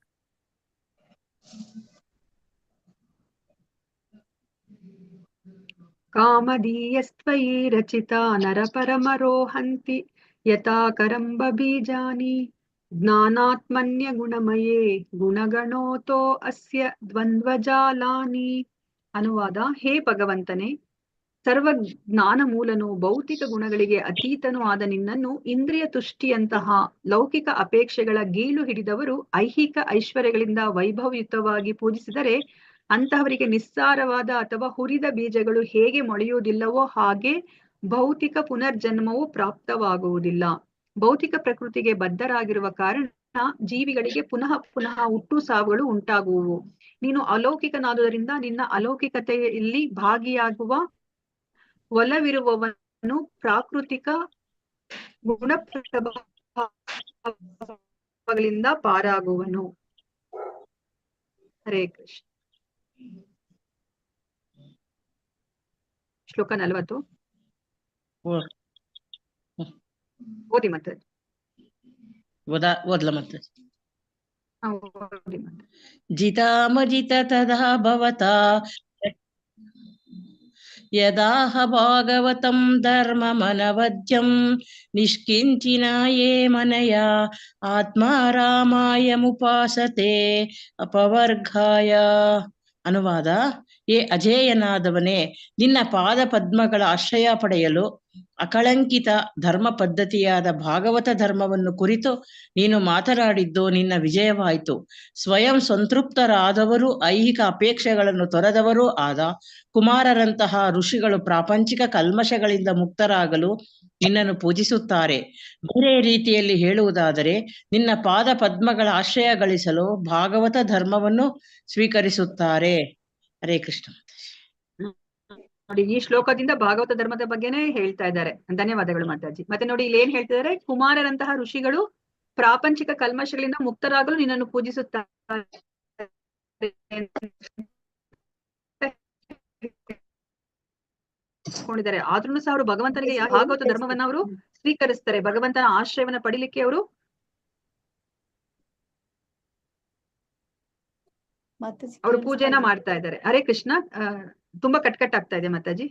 [SPEAKER 1] ಕಾಮದೀಯಸ್ತ್ವಯಿ ರಚಿತಾ ನರಪರಮರೋಹಂತಿ ಯಥಾ ಕರಂಬ ಬೀಜಾನಿ ಜ್ಞಾನಾತ್ಮನ್ಯ ಗುಣಮಯೇ ಗುಣಗಣೋತೋ ಅಸ್ಯ ದ್ವಂದ್ವಜಾಲಾನಿ. ಅನುವಾದ: ಹೇ ಭಗವಂತನೇ, ಸರ್ವ ಜ್ಞಾನ ಮೂಲನು ಭೌತಿಕ ಗುಣಗಳಿಗೆ ಅತೀತನೂ ಆದ ನಿನ್ನನ್ನು ಇಂದ್ರಿಯ ತುಷ್ಟಿಯಂತಹ ಲೌಕಿಕ ಅಪೇಕ್ಷೆಗಳ ಗೀಳು ಹಿಡಿದವರು ಐಹಿಕ ಐಶ್ವರ್ಯಗಳಿಂದ ವೈಭವಯುತವಾಗಿ ಪೂಜಿಸಿದರೆ ಅಂತಹವರಿಗೆ ನಿಸ್ಸಾರವಾದ ಅಥವಾ ಹುರಿದ ಬೀಜಗಳು ಹೇಗೆ ಮೊಳೆಯುವುದಿಲ್ಲವೋ ಹಾಗೆ ಭೌತಿಕ ಪುನರ್ಜನ್ಮವು ಪ್ರಾಪ್ತವಾಗುವುದಿಲ್ಲ. ಭೌತಿಕ ಪ್ರಕೃತಿಗೆ ಬದ್ಧರಾಗಿರುವ ಕಾರಣ ಜೀವಿಗಳಿಗೆ ಪುನಃ ಪುನಃ ಹುಟ್ಟು ಸಾವುಗಳು ಉಂಟಾಗುವುವು. ನೀನು ಅಲೌಕಿಕನಾದುದರಿಂದ ನಿನ್ನ ಅಲೌಕಿಕತೆಯಲ್ಲಿ ಭಾಗಿಯಾಗುವ ಒಲವಿರುವವನು ಪ್ರಾಕೃತಿಕ ಗುಣಪ್ರಭಾವಗಳಿಂದ ಪಾರಾಗುವನು. ಹರೇ ಕೃಷ್ಣ. ಶ್ಲೋಕ 40. ಓದಿ ಮತ್ತೆ.
[SPEAKER 4] ಓದ್ಲ ಮತ್ತೆ.
[SPEAKER 1] ಓದಿ ಮತ್ತೆ.
[SPEAKER 4] ಜಿತಾಮಜಿತ ತದಾ ಭವತಾ ಯದಾಹ ಭಾಗವತಂ ಧರ್ಮಮನವದ್ಯಂ ನಿಷ್ಕಿಂಚಿನಾಯೇ ಮನಯ ಆತ್ಮಾರಾಮಾಯಮುಪಾಸತೆ ಅಪವರ್ಗಾಯ. ಅನುವಾದ: ಏ ಅಜೇಯನಾದವನೇ, ನಿನ್ನ ಪಾದ ಪದ್ಮಗಳ ಆಶ್ರಯ ಪಡೆಯಲು ಅಕಳಂಕಿತ ಧರ್ಮ ಪದ್ಧತಿಯಾದ ಭಾಗವತ ಧರ್ಮವನ್ನು ಕುರಿತು ನೀನು ಮಾತನಾಡಿದ್ದು ನಿನ್ನ ವಿಜಯವಾಯಿತು. ಸ್ವಯಂ ಸಂತೃಪ್ತರಾದವರು, ಐಹಿಕ ಅಪೇಕ್ಷೆಗಳನ್ನು ತೊರೆದವರೂ ಆದ ಕುಮಾರರಂತಹ ಋಷಿಗಳು ಪ್ರಾಪಂಚಿಕ ಕಲ್ಮಶಗಳಿಂದ ಮುಕ್ತರಾಗಲು ನಿನ್ನನ್ನು ಪೂಜಿಸುತ್ತಾರೆ. ಬೇರೆ ರೀತಿಯಲ್ಲಿ ಹೇಳುವುದಾದರೆ ನಿನ್ನ ಪಾದ ಪದ್ಮಗಳ ಆಶ್ರಯ ಗಳಿಸಲು ಭಾಗವತ ಧರ್ಮವನ್ನು ಸ್ವೀಕರಿಸುತ್ತಾರೆ. ಹರೇ ಕೃಷ್ಣ.
[SPEAKER 1] ನೋಡಿ, ಈ ಶ್ಲೋಕದಿಂದ ಭಾಗವತ ಧರ್ಮದ ಬಗ್ಗೆನೇ ಹೇಳ್ತಾ ಇದ್ದಾರೆ. ಧನ್ಯವಾದಗಳು ಮಾತಾಜಿ. ಮತ್ತೆ ನೋಡಿ, ಇಲ್ಲಿ ಏನ್ ಹೇಳ್ತಿದ್ದಾರೆ? ಕುಮಾರರಂತಹ ಋಷಿಗಳು ಪ್ರಾಪಂಚಿಕ ಕಲ್ಮಶಗಳಿಂದ ಮುಕ್ತರಾಗಲು ನಿನ್ನನ್ನು ಪೂಜಿಸುತ್ತಾರೆ. ಆದ್ರೂ ಸಹ ಅವರು ಭಗವಂತನಿಗೆ ಭಾಗವತ ಧರ್ಮವನ್ನ ಅವರು ಸ್ವೀಕರಿಸ್ತಾರೆ. ಭಗವಂತನ ಆಶ್ರಯವನ್ನ ಪಡಿಲಿಕ್ಕೆ ಅವರು ಪೂಜೆನ ಮಾಡ್ತಾ ಇದ್ದಾರೆ. ಹರೇ ಕೃಷ್ಣ. ತುಂಬಾ ಕಟ್ ಆಗ್ತಾ ಇದೆ ಮಾತಾಜಿ.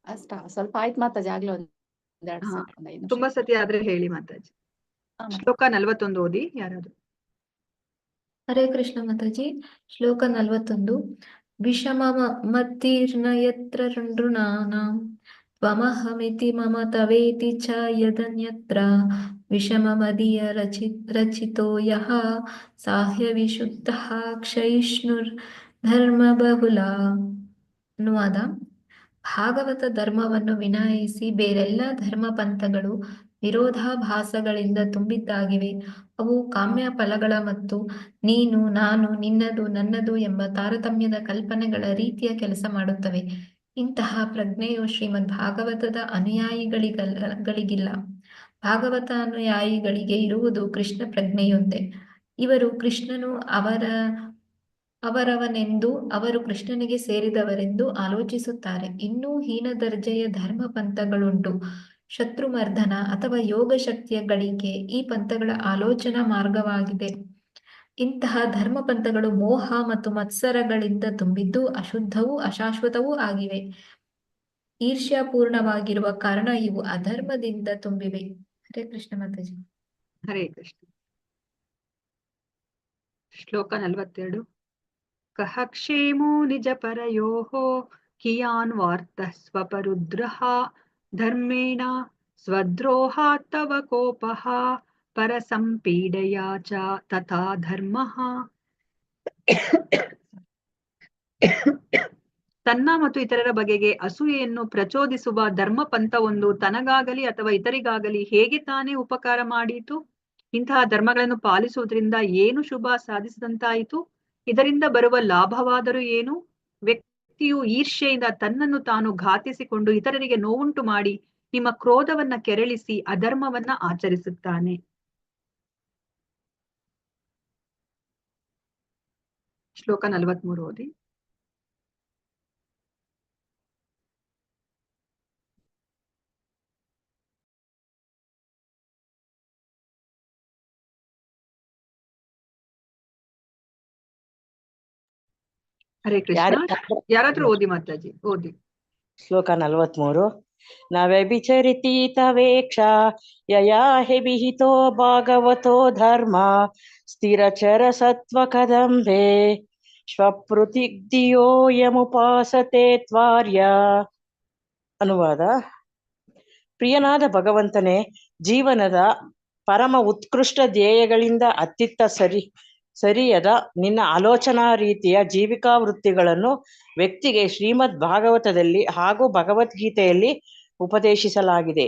[SPEAKER 3] ಅಷ್ಟ ಸ್ವಲ್ಪ ಆಯ್ತು ಮಾತಾಜಿ, ಆಗ್ಲೂ ಒಂದೆರಡು ಸೆಕೆಂಡ್, 5 ನಿಮಿಷ.
[SPEAKER 1] ತುಂಬಾ ಸತಿ ಆದ್ರೆ ಹೇಳಿ ಮಾತಾಜಿ. ಶ್ಲೋಕ 41 ಓದಿ ಯಾರಾದ್ರು.
[SPEAKER 2] ಹರೇ ಕೃಷ್ಣ ಮಾತಾಜಿ. ಶ್ಲೋಕ 41. ವಿಷಮ ಮತ್ತಿರ್ನ ಯತ್ರ ನೃಣಾನಾಂ ತ್ವಮಹಮಿತಿ ಮಮ ತವೇತಿ ಚ ಯದನ್ಯತ್ರ ವಿಷಮ ಮದೀಯ ರಚಿತೋ ಯಃ ಸಾಹ್ಯ ವಿಶುದ್ಧಃ ಕ್ಷಯಿಷ್ಣುರ್ ಧರ್ಮ ಬಹುಲ. ಅನುವಾದ: ಭಾಗವತ ಧರ್ಮವನ್ನು ವಿನಾಯಿಸಿ ಬೇರೆಲ್ಲ ಧರ್ಮ ಪಂಥಗಳು ವಿರೋಧಾಭಾಸಗಳಿಂದ ತುಂಬಿದ್ದಾಗಿವೆ. ಅವು ಕಾಮ್ಯ ಫಲಗಳ ಮತ್ತು ನೀನು, ನಾನು, ನಿನ್ನದು, ನನ್ನದು ಎಂಬ ತಾರತಮ್ಯದ ಕಲ್ಪನೆಗಳ ರೀತಿಯ ಕೆಲಸ ಮಾಡುತ್ತವೆ. ಇಂತಹ ಪ್ರಜ್ಞೆಯು ಶ್ರೀಮದ್ ಭಾಗವತದ ಅನುಯಾಯಿಗಳಿಗಿಲ್ಲ. ಭಾಗವತ ಅನುಯಾಯಿಗಳಿಗೆ ಇರುವುದು ಕೃಷ್ಣ ಪ್ರಜ್ಞೆಯೊಂದೇ. ಇವರು ಕೃಷ್ಣನು ಅವರವನೆಂದು, ಅವರು ಕೃಷ್ಣನಿಗೆ ಸೇರಿದವರೆಂದು ಆಲೋಚಿಸುತ್ತಾರೆ. ಇನ್ನೂ ಹೀನ ದರ್ಜೆಯ ಧರ್ಮ ಪಂಥಗಳುಂಟು. ಶತ್ರುಮರ್ದನ ಅಥವಾ ಯೋಗ ಶಕ್ತಿಯ ಗಳಿಕೆ ಈ ಪಂಥಗಳ ಆಲೋಚನಾ ಮಾರ್ಗವಾಗಿದೆ. ಇಂತಹ ಧರ್ಮ ಪಂಥಗಳು ಮೋಹ ಮತ್ತು ಮತ್ಸರಗಳಿಂದ ತುಂಬಿದ್ದು ಅಶುದ್ಧವೂ ಅಶಾಶ್ವತವೂ ಆಗಿವೆ. ಈರ್ಷ್ಯಾಪೂರ್ಣವಾಗಿರುವ ಕಾರಣ ಇವು ಅಧರ್ಮದಿಂದ ತುಂಬಿವೆ. ಹರೇ ಕೃಷ್ಣ ಮಾತಾಜಿ.
[SPEAKER 1] ಹರೇ ಕೃಷ್ಣ. ಶ್ಲೋಕ 42. ಕಹ ಕ್ಷೇಮೋ ನಿಜ ಪರಯೋಃ ಕಿಯಾನ್ ವಾರ್ತಃ ಸ್ವಪರುದ್ರಃ ಧರ್ಮೇಣ ಸ್ವದ್ರೋಹಾತ್ ತವ ಕೋಪಃ ಪರಸಂಪೀಡಯಾ ಚ ತಥಾ ಧರ್ಮಃ. ತನ್ನ ಮತ್ತು ಇತರರ ಬಗೆಗೆ ಅಸೂಯೆಯನ್ನು ಪ್ರಚೋದಿಸುವ ಧರ್ಮ ಪಂಥವೊಂದು ತನಗಾಗಲಿ ಅಥವಾ ಇತರಿಗಾಗಲಿ ಹೇಗೆ ತಾನೇ ಉಪಕಾರ ಮಾಡೀತು? ಇಂತಹ ಧರ್ಮಗಳನ್ನು ಪಾಲಿಸುವುದರಿಂದ ಏನು ಶುಭ ಸಾಧಿಸಿದಂತಾಯಿತು? ಇದರಿಂದ ಬರುವ ಲಾಭವಾದರೂ ಏನು? ವ್ಯಕ್ತಿಯು ಈರ್ಷ್ಯೆಯಿಂದ ತನ್ನನ್ನು ತಾನು ಘಾತಿಸಿಕೊಂಡು ಇತರರಿಗೆ ನೋವುಂಟು ಮಾಡಿ ನಿಮ್ಮ ಕ್ರೋಧವನ್ನ ಕೆರಳಿಸಿ ಅಧರ್ಮವನ್ನ ಆಚರಿಸುತ್ತಾನೆ. ಶ್ಲೋಕ 43 ಓದಿ. ಹರೇ ಕೃಷ್ಣ. ಯಾರಾದ್ರೂ ಓದಿ ಮಾತಾಜಿ, ಓದಿ.
[SPEAKER 4] ಶ್ಲೋಕ 43. ನ ವ್ಯಭಿಚರಿತಿ ತವೇಕ್ಷ ಯಯಾ ಹಿ ವಿಹಿತೋ ಭಾಗವತೋ ಧರ್ಮ ಸ್ಥಿರಚರ ಸತ್ವ ಕದಂಬೆ ಶ್ವಪೃಥಿಗ್ಧಿಯೋ ಯಮುಪಾಸತೆ ತ್ವಾರ್ಯ. ಅನುವಾದ. ಪ್ರಿಯನಾದ ಭಗವಂತನೇ, ಜೀವನದ ಪರಮ ಉತ್ಕೃಷ್ಟ ಧ್ಯೇಯಗಳಿಂದ ಅತ್ತಿತ್ತ ಸರಿಯದ ನಿನ್ನ ಆಲೋಚನಾ ರೀತಿಯ ಜೀವಿಕಾ ವೃತ್ತಿಗಳನ್ನು ವ್ಯಕ್ತಿಗೆ ಶ್ರೀಮದ್ ಭಾಗವತದಲ್ಲಿ ಹಾಗೂ ಭಗವದ್ಗೀತೆಯಲ್ಲಿ ಉಪದೇಶಿಸಲಾಗಿದೆ.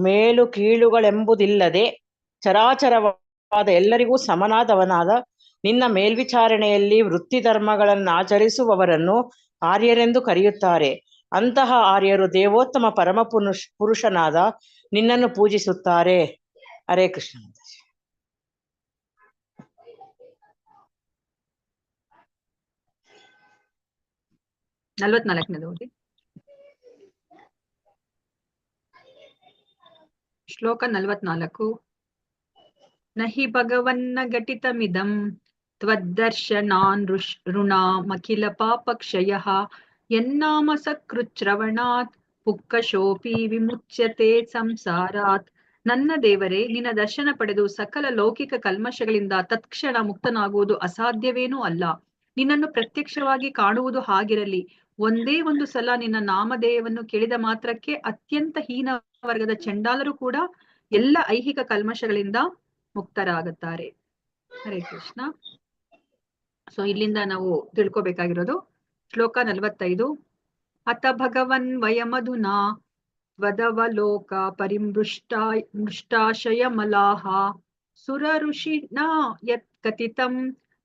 [SPEAKER 4] ಮೇಲು ಕೀಳುಗಳೆಂಬುದಿಲ್ಲದೆ ಚರಾಚರವಾದ ಎಲ್ಲರಿಗೂ ಸಮನಾದವನಾದ ನಿನ್ನ ಮೇಲ್ವಿಚಾರಣೆಯಲ್ಲಿ ವೃತ್ತಿ ಧರ್ಮಗಳನ್ನಾಚರಿಸುವವರನ್ನು ಆರ್ಯರೆಂದು ಕರೆಯುತ್ತಾರೆ. ಅಂತಹ ಆರ್ಯರು ದೇವೋತ್ತಮ ಪರಮ ಪುರುಷನಾದ ನಿನ್ನನ್ನು ಪೂಜಿಸುತ್ತಾರೆ. ಹರೇ ಕೃಷ್ಣ.
[SPEAKER 1] 44 ಓದಿ. ಶ್ಲೋಕ 44. ನಹಿ ಭಗವನ್ನ ಘಟಿತಮಿದಂ ತ್ವದ್ದರ್ಶನಾನ್ ಋಣಾಮಖಿಲ ಪಾಪಕ್ಷಯಃ ಯನ್ನಾಮ ಸಕೃಚ್ರವಣಾತ್ ಪುಕ್ಕಶೋಪಿ ವಿಮುಚ್ಯತೆ ಸಂಸಾರಾತ್. ನನ್ನ ದೇವರೇ, ನಿನ್ನ ದರ್ಶನ ಪಡೆದು ಸಕಲ ಲೌಕಿಕ ಕಲ್ಮಶಗಳಿಂದ ತತ್ಕ್ಷಣ ಮುಕ್ತನಾಗುವುದು ಅಸಾಧ್ಯವೇನೂ ಅಲ್ಲ. ನಿನ್ನನ್ನು ಪ್ರತ್ಯಕ್ಷವಾಗಿ ಕಾಣುವುದು ಹಾಗಿರಲಿ, ಒಂದೇ ಒಂದು ಸಲ ನಿನ್ನ ನಾಮಧೇಯವನ್ನು ಕೇಳಿದ ಮಾತ್ರಕ್ಕೆ ಅತ್ಯಂತ ಹೀನ ವರ್ಗದ ಚಂಡಾಲರು ಕೂಡ ಎಲ್ಲ ಐಹಿಕ ಕಲ್ಮಶಗಳಿಂದ ಮುಕ್ತರಾಗುತ್ತಾರೆ. ಹರೇ ಕೃಷ್ಣ. ಸೊ ಇಲ್ಲಿಂದ ನಾವು ತಿಳ್ಕೊಬೇಕಾಗಿರೋದು ಶ್ಲೋಕ 45. ಅತ ಭಗವನ್ ವಯಮಧುನಾ ತ್ವದವಲೋಕ ಪರಿಮೃಷ್ಟಾಶಯ ಮಲಾಹ ಸುರ ಋಷಿನಾ ಯತ್ ಕಥಿತಂ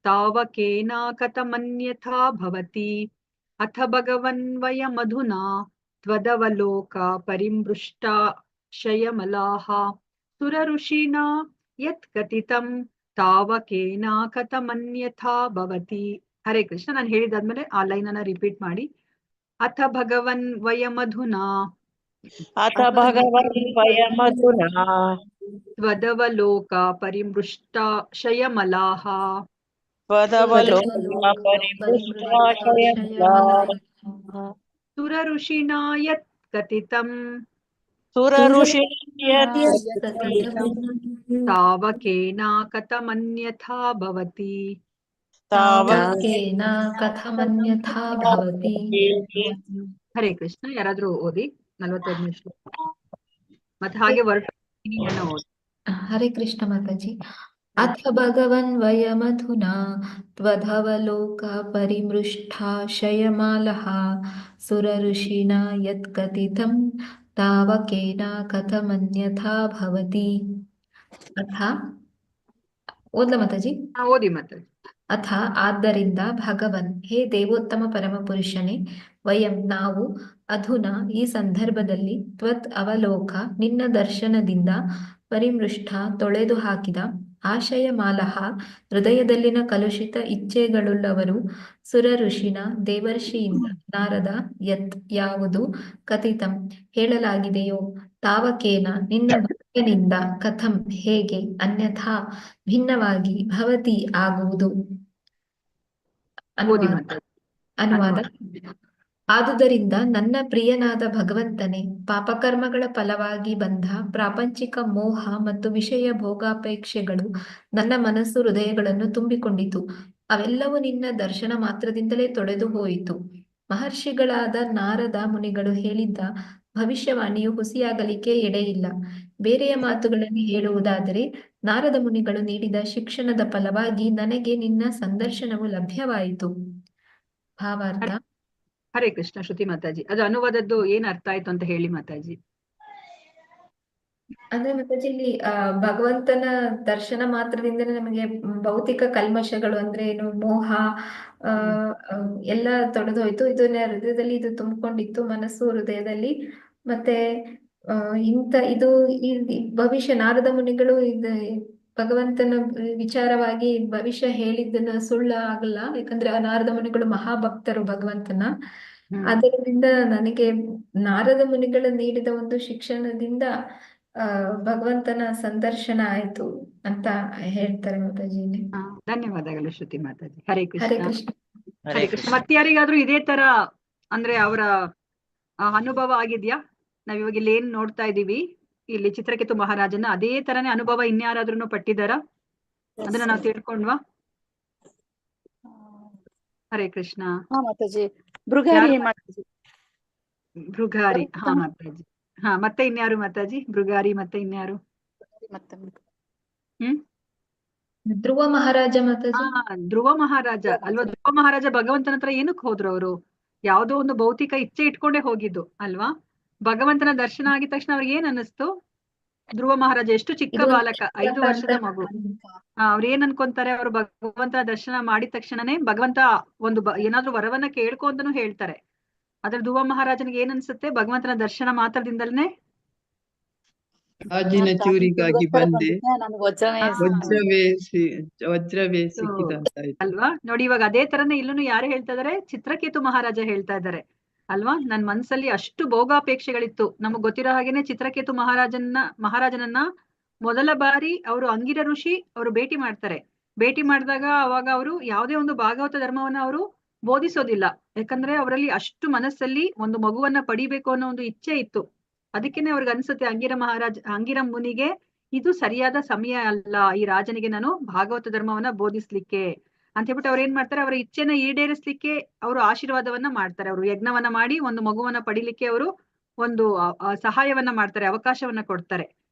[SPEAKER 1] ತಾವಕೇನ ಕಥಮನ್ಯಥಾ ಭವತಿ. ಅಥ ಭಗವನ್ ವಯಮಧುನಾ ತ್ವದವಲೋಕ ಪರಿಮೃಷ್ಟಾಶಯ ಮಲಾಹ ಸುರ ಋಷಿನಾ ಯತ್ ಕಥಿತಂ ತಾವಕೇನ ಕಥಮನ್ಯಥಾ ಭವತಿ. ಹರೇ ಕೃಷ್ಣ. ನಾನು ಹೇಳಿದಾದ್ಮೇಲೆ ಆ ಲೈನ್ ಅನ್ನ ರಿಪೀಟ್ ಮಾಡಿ. ಅಥ ಭಗವನ್ ವಯಮಧುನಾ ತ್ವದವಲೋಕ ಪರಿಮೃಷ್ಟಾಶಯ ಮಲಾಹ ಸುರ ಋಷಿನಾ ಯತ್ ಕಥಿತಂ ತಾವಕೇನ ಕಥಮನ್ಯಥಾ ಭವತಿ. ಹರೇ ಕೃಷ್ಣ. ಯಾರಾದ್ರೂ ಓದಿ 45 ಶ್ಲೋಕ ಮತ್ತೆ ಹಾಗೆ ಓದಿ.
[SPEAKER 2] ಹರೇ ಕೃಷ್ಣ ಮಾತಾಜಿ. ಅಥ ಭಗವನ್ ವಯಮಧುನಾ ತ್ವದವಲೋಕ ಪರಿಮೃಷ್ಟಾಶಯಮಾಲಃ ಸುರ ಋಷಿನಾ ಯತ್ ಕಥಿತಂ ತಾವಕೇನ ಕಥಮನ್ಯಥಾ ಭವತಿ. ಅಥ ಓದ್ಲ ಮಾತಾಜಿ.
[SPEAKER 1] ಓದಿ ಮಾತಾಜಿ.
[SPEAKER 2] ಅಥ ಆದ್ದರಿಂದ ಭಗವನ್, ಹೇ ದೇವೋತ್ತಮ ಪರಮಪುರುಷನೇ, ವಯಂ ನಾವು, ಅಧುನಾ ಈ ಸಂದರ್ಭದಲ್ಲಿ, ತ್ವತ್ ಅವಲೋಕ ನಿನ್ನ ದರ್ಶನದಿಂದ, ಪರಿಮೃಷ್ಟ ತೊಳೆದು ಹಾಕಿದ, ಆಶಯ ಮಾಲಹ ಹೃದಯದಲ್ಲಿನ ಕಲುಷಿತ ಇಚ್ಛೆಗಳುಳ್ಳವರು, ಸುರ ಋಷಿನ ದೇವರ್ಷಿಯಿಂದ ನಾರದ, ಯತ್ ಯಾವುದು, ಕಥಿತಂ ಹೇಳಲಾಗಿದೆಯೋ, ತಾವಕೇನ ನಿನ್ನ ಭಕ್ತನಿಂದ, ಕಥಂ ಹೇಗೆ, ಅನ್ಯಥಾ ಭಿನ್ನವಾಗಿ, ಭವತಿ ಆಗುವುದು. ಅನುವಾದ. ಆದುದರಿಂದ ನನ್ನ ಪ್ರಿಯನಾದ ಭಗವಂತನೇ, ಪಾಪಕರ್ಮಗಳ ಫಲವಾಗಿ ಬಂದ ಪ್ರಾಪಂಚಿಕ ಮೋಹ ಮತ್ತು ವಿಷಯ ಭೋಗಾಪೇಕ್ಷೆಗಳು ನನ್ನ ಮನಸ್ಸು ಹೃದಯಗಳನ್ನು ತುಂಬಿಕೊಂಡಿತು. ಅವೆಲ್ಲವೂ ನಿನ್ನ ದರ್ಶನ ಮಾತ್ರದಿಂದಲೇ ತೊಡೆದು ಹೋಯಿತು. ಮಹರ್ಷಿಗಳಾದ ನಾರದ ಮುನಿಗಳು ಹೇಳಿದ್ದ ಭವಿಷ್ಯವಾಣಿಯು ಹುಸಿಯಾಗಲಿಕ್ಕೆ ಎಡೆಯಿಲ್ಲ. ಬೇರೆಯ ಮಾತುಗಳಲ್ಲಿ ಹೇಳುವುದಾದರೆ, ನಾರದ ಮುನಿಗಳು ನೀಡಿದ ಶಿಕ್ಷಣದ ಫಲವಾಗಿ ನನಗೆ ನಿನ್ನ ಸಂದರ್ಶನವು ಲಭ್ಯವಾಯಿತು. ಭಾವಾರ್ಥ:
[SPEAKER 1] ಹರೇ ಕೃಷ್ಣ. ಶ್ರುತಿ ಮಾತಾಜಿ, ಅದು ಅನುವಾದದ್ದು ಏನ್ ಅರ್ಥ ಆಯ್ತು ಅಂತ ಹೇಳಿ ಮಾತಾಜಿ.
[SPEAKER 2] ಅಂದ್ರೆ ಮಾತಾಜಿ, ಇಲ್ಲಿ ಭಗವಂತನ ದರ್ಶನ ಮಾತ್ರದಿಂದಲೇ ನಮಗೆ ಭೌತಿಕ ಕಲ್ಮಶಗಳು ಅಂದ್ರೆ ಏನು, ಮೋಹ ಎಲ್ಲ ತೊಡೆದು ಹೋಯ್ತು. ಇದು ಹೃದಯದಲ್ಲಿ ಇದು ತುಂಬಿಕೊಂಡಿತ್ತು, ಮನಸ್ಸು ಹೃದಯದಲ್ಲಿ. ಮತ್ತೆ ಇದು ಭವಿಷ್ಯ ನಾರದ ಮುನಿಗಳು ಭಗವಂತನ ವಿಚಾರವಾಗಿ ಭವಿಷ್ಯ ಹೇಳಿದ್ದನ್ನ ಸುಳ್ಳು ಆಗಲ್ಲ, ಯಾಕಂದ್ರೆ ನಾರದ ಮುನಿಗಳು ಮಹಾಭಕ್ತರು ಭಗವಂತನ. ಅದರಿಂದ ನನಗೆ ನಾರದ ಮುನಿಗಳು ನೀಡಿದ ಒಂದು ಶಿಕ್ಷಣದಿಂದ ಭಗವಂತನ ಸಂದರ್ಶನ ಆಯ್ತು ಅಂತ ಹೇಳ್ತಾರೆ ಮಾತಾಜಿ.
[SPEAKER 1] ಧನ್ಯವಾದಗಳು ಶ್ರುತಿ ಮಾತಾಜಿ. ಹರೇ ಕೃಷ್ಣ.
[SPEAKER 2] ಹರೇ ಕೃಷ್ಣ.
[SPEAKER 1] ಹರೇ ಕೃಷ್ಣ. ಮತ್ತೆ ಯಾರಿಗಾದ್ರೂ ಇದೇ ತರ ಅಂದ್ರೆ ಅವರ ಅನುಭವ ಆಗಿದ್ಯಾ? ನಾವ್ ಇವಾಗ ಇಲ್ಲಿ ಏನ್ ನೋಡ್ತಾ ಇದೀವಿ, ಇಲ್ಲಿ ಚಿತ್ರಕೇತು ಮಹಾರಾಜನ ಅದೇ ತರನೇ ಅನುಭವ ಇನ್ಯಾರಾದ್ರೂ ಪಟ್ಟಿದಾರ? ಅದನ್ನ ನಾವು ತಿಳ್ಕೊಂಡ್ವಾ? ಹರೇ ಕೃಷ್ಣ.
[SPEAKER 3] ಮಾತಾಜಿ. ಭೃಗಾರಿ ಮಾತಾಜಿ.
[SPEAKER 1] ಭೃಗಾರಿ. ಹಾ ಮಾತಾಜಿ. ಹಾ, ಮತ್ತೆ ಇನ್ಯಾರು ಮಾತಾಜಿ? ಭೃಗಾರಿ ಮತ್ತೆ ಇನ್ಯಾರು?
[SPEAKER 2] ಧ್ರುವ ಮಹಾರಾಜ ಮಾತಾಜಿ.
[SPEAKER 1] ಧ್ರುವ ಮಹಾರಾಜ ಅಲ್ವಾ? ಧ್ರುವ ಮಹಾರಾಜ ಭಗವಂತನ ಹತ್ರ ಏನಕ್ಕೆ ಹೋದ್ರು? ಅವರು ಯಾವ್ದೋ ಒಂದು ಭೌತಿಕ ಇಚ್ಛೆ ಇಟ್ಕೊಂಡೇ ಹೋಗಿದ್ದು ಅಲ್ವಾ? ಭಗವಂತನ ದರ್ಶನ ಆಗಿದ ತಕ್ಷಣ ಅವ್ರಿಗೆ ಏನ್ ಅನ್ನಿಸ್ತು? ಧ್ರುವ ಮಹಾರಾಜ ಎಷ್ಟು ಚಿಕ್ಕ ಬಾಲಕ, 5 ವರ್ಷದ ಮಗು. ಅವ್ರ ಏನ್ ಅನ್ಕೊಂತಾರೆ? ಅವ್ರು ಭಗವಂತನ ದರ್ಶನ ಮಾಡಿದ ತಕ್ಷಣನೇ ಭಗವಂತ ಒಂದು ಏನಾದ್ರೂ ವರವನ್ನ ಕೇಳ್ಕೊ ಅಂತಾನು ಹೇಳ್ತಾರೆ. ಆದ್ರೆ ಧ್ರುವ ಮಹಾರಾಜನಿಗೆ ಏನ್ ಅನ್ಸುತ್ತೆ? ಭಗವಂತನ ದರ್ಶನ ಮಾತ್ರದಿಂದಲೇ
[SPEAKER 5] ಗಾಜಿನ ಚೂರಿಗಾಗಿ ಬಂದೆ, ವಜ್ರವೇ ಸಿಕ್ಕಿದಂತಾಯ್ತು
[SPEAKER 1] ಅಲ್ವಾ? ನೋಡಿ, ಇವಾಗ ಅದೇ ತರನೇ ಇಲ್ಲೂ ಯಾರು ಹೇಳ್ತಾ ಇದಾರೆ? ಚಿತ್ರಕೇತು ಮಹಾರಾಜ ಹೇಳ್ತಾ ಇದ್ದಾರೆ ಅಲ್ವಾ? ನನ್ ಮನ್ಸಲ್ಲಿ ಅಷ್ಟು ಭೋಗಾಪೇಕ್ಷೆಗಳಿತ್ತು. ನಮಗ್ ಗೊತ್ತಿರೋ ಹಾಗೇನೆ ಚಿತ್ರಕೇತು ಮಹಾರಾಜನನ್ನ ಮೊದಲ ಬಾರಿ ಅವರು ಅಂಗಿರ ಋಷಿ ಅವರು ಭೇಟಿ ಮಾಡ್ತಾರೆ. ಭೇಟಿ ಮಾಡಿದಾಗ ಅವಾಗ ಅವರು ಯಾವುದೇ ಒಂದು ಭಾಗವತ ಧರ್ಮವನ್ನ ಅವರು ಬೋಧಿಸೋದಿಲ್ಲ. ಯಾಕಂದ್ರೆ ಅವರಲ್ಲಿ ಅಷ್ಟು ಮನಸ್ಸಲ್ಲಿ ಒಂದು ಮಗುವನ್ನ ಪಡಿಬೇಕು ಅನ್ನೋ ಒಂದು ಇಚ್ಛೆ ಇತ್ತು. ಅದಕ್ಕೇನೆ ಅವ್ರಿಗೆ ಅನ್ಸುತ್ತೆ ಅಂಗಿರ ಮುನಿಗೆ ಇದು ಸರಿಯಾದ ಸಮಯ ಅಲ್ಲ ಈ ರಾಜನಿಗೆ ನಾನು ಭಾಗವತ ಧರ್ಮವನ್ನ ಬೋಧಿಸ್ಲಿಕ್ಕೆ ಅಂತ ಹೇಳ್ಬಿಟ್ಟು ಅವ್ರು ಏನ್ ಮಾಡ್ತಾರೆ? ಅವರ ಇಚ್ಛೆನ ಈಡೇರಿಸ್ಲಿಕ್ಕೆ ಅವರು ಆಶೀರ್ವಾದವನ್ನ ಮಾಡ್ತಾರೆ. ಅವರು ಯಜ್ಞವನ್ನ ಮಾಡಿ ಒಂದು ಮಗುವನ್ನ ಪಡಿಲಿಕ್ಕೆ ಅವರು ಒಂದು ಸಹಾಯವನ್ನ ಮಾಡ್ತಾರೆ, ಅವಕಾಶವನ್ನ ಕೊಡ್ತಾರೆ.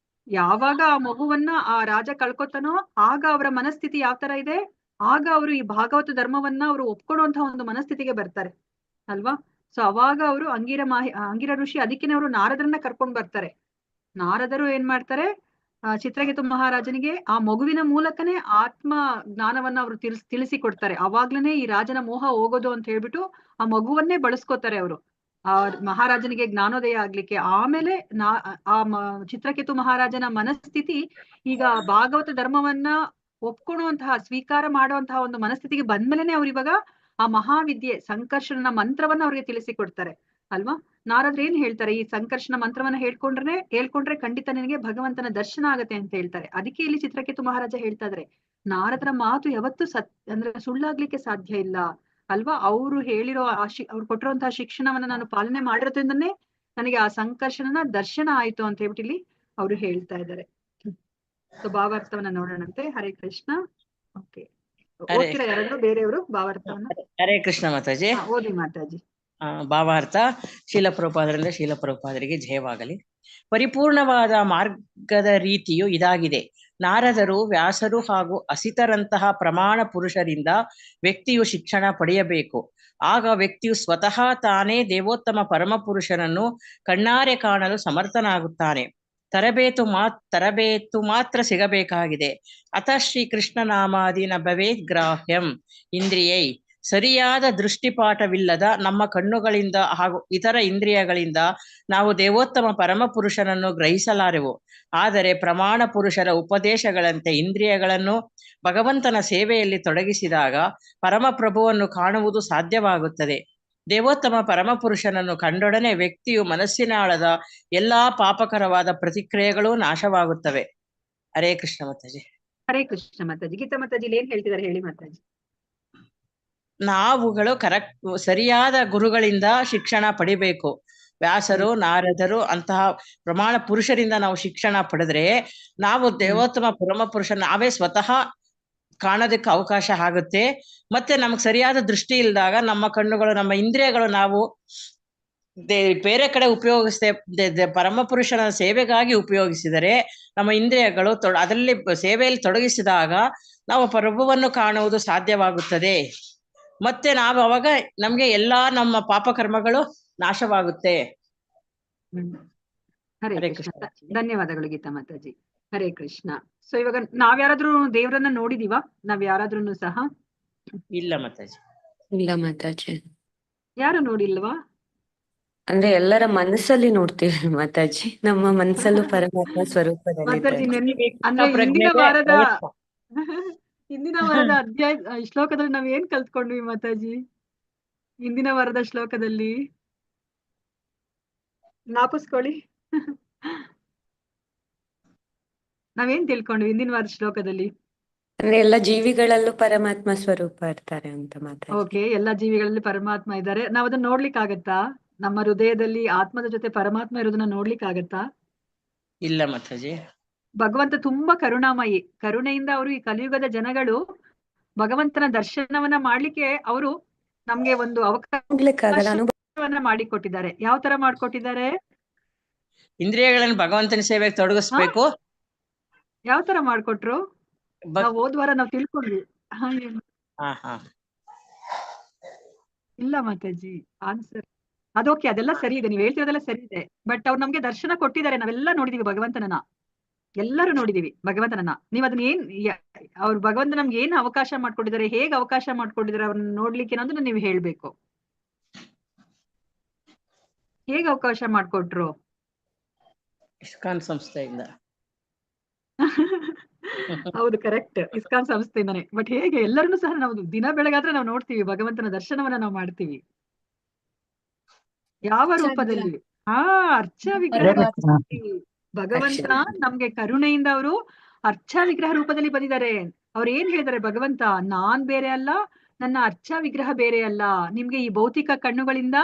[SPEAKER 1] ಯಾವಾಗ ಆ ಮಗುವನ್ನ ಆ ರಾಜ ಕಳ್ಕೊತಾನೋ ಆಗ ಅವರ ಮನಸ್ಥಿತಿ ಯಾವ ತರ ಇದೆ? ಆಗ ಅವರು ಈ ಭಾಗವತ ಧರ್ಮವನ್ನ ಅವರು ಒಪ್ಕೊಳ್ಳುವಂತಹ ಒಂದು ಮನಸ್ಥಿತಿಗೆ ಬರ್ತಾರೆ ಅಲ್ವಾ? ಸೊ ಅವಾಗ ಅವರು ಅಂಗಿರ ಋಷಿ ಅದಕ್ಕೇನೆ ಅವರು ನಾರದರನ್ನ ಕರ್ಕೊಂಡ್ ಬರ್ತಾರೆ. ನಾರದರು ಏನ್ ಮಾಡ್ತಾರೆ? ಚಿತ್ರಕೇತು ಮಹಾರಾಜನಿಗೆ ಆ ಮಗುವಿನ ಮೂಲಕನೇ ಆತ್ಮ ಜ್ಞಾನವನ್ನ ಅವರು ತಿಳಿಸಿಕೊಡ್ತಾರೆ. ಅವಾಗ್ಲೇನೆ ಈ ರಾಜನ ಮೋಹ ಹೋಗೋದು ಅಂತ ಹೇಳ್ಬಿಟ್ಟು ಆ ಮಗುವನ್ನೇ ಬಳಸ್ಕೋತಾರೆ ಅವರು ಆ ಮಹಾರಾಜನಿಗೆ ಜ್ಞಾನೋದಯ ಆಗ್ಲಿಕ್ಕೆ. ಆಮೇಲೆ ಚಿತ್ರಕೇತು ಮಹಾರಾಜನ ಮನಸ್ಥಿತಿ ಈಗ ಭಾಗವತ ಧರ್ಮವನ್ನ ಒಪ್ಕೊಳ್ಳುವಂತಹ ಸ್ವೀಕಾರ ಮಾಡುವಂತಹ ಒಂದು ಮನಸ್ಥಿತಿಗೆ ಬಂದ್ಮೇಲೆನೆ ಅವ್ರು ಇವಾಗ ಆ ಮಹಾವಿದ್ಯೆ ಸಂಕರ್ಷಣ ಮಂತ್ರವನ್ನ ಅವ್ರಿಗೆ ತಿಳಿಸಿಕೊಡ್ತಾರೆ ಅಲ್ವಾ? ನಾರದ್ರು ಏನ್ ಹೇಳ್ತಾರೆ? ಈ ಸಂಕರ್ಷಣ ಮಂತ್ರವನ್ನ ಹೇಳ್ಕೊಂಡ್ರೆ ಖಂಡಿತ ನಿನಗೆ ಭಗವಂತನ ದರ್ಶನ ಆಗತ್ತೆ ಅಂತ ಹೇಳ್ತಾರೆ. ಅದಕ್ಕೆ ಇಲ್ಲಿ ಚಿತ್ರಕೇತು ಮಹಾರಾಜ ಹೇಳ್ತಾ ಇದ್ರೆ ನಾರದರ ಮಾತು ಯಾವತ್ತೂ ಅಂದ್ರೆ ಸುಳ್ಳಾಗ್ಲಿಕ್ಕೆ ಸಾಧ್ಯ ಇಲ್ಲ ಅಲ್ವಾ? ಅವರು ಹೇಳಿರೋ ಅವ್ರು ಕೊಟ್ಟಿರುವಂತಹ ಶಿಕ್ಷಣವನ್ನ ನಾನು ಪಾಲನೆ ಮಾಡಿರೋದ್ರಿಂದನೇ ನನಗೆ ಆ ಸಂಕರ್ಷಣನ ದರ್ಶನ ಆಯ್ತು ಅಂತ ಹೇಳ್ಬಿಟ್ಟು ಇಲ್ಲಿ ಅವರು ಹೇಳ್ತಾ ಇದ್ದಾರೆ. ಸೊ ಭಾವಾರ್ಥವನ್ನ ನೋಡೋಣಂತೆ. ಹರೇ ಕೃಷ್ಣ. ಓಕೆ, ಓದ್ತೀರಾ ಯಾರಾದ್ರೂ ಬೇರೆಯವರು ಭಾವಾರ್ಥವನ್ನ?
[SPEAKER 4] ಹರೇ ಕೃಷ್ಣ ಮಾತಾಜಿ.
[SPEAKER 1] ಓದಿ ಮಾತಾಜಿ.
[SPEAKER 4] ಭಾವಾರ್ಥ: ಶೀಲಪ್ರಭುಪಾದರಿಂದ ಶೀಲಪ್ರಭುಪಾದರಿಗೆ ಜಯವಾಗಲಿ. ಪರಿಪೂರ್ಣವಾದ ಮಾರ್ಗದ ರೀತಿಯು ಇದಾಗಿದೆ. ನಾರದರು, ವ್ಯಾಸರು ಹಾಗೂ ಅಸಿತರಂತಹ ಪ್ರಮಾಣ ಪುರುಷರಿಂದ ವ್ಯಕ್ತಿಯು ಶಿಕ್ಷಣ ಪಡೆಯಬೇಕು. ಆಗ ವ್ಯಕ್ತಿಯು ಸ್ವತಃ ತಾನೇ ದೇವೋತ್ತಮ ಪರಮಪುರುಷನನ್ನು ಕಣ್ಣಾರೆ ಕಾಣಲು ಸಮರ್ಥನಾಗುತ್ತಾನೆ. ತರಬೇತು ಮಾತ್ರ ಸಿಗಬೇಕಾಗಿದೆ. ಅತಃ ಶ್ರೀ ಕೃಷ್ಣ ನಾಮಾದೀನ ಭವೇತ್ ಗ್ರಾಹ್ಯಂ ಇಂದ್ರಿಯೈ. ಸರಿಯಾದ ದೃಷ್ಟಿಪಾಠವಿಲ್ಲದ ನಮ್ಮ ಕಣ್ಣುಗಳಿಂದ ಹಾಗೂ ಇತರ ಇಂದ್ರಿಯಗಳಿಂದ ನಾವು ದೇವೋತ್ತಮ ಪರಮಪುರುಷನನ್ನು ಗ್ರಹಿಸಲಾರೆವು. ಆದರೆ ಪ್ರಮಾಣ ಪುರುಷರ ಉಪದೇಶಗಳಂತೆ ಇಂದ್ರಿಯಗಳನ್ನು ಭಗವಂತನ ಸೇವೆಯಲ್ಲಿ ತೊಡಗಿಸಿದಾಗ ಪರಮಪ್ರಭುವನ್ನು ಕಾಣುವುದು ಸಾಧ್ಯವಾಗುತ್ತದೆ. ದೇವೋತ್ತಮ ಪರಮಪುರುಷನನ್ನು ಕಂಡೊಡನೆ ವ್ಯಕ್ತಿಯು ಮನಸ್ಸಿನ ಆಳದ ಎಲ್ಲಾ ಪಾಪಕರವಾದ ಪ್ರತಿಕ್ರಿಯೆಗಳು ನಾಶವಾಗುತ್ತವೆ. ಹರೇ ಕೃಷ್ಣ ಮಾತಾಜಿ.
[SPEAKER 1] ಹರೇ ಕೃಷ್ಣ ಮಾತಾಜಿ. ಗೀತಾ ಮಾತಾಜಿ ಏನ್ ಹೇಳ್ತಿದ್ದಾರೆ ಹೇಳಿ ಮಾತಾಜಿ.
[SPEAKER 4] ನಾವುಗಳು ಸರಿಯಾದ ಗುರುಗಳಿಂದ ಶಿಕ್ಷಣ ಪಡಿಬೇಕು. ವ್ಯಾಸರು, ನಾರದರು ಅಂತಹ ಪ್ರಮಾಣ ಪುರುಷರಿಂದ ನಾವು ಶಿಕ್ಷಣ ಪಡೆದ್ರೆ ನಾವು ದೇವೋತ್ತಮ ಪರಮ ಪುರುಷ ನಾವೇ ಸ್ವತಃ ಕಾಣೋದಕ್ಕೆ ಅವಕಾಶ ಆಗುತ್ತೆ. ಮತ್ತೆ ನಮಗ್ ಸರಿಯಾದ ದೃಷ್ಟಿ ಇಲ್ದಾಗ ನಮ್ಮ ಕಣ್ಣುಗಳು, ನಮ್ಮ ಇಂದ್ರಿಯಗಳು ನಾವು ಬೇರೆ ಕಡೆ ಉಪಯೋಗಿಸ್ತೇ ಪರಮ ಪುರುಷನ ಸೇವೆಗಾಗಿ ಉಪಯೋಗಿಸಿದರೆ ನಮ್ಮ ಇಂದ್ರಿಯಗಳು ಅದರಲ್ಲಿ ಸೇವೆಯಲ್ಲಿ ತೊಡಗಿಸಿದಾಗ ನಾವು ಪ್ರಭುವನ್ನು ಕಾಣುವುದು ಸಾಧ್ಯವಾಗುತ್ತದೆ. ಮತ್ತೆ ನಾವು ಅವಾಗ ನಮ್ಗೆ ಎಲ್ಲಾ ನಮ್ಮ ಪಾಪ ಕರ್ಮಗಳು ನಾಶವಾಗುತ್ತೆ.
[SPEAKER 1] ಹರೇ ಕೃಷ್ಣ. ಧನ್ಯವಾದಗಳು ಗೀತಾ ಮಾತಾಜಿ. ಹರೇ ಕೃಷ್ಣ. ಸೊ ಇವಾಗ ನಾವ್ಯಾರಾದ್ರೂ ದೇವರನ್ನ ನೋಡಿದೀವಾ? ಯಾರಾದ್ರೂ ಸಹ?
[SPEAKER 4] ಇಲ್ಲ ಮಾತಾಜಿ.
[SPEAKER 6] ಇಲ್ಲ ಮಾತಾಜಿ.
[SPEAKER 1] ಯಾರು ನೋಡಿಲ್ವಾ?
[SPEAKER 6] ಅಂದ್ರೆ ಎಲ್ಲರ ಮನಸ್ಸಲ್ಲಿ ನೋಡ್ತೀವಿ ಮಾತಾಜಿ. ನಮ್ಮ ಮನಸ್ಸಲ್ಲೂ ಪರಮಾತ್ಮ ಸ್ವರೂಪದಲ್ಲಿ
[SPEAKER 1] ಮಾತಾಜಿ ಅಂದ್ರೆ ಹಿಂದಿನ ವಾರದ ಅಧ್ಯಾಯ ಶ್ಲೋಕದಲ್ಲಿ ನಾವ್ ಏನ್ ಕಲ್ತ್ಕೊಂಡ್ವಿ ಮಾತಾಜಿ? ಹಿಂದಿನ ವಾರದ ಶ್ಲೋಕದಲ್ಲಿ ಜ್ಞಾಪಿಸ್ಕೊಳ್ಳಿ. ನಾವೇನ್ ತಿಳ್ಕೊಂಡ್ವಿ ಹಿಂದಿನ ವಾರದ ಶ್ಲೋಕದಲ್ಲಿ?
[SPEAKER 6] ಅಂದ್ರೆ ಎಲ್ಲ ಜೀವಿಗಳಲ್ಲೂ ಪರಮಾತ್ಮ ಸ್ವರೂಪ ಇರ್ತಾರೆ ಅಂತ ಮಾತಾಜಿ.
[SPEAKER 1] ಓಕೆ, ಎಲ್ಲಾ ಜೀವಿಗಳಲ್ಲಿ ಪರಮಾತ್ಮ ಇದ್ದಾರೆ. ನಾವ್ ಅದನ್ನ ನೋಡ್ಲಿಕ್ ಆಗತ್ತಾ? ನಮ್ಮ ಹೃದಯದಲ್ಲಿ ಆತ್ಮದ ಜೊತೆ ಪರಮಾತ್ಮ ಇರೋದನ್ನ ನೋಡ್ಲಿಕ್ ಆಗತ್ತಾ?
[SPEAKER 4] ಇಲ್ಲ ಮಾತಾಜಿ.
[SPEAKER 1] ಭಗವಂತ ತುಂಬಾ ಕರುಣಾಮಯಿ. ಕರುಣೆಯಿಂದ ಅವರು ಈ ಕಲಿಯುಗದ ಜನಗಳು ಭಗವಂತನ ದರ್ಶನವನ್ನ ಮಾಡ್ಲಿಕ್ಕೆ ಅವರು ನಮ್ಗೆ ಒಂದು ಅವಕಾಶವನ್ನ ಮಾಡಿಕೊಟ್ಟಿದ್ದಾರೆ. ಯಾವ ತರ ಮಾಡ್ಕೊಟ್ಟಿದ್ದಾರೆ?
[SPEAKER 4] ಇಂದ್ರಿಯಗಳನ್ನು ಭಗವಂತನ ಸೇವೆಗೆ ತೊಡಗಿಸ್ಬೇಕು.
[SPEAKER 1] ಯಾವ ತರ ಮಾಡ್ಕೊಟ್ರು? ನಾವು ಹೋದ್ವಾರ ನಾವು ತಿಳ್ಕೊಂಡ್ವಿ. ಇಲ್ಲ ಮಾತಾಜಿ, ಆನ್ಸರ್ ಅದೋಕೆ, ಅದೆಲ್ಲ ಸರಿ ಇದೆ, ನೀವ್ ಹೇಳ್ತಿರೋದೆಲ್ಲ ಸರಿ ಇದೆ. ಬಟ್ ಅವ್ರು ನಮ್ಗೆ ದರ್ಶನ ಕೊಟ್ಟಿದ್ದಾರೆ. ನಾವೆಲ್ಲ ನೋಡಿದೀವಿ ಭಗವಂತನನ್ನ, ಎಲ್ಲರೂ ನೋಡಿದೀವಿ ಭಗವಂತನನ್ನ. ನೀವ್ ಅದನ್ನ ಅವ್ರು ಭಗವಂತ ನಮ್ಗೆ ಏನ್ ಅವಕಾಶ ಮಾಡ್ಕೊಟ್ಟಿದ್ದಾರೆ, ಹೇಗ್ ಅವಕಾಶ ಮಾಡ್ಕೊಂಡಿದ್ದಾರೆ ಅವ್ರನ್ನ ನೋಡ್ಲಿಕ್ಕೆ ಅನ್ನೋದನ್ನ ನೀವು ಹೇಳ್ಬೇಕು. ಹೇಗ್ ಅವಕಾಶ ಮಾಡ್ಕೊಟ್ರು?
[SPEAKER 4] ಇಸ್ಕಾನ್ ಸಂಸ್ಥೆಯಿಂದ.
[SPEAKER 1] ಹೌದು, ಕರೆಕ್ಟ್, ಇಸ್ಕಾನ್ ಸಂಸ್ಥೆಯಿಂದಾನೆ. ಬಟ್ ಹೇಗೆ? ಎಲ್ಲರನ್ನೂ ಸಹ ನಾವು ದಿನ ಬೆಳಗಾದ್ರೆ ನಾವು ನೋಡ್ತೀವಿ, ಭಗವಂತನ ದರ್ಶನವನ್ನ ನಾವು ಮಾಡ್ತೀವಿ. ಯಾವ ರೂಪದಲ್ಲಿ? ಅರ್ಚ ವಿಗ್ರಹ. ಭಗವಂತ ನಮ್ಗೆ ಕರುಣೆಯಿಂದ ಅವರು ಅರ್ಚ ವಿಗ್ರಹ ರೂಪದಲ್ಲಿ ಬಂದಿದ್ದಾರೆ. ಅವ್ರು ಏನ್ ಹೇಳಿದ್ದಾರೆ ಭಗವಂತ? ನಾನ್ ಬೇರೆ ಅಲ್ಲ, ನನ್ನ ಅರ್ಚ ವಿಗ್ರಹ ಬೇರೆ ಅಲ್ಲ. ನಿಮ್ಗೆ ಈ ಭೌತಿಕ ಕಣ್ಣುಗಳಿಂದ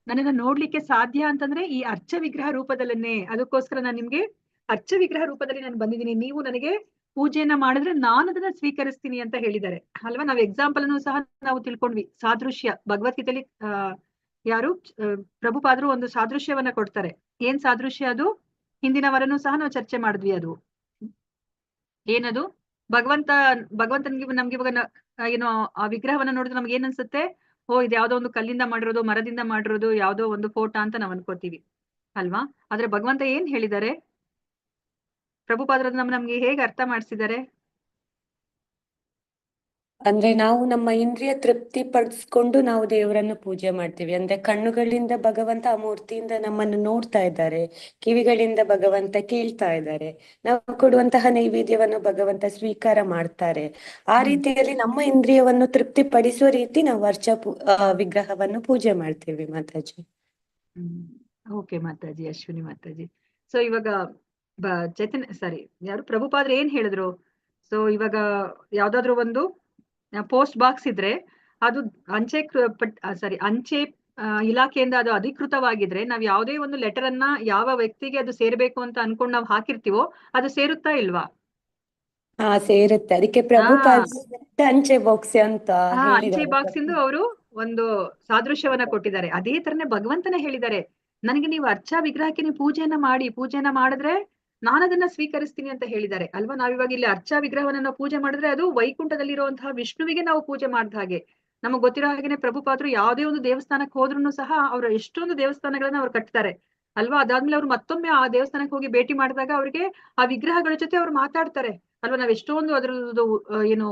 [SPEAKER 1] ನನ್ನನ್ನ ನೋಡ್ಲಿಕ್ಕೆ ಸಾಧ್ಯ ಅಂತಂದ್ರೆ ಈ ಅರ್ಚ ವಿಗ್ರಹ ರೂಪದಲ್ಲೇನೆ. ಅದಕ್ಕೋಸ್ಕರ ನಾನು ನಿಮ್ಗೆ ಅರ್ಚ ವಿಗ್ರಹ ರೂಪದಲ್ಲಿ ನಾನು ಬಂದಿದ್ದೀನಿ. ನೀವು ನನಗೆ ಪೂಜೆಯನ್ನ ಮಾಡಿದ್ರೆ ನಾನು ಅದನ್ನ ಸ್ವೀಕರಿಸ್ತೀನಿ ಅಂತ ಹೇಳಿದ್ದಾರೆ ಅಲ್ವಾ? ನಾವ್ ಎಕ್ಸಾಂಪಲ್ ಅನ್ನು ಸಹ ನಾವು ತಿಳ್ಕೊಂಡ್ವಿ. ಸಾದೃಶ್ಯ ಭಗವದ್ಗೀತೆಯಲ್ಲಿ ಯಾರು ಪ್ರಭುಪಾದರು ಒಂದು ಸಾದೃಶ್ಯವನ್ನ ಕೊಡ್ತಾರೆ. ಏನ್ ಸಾದೃಶ್ಯ ಅದು? ಹಿಂದಿನ ವಾರನೂ ಸಹ ನಾವು ಚರ್ಚೆ ಮಾಡಿದ್ವಿ. ಅದು ಏನದು? ಭಗವಂತನಿಗೆ ನಮ್ಗೆ ಇವಾಗ ಏನೋ ಆ ವಿಗ್ರಹವನ್ನ ನೋಡಿದ್ರೆ ನಮ್ಗೆ ಏನ್ ಅನ್ಸುತ್ತೆ? ಇದು ಯಾವ್ದೋ ಒಂದು ಕಲ್ಲಿಂದ ಮಾಡಿರೋದು, ಮರದಿಂದ ಮಾಡಿರೋದು, ಯಾವ್ದೋ ಒಂದು ಫೋಟೋ ಅಂತ ನಾವ್ ಅನ್ಕೋತೀವಿ ಅಲ್ವಾ? ಆದ್ರೆ ಭಗವಂತ ಏನ್ ಹೇಳಿದ್ದಾರೆ? ಪ್ರಭುಪಾದರು ನಮ್ಗೆ ಹೇಗೆ ಅರ್ಥ ಮಾಡಿಸಿದ್ದಾರೆ?
[SPEAKER 6] ಅಂದ್ರೆ ನಾವು ನಮ್ಮ ಇಂದ್ರಿಯ ತೃಪ್ತಿ ಪಡಿಸ್ಕೊಂಡು ನಾವು ದೇವರನ್ನು ಪೂಜೆ ಮಾಡ್ತೀವಿ. ಅಂದ್ರೆ ಕಣ್ಣುಗಳಿಂದ ಭಗವಂತ ಆ ಮೂರ್ತಿಯಿಂದ ನಮ್ಮನ್ನು ನೋಡ್ತಾ ಇದ್ದಾರೆ, ಕಿವಿಗಳಿಂದ ಭಗವಂತ ಕೇಳ್ತಾ ಇದ್ದಾರೆ, ನಾವು ಕೊಡುವಂತಹ ನೈವೇದ್ಯವನ್ನು ಭಗವಂತ ಸ್ವೀಕಾರ ಮಾಡ್ತಾರೆ. ಆ ರೀತಿಯಲ್ಲಿ ನಮ್ಮ ಇಂದ್ರಿಯವನ್ನು ತೃಪ್ತಿ ಪಡಿಸುವ ರೀತಿ ನಾವು ವಿಗ್ರಹವನ್ನು ಪೂಜೆ ಮಾಡ್ತೀವಿ ಮಾತಾಜಿ.
[SPEAKER 1] ಓಕೆ ಮಾತಾಜಿ, ಅಶ್ವಿನಿ ಮಾತಾಜಿ. ಸೊ ಇವಾಗ ಯಾರು ಪ್ರಭುಪಾದ್ರು ಏನ್ ಹೇಳಿದ್ರು? ಸೊ ಇವಾಗ ಯಾವ್ದಾದ್ರು ಒಂದು ಪೋಸ್ಟ್ ಬಾಕ್ಸ್ ಇದ್ರೆ ಅದು ಅಂಚೆ ಇಲಾಖೆಯಿಂದ ಅದು ಅಧಿಕೃತವಾಗಿದ್ರೆ ನಾವ್ ಯಾವುದೇ ಒಂದು ಲೆಟರ್ ಅನ್ನ ಯಾವ ವ್ಯಕ್ತಿಗೆ ಅದು ಸೇರ್ಬೇಕು ಅಂತ ಅನ್ಕೊಂಡ್ ನಾವ್ ಹಾಕಿರ್ತೀವೋ ಅದು ಸೇರುತ್ತಾ ಇಲ್ವಾ?
[SPEAKER 6] ಸೇರುತ್ತೆ. ಅದಕ್ಕೆ ಪ್ರಭುಪಾದ ಅಂಚೆ ಬಾಕ್ಸ್ ಅಂತ
[SPEAKER 1] ಅಂಚೆ ಬಾಕ್ಸ್ ಇಂದು ಅವರು ಒಂದು ಸಾದೃಶ್ಯವನ್ನ ಕೊಟ್ಟಿದ್ದಾರೆ. ಅದೇ ತರನೇ ಭಗವಂತನ ಹೇಳಿದ್ದಾರೆ, ನನಗೆ ನೀವು ಅರ್ಚಾ ವಿಗ್ರಹಕ್ಕೆ ನೀವು ಪೂಜೆಯನ್ನ ಮಾಡಿದ್ರೆ ನಾನು ಅದನ್ನ ಸ್ವೀಕರಿಸ್ತೀನಿ ಅಂತ ಹೇಳಿದ್ದಾರೆ ಅಲ್ವಾ? ನಾವಿವಾಗ ಇಲ್ಲಿ ಅರ್ಚಾ ವಿಗ್ರಹವನ್ನ ನಾವು ಪೂಜೆ ಮಾಡಿದ್ರೆ ಅದು ವೈಕುಂಠದಲ್ಲಿರುವಂತಹ ವಿಷ್ಣುವಿಗೆ ನಾವು ಪೂಜೆ ಮಾಡಿದ ಹಾಗೆ. ನಮಗ್ ಗೊತ್ತಿರೋ ಹಾಗೇನೆ ಪ್ರಭುಪಾದರು ಯಾವುದೇ ಒಂದು ದೇವಸ್ಥಾನಕ್ಕೆ ಹೋದ್ರೂ ಸಹ ಅವ್ರು ಎಷ್ಟೊಂದು ದೇವಸ್ಥಾನಗಳನ್ನ ಅವ್ರು ಕಟ್ತಾರೆ ಅಲ್ವಾ? ಅದಾದ್ಮೇಲೆ ಅವ್ರು ಮತ್ತೊಮ್ಮೆ ಆ ದೇವಸ್ಥಾನಕ್ಕೆ ಹೋಗಿ ಭೇಟಿ ಮಾಡಿದಾಗ ಅವ್ರಿಗೆ ಆ ವಿಗ್ರಹಗಳ ಜೊತೆ ಅವ್ರು ಮಾತಾಡ್ತಾರೆ ಅಲ್ವಾ? ನಾವ್ ಎಷ್ಟೊಂದು ಅದ್ರದ್ದು ಏನು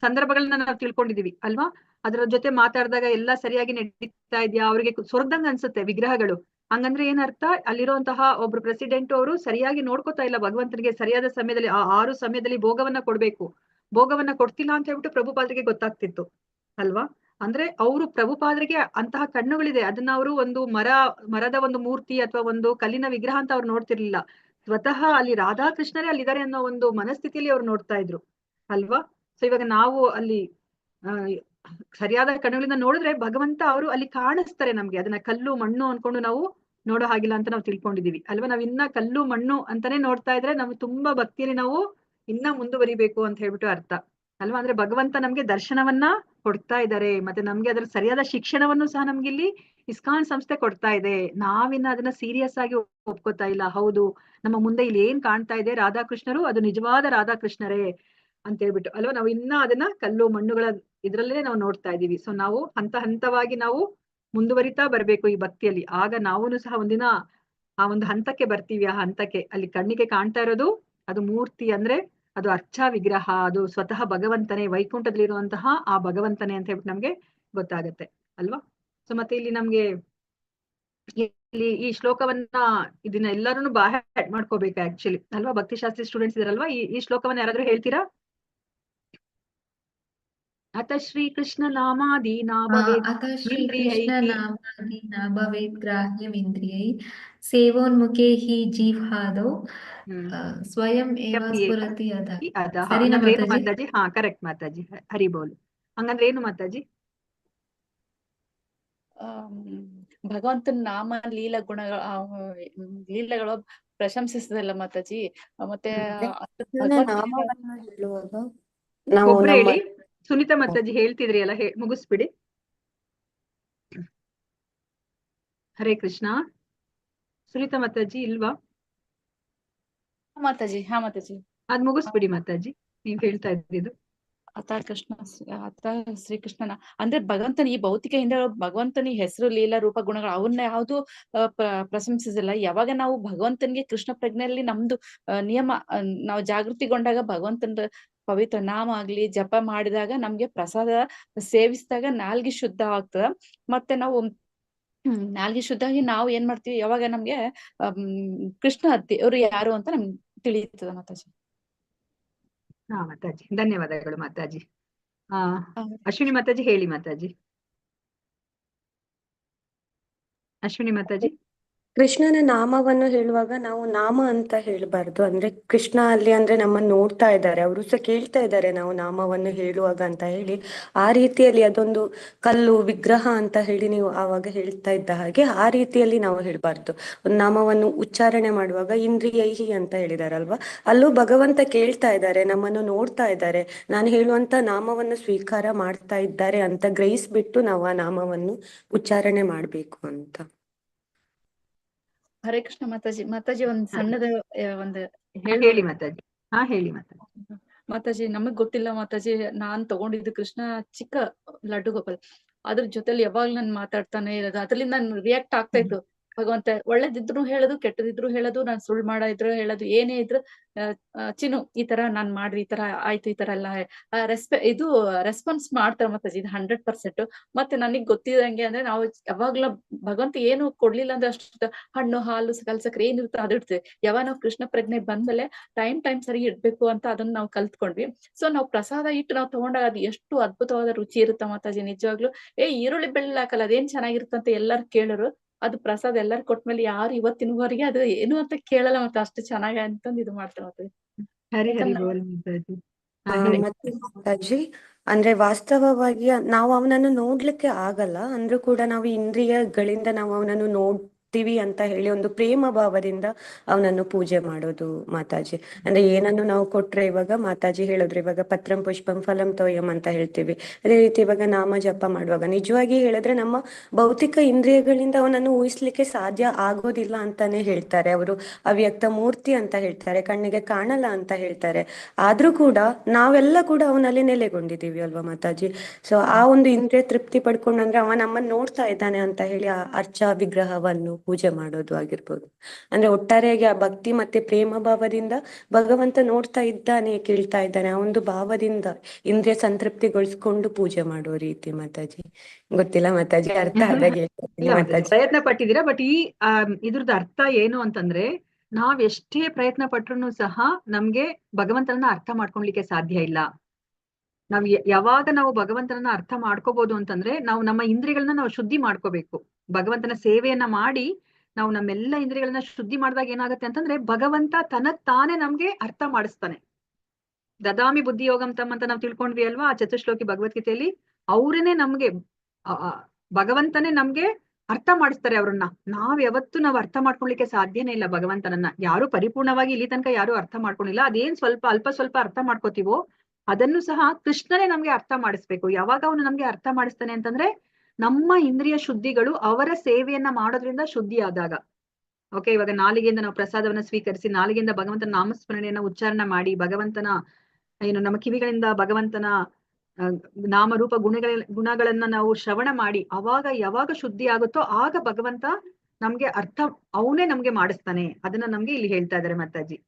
[SPEAKER 1] ಸಂದರ್ಭಗಳನ್ನ ನಾವು ತಿಳ್ಕೊಂಡಿದೀವಿ ಅಲ್ವಾ? ಅದರ ಜೊತೆ ಮಾತಾಡಿದಾಗ ಎಲ್ಲಾ ಸರಿಯಾಗಿ ನಡೀತಾ ಇದ್ಯಾ, ಅವ್ರಿಗೆ ಸ್ವರ್ಗದಂಗ ಅನ್ಸುತ್ತೆ ವಿಗ್ರಹಗಳು. ಹಂಗಂದ್ರೆ ಏನರ್ಥ? ಅಲ್ಲಿರುವಂತಹ ಒಬ್ರು ಪ್ರೆಸಿಡೆಂಟ್ ಅವರು ಸರಿಯಾಗಿ ನೋಡ್ಕೋತಾ ಇಲ್ಲ ಭಗವಂತನಿಗೆ ಸರಿಯಾದ ಸಮಯದಲ್ಲಿ, ಆ 6 ಸಮಯದಲ್ಲಿ ಭೋಗವನ್ನ ಕೊಡ್ಬೇಕು, ಭೋಗವನ್ನ ಕೊಡ್ತಿಲ್ಲ ಅಂತ ಹೇಳ್ಬಿಟ್ಟು ಪ್ರಭುಪಾದರಿಗೆ ಗೊತ್ತಾಗ್ತಿತ್ತು ಅಲ್ವಾ? ಅಂದ್ರೆ ಅವರು ಪ್ರಭುಪಾದರಿಗೆ ಅಂತಹ ಕಣ್ಣುಗಳಿದೆ, ಅದನ್ನ ಅವರು ಒಂದು ಮರದ ಒಂದು ಮೂರ್ತಿ ಅಥವಾ ಒಂದು ಕಲ್ಲಿನ ವಿಗ್ರಹ ಅಂತ ಅವ್ರು ನೋಡ್ತಿರ್ಲಿಲ್ಲ. ಸ್ವತಃ ಅಲ್ಲಿ ರಾಧಾಕೃಷ್ಣರೇ ಅಲ್ಲಿದ್ದಾರೆ ಅನ್ನೋ ಒಂದು ಮನಸ್ಥಿತಿಯಲ್ಲಿ ಅವ್ರು ನೋಡ್ತಾ ಇದ್ರು ಅಲ್ವಾ? ಸೊ ಇವಾಗ ನಾವು ಅಲ್ಲಿ ಸರಿಯಾದ ಕಣ್ಣುಗಳಿಂದ ನೋಡಿದ್ರೆ ಭಗವಂತ ಅವರು ಅಲ್ಲಿ ಕಾಣಿಸ್ತಾರೆ ನಮ್ಗೆ. ಅದನ್ನ ಕಲ್ಲು ಮಣ್ಣು ಅನ್ಕೊಂಡು ನಾವು ನೋಡೋ ಹಾಗಿಲ್ಲ ಅಂತ ನಾವು ತಿಳ್ಕೊಂಡಿದೀವಿ ಅಲ್ವಾ. ನಾವ್ ಇನ್ನ ಕಲ್ಲು ಮಣ್ಣು ಅಂತಾನೆ ನೋಡ್ತಾ ಇದ್ರೆ ನಮ್ಗೆ ತುಂಬಾ ಭಕ್ತಿಯಲ್ಲಿ ನಾವು ಇನ್ನ ಮುಂದುವರಿಬೇಕು ಅಂತ ಹೇಳ್ಬಿಟ್ಟು ಅರ್ಥ ಅಲ್ವಾ. ಅಂದ್ರೆ ಭಗವಂತ ನಮ್ಗೆ ದರ್ಶನವನ್ನ ಕೊಡ್ತಾ ಇದ್ದಾರೆ, ಮತ್ತೆ ನಮ್ಗೆ ಅದ್ರ ಸರಿಯಾದ ಶಿಕ್ಷಣವನ್ನು ಸಹ ನಮ್ಗೆ ಇಲ್ಲಿ ಇಸ್ಕಾನ್ ಸಂಸ್ಥೆ ಕೊಡ್ತಾ ಇದೆ. ನಾವಿನ್ನ ಅದನ್ನ ಸೀರಿಯಸ್ ಆಗಿ ಒಪ್ಕೋತಾ ಇಲ್ಲ. ಹೌದು, ನಮ್ಮ ಮುಂದೆ ಇಲ್ಲಿ ಏನ್ ಕಾಣ್ತಾ ಇದೆ ರಾಧಾಕೃಷ್ಣರು, ಅದು ನಿಜವಾದ ರಾಧಾಕೃಷ್ಣರೇ ಅಂತ ಹೇಳ್ಬಿಟ್ಟು ಅಲ್ವಾ. ನಾವು ಇನ್ನ ಅದನ್ನ ಕಲ್ಲು ಮಣ್ಣುಗಳ ಇದ್ರಲ್ಲೇ ನಾವು ನೋಡ್ತಾ ಇದೀವಿ. ಸೊ ನಾವು ಹಂತ ಹಂತವಾಗಿ ನಾವು ಮುಂದುವರಿತಾ ಬರ್ಬೇಕು ಈ ಭಕ್ತಿಯಲ್ಲಿ. ಆಗ ನಾವೂನು ಸಹ ಒಂದಿನ ಆ ಒಂದು ಹಂತಕ್ಕೆ ಬರ್ತೀವಿ. ಆ ಹಂತಕ್ಕೆ ಅಲ್ಲಿ ಕಣ್ಣಿಗೆ ಕಾಣ್ತಾ ಇರೋದು ಅದು ಮೂರ್ತಿ, ಅಂದ್ರೆ ಅದು ಅರ್ಚಾ ವಿಗ್ರಹ, ಅದು ಸ್ವತಃ ಭಗವಂತನೇ, ವೈಕುಂಠದಲ್ಲಿರುವಂತಹ ಆ ಭಗವಂತನೇ ಅಂತ ಹೇಳ್ಬಿಟ್ಟು ನಮ್ಗೆ ಗೊತ್ತಾಗತ್ತೆ ಅಲ್ವಾ. ಸೊ ಮತ್ತೆ ಇಲ್ಲಿ ನಮ್ಗೆ ಇಲ್ಲಿ ಈ ಶ್ಲೋಕವನ್ನ ಇದನ್ನ ಎಲ್ಲರೂ ಬಾಹ್ಯ ಮಾಡ್ಕೋಬೇಕು ಆಕ್ಚುಲಿ ಅಲ್ವಾ. ಭಕ್ತಿಶಾಸ್ತ್ರಿ ಸ್ಟೂಡೆಂಟ್ಸ್ ಇದಾರಲ್ವಾ, ಈ ಶ್ಲೋಕವನ್ನ ಯಾರಾದ್ರೂ ಹೇಳ್ತೀರಾ? ಅತ ಶ್ರೀ ಕೃಷ್ಣ ನಾಮಾದಿ
[SPEAKER 2] ಅಥ ಶ್ರೀಕೃಷ್ಣ ನಾಮಾದಿ ನ ಭವೇತ್ ಗ್ರಾಹ್ಯಮಿಂದ್ರಿಯೈ ಸೇವೋನ್ಮುಖೇ ಹಿ ಜೀವ್ಹಾದೌ ಸ್ವಯಂ ಏವ ಸ್ಫುರತಿ ಅಧಃ. ಸರಿನಾ
[SPEAKER 1] ಹಂಗಂದ್ರೆ ಏನು
[SPEAKER 2] ಮಾತಾಜಿ?
[SPEAKER 1] ಮಾತಾಜಿ? ಹಾ, ಕರೆಕ್ಟ್ ಮಾತಾಜಿ, ಹರಿ ಬೋಲ್. ಹಂಗಂದ್ರೆ ಏನು ಮಾತಾಜಿ?
[SPEAKER 3] ಭಗವಂತನ ನಾಮ ಲೀಲೆಗಳು ಪ್ರಶಂಸಿಸದಲ್ಲ ಮಾತಾಜಿ. ಮತ್ತೆ
[SPEAKER 6] ನಾಮವನ್ನು ಹೇಳುವಾಗ ನಾವು
[SPEAKER 1] ಒಬ್ರು
[SPEAKER 6] ನಮ್ಮ
[SPEAKER 1] ಹೇಳಿ. ಸುನೀತಾ ಮಾತಾಜಿ ಹೇಳ್ತಿದ್ರಿ ಅಲ್ಲ, ಮುಗಿಸ್ಬಿಡಿ. ಹರೇ ಕೃಷ್ಣ. ಸುನೀತಾ ಮಾತಾಜಿ ಇಲ್ವಾ?
[SPEAKER 3] ಮಾತಾಜಿ. ಹಾ ಮಾತಾಜಿ,
[SPEAKER 1] ಅದ್ ಮುಗಿಸ್ಬಿಡಿ ಮಾತಾಜಿ, ನೀವ್ ಹೇಳ್ತಾ ಇದ್ದಿದ್ದು.
[SPEAKER 3] ಅಥ ಶ್ರೀಕೃಷ್ಣನ ಅಂದ್ರೆ ಭಗವಂತನ ಈ ಭೌತಿಕ ಹಿಂದೆ ಭಗವಂತನ ಹೆಸರು ಲೀಲಾ ರೂಪ ಗುಣಗಳು ಅವನ್ನ ಯಾವ್ದು ಪ್ರಶಂಸಿಸಿಲ್ಲ. ಯಾವಾಗ ನಾವು ಭಗವಂತನಿಗೆ ಕೃಷ್ಣ ಪ್ರಜ್ಞೆಯಲ್ಲಿ ನಮ್ದು ನಿಯಮ ನಾವು ಜಾಗೃತಿಗೊಂಡಾಗ ಭಗವಂತನ ಪವಿತ್ರ ನಾಮ ಆಗ್ಲಿ ಜಪ ಮಾಡಿದಾಗ ನಮ್ಗೆ ಪ್ರಸಾದ ಸೇವಿಸಿದಾಗ ನಾಲ್ಗೆ ಶುದ್ಧ ಆಗ್ತದ. ಮತ್ತೆ ನಾವು ನಾಲ್ಗೆ ಶುದ್ಧ ಆಗಿ ನಾವು ಏನ್ ಮಾಡ್ತೀವಿ, ಯಾವಾಗ ನಮ್ಗೆ ಕೃಷ್ಣ ದೇವ್ರು ಯಾರು ಅಂತ ನಮ್ಗೆ ತಿಳಿಯುತ್ತದೆ ಮಾತಾಜಿ.
[SPEAKER 1] ಹಾ ಮಾತಾಜಿ, ಧನ್ಯವಾದಗಳು ಮಾತಾಜಿ. ಅಶ್ವಿನಿ ಮಾತಾಜಿ ಹೇಳಿ ಮಾತಾಜಿ. ಅಶ್ವಿನಿ ಮಾತಾಜಿ.
[SPEAKER 6] ಕೃಷ್ಣನ ನಾಮವನ್ನು ಹೇಳುವಾಗ ನಾವು ನಾಮ ಅಂತ ಹೇಳಬಾರ್ದು. ಅಂದ್ರೆ ಕೃಷ್ಣ ಅಲ್ಲಿ ಅಂದ್ರೆ ನಮ್ಮನ್ನು ನೋಡ್ತಾ ಇದ್ದಾರೆ, ಅವರು ಸಹ ಕೇಳ್ತಾ ಇದ್ದಾರೆ ನಾವು ನಾಮವನ್ನು ಹೇಳುವಾಗ ಅಂತ ಹೇಳಿ. ಆ ರೀತಿಯಲ್ಲಿ ಅದೊಂದು ಕಲ್ಲು ವಿಗ್ರಹ ಅಂತ ಹೇಳಿ ನೀವು ಆವಾಗ ಹೇಳ್ತಾ ಇದ್ದ ಹಾಗೆ ಆ ರೀತಿಯಲ್ಲಿ ನಾವು ಹೇಳಬಾರ್ದು. ಒಂದು ನಾಮವನ್ನು ಉಚ್ಚಾರಣೆ ಮಾಡುವಾಗ ಇಂದ್ರಿಯೈಹಿ ಅಂತ ಹೇಳಿದಾರಲ್ವಾ, ಅಲ್ಲೂ ಭಗವಂತ ಕೇಳ್ತಾ ಇದ್ದಾರೆ, ನಮ್ಮನ್ನು ನೋಡ್ತಾ ಇದ್ದಾರೆ, ನಾನು ಹೇಳುವಂತ ನಾಮವನ್ನು ಸ್ವೀಕಾರ ಮಾಡ್ತಾ ಇದ್ದಾರೆ ಅಂತ ಗ್ರಹಿಸ್ಬಿಟ್ಟು ನಾವು ಆ ನಾಮವನ್ನು ಉಚ್ಚಾರಣೆ ಮಾಡ್ಬೇಕು ಅಂತ.
[SPEAKER 3] ಹರೇ ಕೃಷ್ಣ ಮಾತಾಜಿ. ಮಾತಾಜಿ ಒಂದ್ ಸಣ್ಣದ ಒಂದು
[SPEAKER 1] ಹೇಳಿ ಮಾತಾಜಿ. ಹಾ ಹೇಳಿ ಮಾತಾಜಿ.
[SPEAKER 3] ಮಾತಾಜಿ, ನಮಗ್ ಗೊತ್ತಿಲ್ಲ ಮಾತಾಜಿ, ನಾನ್ ತಗೊಂಡಿದ್ದು ಕೃಷ್ಣ ಚಿಕ್ಕ ಲಡ್ಡು ಗೋಪಾಲ್, ಅದ್ರ ಜೊತೆಲಿ ಯಾವಾಗ್ಲೂ ನನ್ ಮಾತಾಡ್ತಾನೆ ಇರೋದು, ಅದ್ರಲ್ಲಿ ನನ್ ರಿಯಾಕ್ಟ್ ಆಗ್ತಾ ಇತ್ತು. ಭಗವಂತ ಒಳ್ಳೇದಿದ್ರು ಹೇಳೋದು, ಕೆಟ್ಟದಿದ್ರು ಹೇಳೋದು, ನಾನ್ ಸುಳ್ಳು ಮಾಡಿದ್ರು ಹೇಳೋದು, ಏನೇ ಇದ್ರು ಚಿನ್ನು ಈ ತರ ನಾನ್ ಮಾಡ್ರಿ, ಈ ತರ ಆಯ್ತು, ಈ ತರ ಎಲ್ಲ ಇದು ರೆಸ್ಪಾನ್ಸ್ ಮಾಡ್ತಾರೆ ಮಾತಾಜಿ. ಇದು 100%. ಮತ್ತೆ ನನಗ್ ಗೊತ್ತಿದಂಗೆ ಅಂದ್ರೆ ನಾವು ಯಾವಾಗ್ಲ ಭಗವಂತ ಏನು ಕೊಡ್ಲಿಲ್ಲ ಅಂದ್ರೆ ಅಷ್ಟು ಹಣ್ಣು ಹಾಲು ಕಲ್ಸಕ್ರೆ ಏನಿರುತ್ತೆ ಅದು ಇಡ್ತೇವೆ. ಯಾವಾಗ ನಾವು ಕೃಷ್ಣ ಪ್ರಜ್ಞೆ ಬಂದ್ಮೇಲೆ ಟೈಮ್ ಸರಿ ಇಡ್ಬೇಕು ಅಂತ ಅದನ್ನ ನಾವು ಕಲ್ತ್ಕೊಂಡ್ವಿ. ಸೊ ನಾವು ಪ್ರಸಾದ ಇಟ್ಟು ನಾವು ತಗೊಂಡಾಗ ಅದು ಎಷ್ಟು ಅದ್ಭುತವಾದ ರುಚಿ ಇರುತ್ತೆ ಮಾತಾಜಿ. ನಿಜವಾಗ್ಲು ಈರುಳ್ಳಿ ಬೆಳ್ಳುಳ್ಳಿ ಹಾಕಲ್ಲ ಅದೇನ್ ಚೆನ್ನಾಗಿರುತ್ತೆ ಎಲ್ಲಾರು ಕೇಳೋರು. ಅದು ಪ್ರಸಾದ ಎಲ್ಲಾರು ಕೊಟ್ಮೇಲೆ ಯಾರು ಇವತ್ತಿನವರೆಗೆ ಅದು ಏನು ಅಂತ ಕೇಳಲ್ಲ, ಮತ್ತೆ ಅಷ್ಟು ಚೆನ್ನಾಗಿ ಅಂತಂದು ಇದು ಮಾಡ್ತಾರೆ ಮಾತಾಜಿ.
[SPEAKER 1] ಹರಿ ಹರಿ ಬೋಲ್ ಮಾತಾಜಿ.
[SPEAKER 6] ಮತ್ತೆ ಮಾತಾಜಿ, ಅಂದ್ರೆ ವಾಸ್ತವವಾಗಿ ನಾವು ಅವನನ್ನು ನೋಡ್ಲಿಕ್ಕೆ ಆಗಲ್ಲ ಅಂದ್ರೂ ಕೂಡ ನಾವು ಇಂದ್ರಿಯಗಳಿಂದ ನಾವು ಅವನನ್ನು ನೋಡ್ತೀವಿ ಅಂತ ಹೇಳಿ ಒಂದು ಪ್ರೇಮ ಭಾವದಿಂದ ಅವನನ್ನು ಪೂಜೆ ಮಾಡೋದು ಮಾತಾಜಿ. ಅಂದ್ರೆ ಏನನ್ನು ನಾವು ಕೊಟ್ರೆ, ಇವಾಗ ಮಾತಾಜಿ ಹೇಳಿದ್ರು ಇವಾಗ ಪತ್ರಂ ಪುಷ್ಪಂ ಫಲಂ ತೋಯಂ ಅಂತ ಹೇಳ್ತೀವಿ. ಅದೇ ರೀತಿ ಇವಾಗ ನಾಮ ಜಪ ಮಾಡುವಾಗ ನಿಜವಾಗಿ ಹೇಳಿದ್ರೆ ನಮ್ಮ ಭೌತಿಕ ಇಂದ್ರಿಯಗಳಿಂದ ಅವನನ್ನು ಊಹಿಸ್ಲಿಕ್ಕೆ ಸಾಧ್ಯ ಆಗೋದಿಲ್ಲ ಅಂತಾನೆ ಹೇಳ್ತಾರೆ ಅವರು. ಅವ್ಯಕ್ತ ಮೂರ್ತಿ ಅಂತ ಹೇಳ್ತಾರೆ, ಕಣ್ಣಿಗೆ ಕಾಣಲ್ಲ ಅಂತ ಹೇಳ್ತಾರೆ. ಆದ್ರೂ ಕೂಡ ನಾವೆಲ್ಲ ಕೂಡ ಅವನಲ್ಲಿ ನೆಲೆಗೊಂಡಿದ್ದೀವಿ ಅಲ್ವಾ ಮಾತಾಜಿ. ಸೊ ಆ ಒಂದು ಇಂದ್ರಿಯ ತೃಪ್ತಿ ಪಡ್ಕೊಂಡ್ರೆ ಅವ ನಮ್ಮನ್ನು ನೋಡ್ತಾ ಇದ್ದಾನೆ ಅಂತ ಹೇಳಿ ಆ ಅರ್ಚಾ ವಿಗ್ರಹವನ್ನು ಪೂಜೆ ಮಾಡೋದು ಆಗಿರ್ಬೋದು. ಅಂದ್ರೆ ಒಟ್ಟಾರೆಯಾಗಿ ಆ ಭಕ್ತಿ ಮತ್ತೆ ಪ್ರೇಮ ಭಾವದಿಂದ ಭಗವಂತ ನೋಡ್ತಾ ಇದ್ದಾನೆ, ಕೇಳ್ತಾ ಇದ್ದಾನೆ, ಆ ಒಂದು ಭಾವದಿಂದ ಇಂದ್ರಿಯ ಸಂತೃಪ್ತಿಗೊಳಿಸ್ಕೊಂಡು ಪೂಜೆ ಮಾಡುವ ರೀತಿ ಮಾತಾಜಿ. ಗೊತ್ತಿಲ್ಲ ಮಾತಾಜಿ, ಅರ್ಥ ಆದಾಗೆ
[SPEAKER 1] ಇಲ್ಲ ಮಾತಾಜಿ, ಪ್ರಯತ್ನ ಪಟ್ಟಿದ್ದೀರಾ. ಬಟ್ ಇದ್ರದ್ದು ಅರ್ಥ ಏನು ಅಂತಂದ್ರೆ, ನಾವ್ ಎಷ್ಟೇ ಪ್ರಯತ್ನ ಪಟ್ರು ಸಹ ನಮ್ಗೆ ಭಗವಂತನನ್ನ ಅರ್ಥ ಮಾಡ್ಕೊಳ್ಲಿಕ್ಕೆ ಸಾಧ್ಯ ಇಲ್ಲ. ನಾವ್ ಯಾವಾಗ ನಾವು ಭಗವಂತನನ್ನ ಅರ್ಥ ಮಾಡ್ಕೋಬಹುದು ಅಂತಂದ್ರೆ, ನಾವು ನಮ್ಮ ಇಂದ್ರಿಯಗಳನ್ನ ನಾವು ಶುದ್ಧಿ ಮಾಡ್ಕೋಬೇಕು. ಭಗವಂತನ ಸೇವೆಯನ್ನ ಮಾಡಿ ನಾವು ನಮ್ಮೆಲ್ಲ ಇಂದ್ರಿಯಗಳನ್ನ ಶುದ್ಧಿ ಮಾಡಿದಾಗ ಏನಾಗುತ್ತೆ ಅಂತಂದ್ರೆ, ಭಗವಂತ ತನಗ್ ತಾನೇ ನಮ್ಗೆ ಅರ್ಥ ಮಾಡಿಸ್ತಾನೆ. ದದಾಮಿ ಬುದ್ಧಿ ಯೋಗಂ ತಮ್ ಅಂತ ನಾವು ತಿಳ್ಕೊಂಡ್ವಿ ಅಲ್ವಾ ಆ ಚತುಶ್ಲೋಕಿ ಭಗವದ್ಗೀತೆಯಲ್ಲಿ. ಅವ್ರೇನೆ ನಮ್ಗೆ ಭಗವಂತನೇ ನಮ್ಗೆ ಅರ್ಥ ಮಾಡಿಸ್ತಾರೆ ಅವ್ರನ್ನ. ನಾವು ಅರ್ಥ ಮಾಡ್ಕೊಳ್ಲಿಕ್ಕೆ ಸಾಧ್ಯನೇ ಇಲ್ಲ ಭಗವಂತನನ್ನ. ಯಾರು ಪರಿಪೂರ್ಣವಾಗಿ ಇಲ್ಲಿ ತನಕ ಯಾರು ಅರ್ಥ ಮಾಡ್ಕೊಂಡಿಲ್ಲ. ಅದೇನ್ ಅಲ್ಪ ಸ್ವಲ್ಪ ಅರ್ಥ ಮಾಡ್ಕೋತೀವೋ ಅದನ್ನು ಸಹ ಕೃಷ್ಣನೇ ನಮ್ಗೆ ಅರ್ಥ ಮಾಡಿಸ್ಬೇಕು. ಯಾವಾಗ ಅವನು ನಮ್ಗೆ ಅರ್ಥ ಮಾಡಿಸ್ತಾನೆ ಅಂತಂದ್ರೆ ನಮ್ಮ ಇಂದ್ರಿಯ ಶುದ್ಧಿಗಳು ಅವರ ಸೇವೆಯನ್ನ ಮಾಡೋದ್ರಿಂದ ಶುದ್ಧಿ ಆದಾಗ. ಓಕೆ, ಇವಾಗ ನಾಲಿಗೆಯಿಂದ ನಾವು ಪ್ರಸಾದವನ್ನ ಸ್ವೀಕರಿಸಿ ನಾಲಿಗೆಯಿಂದ ಭಗವಂತನ ನಾಮಸ್ಮರಣೆಯನ್ನ ಉಚ್ಚಾರಣ ಮಾಡಿ ಭಗವಂತನ ನಮ್ಮ ಕಿವಿಗಳಿಂದ ಭಗವಂತನ ನಾಮರೂಪ ಗುಣಗಳನ್ನ ನಾವು ಶ್ರವಣ ಮಾಡಿ ಯಾವಾಗ ಶುದ್ಧಿ ಆಗುತ್ತೋ ಆಗ ಭಗವಂತ ನಮ್ಗೆ ಅವನೇ ನಮ್ಗೆ ಮಾಡಿಸ್ತಾನೆ. ಅದನ್ನ ನಮ್ಗೆ ಇಲ್ಲಿ ಹೇಳ್ತಾ ಇದಾರೆ ಮಾತಾಜಿ.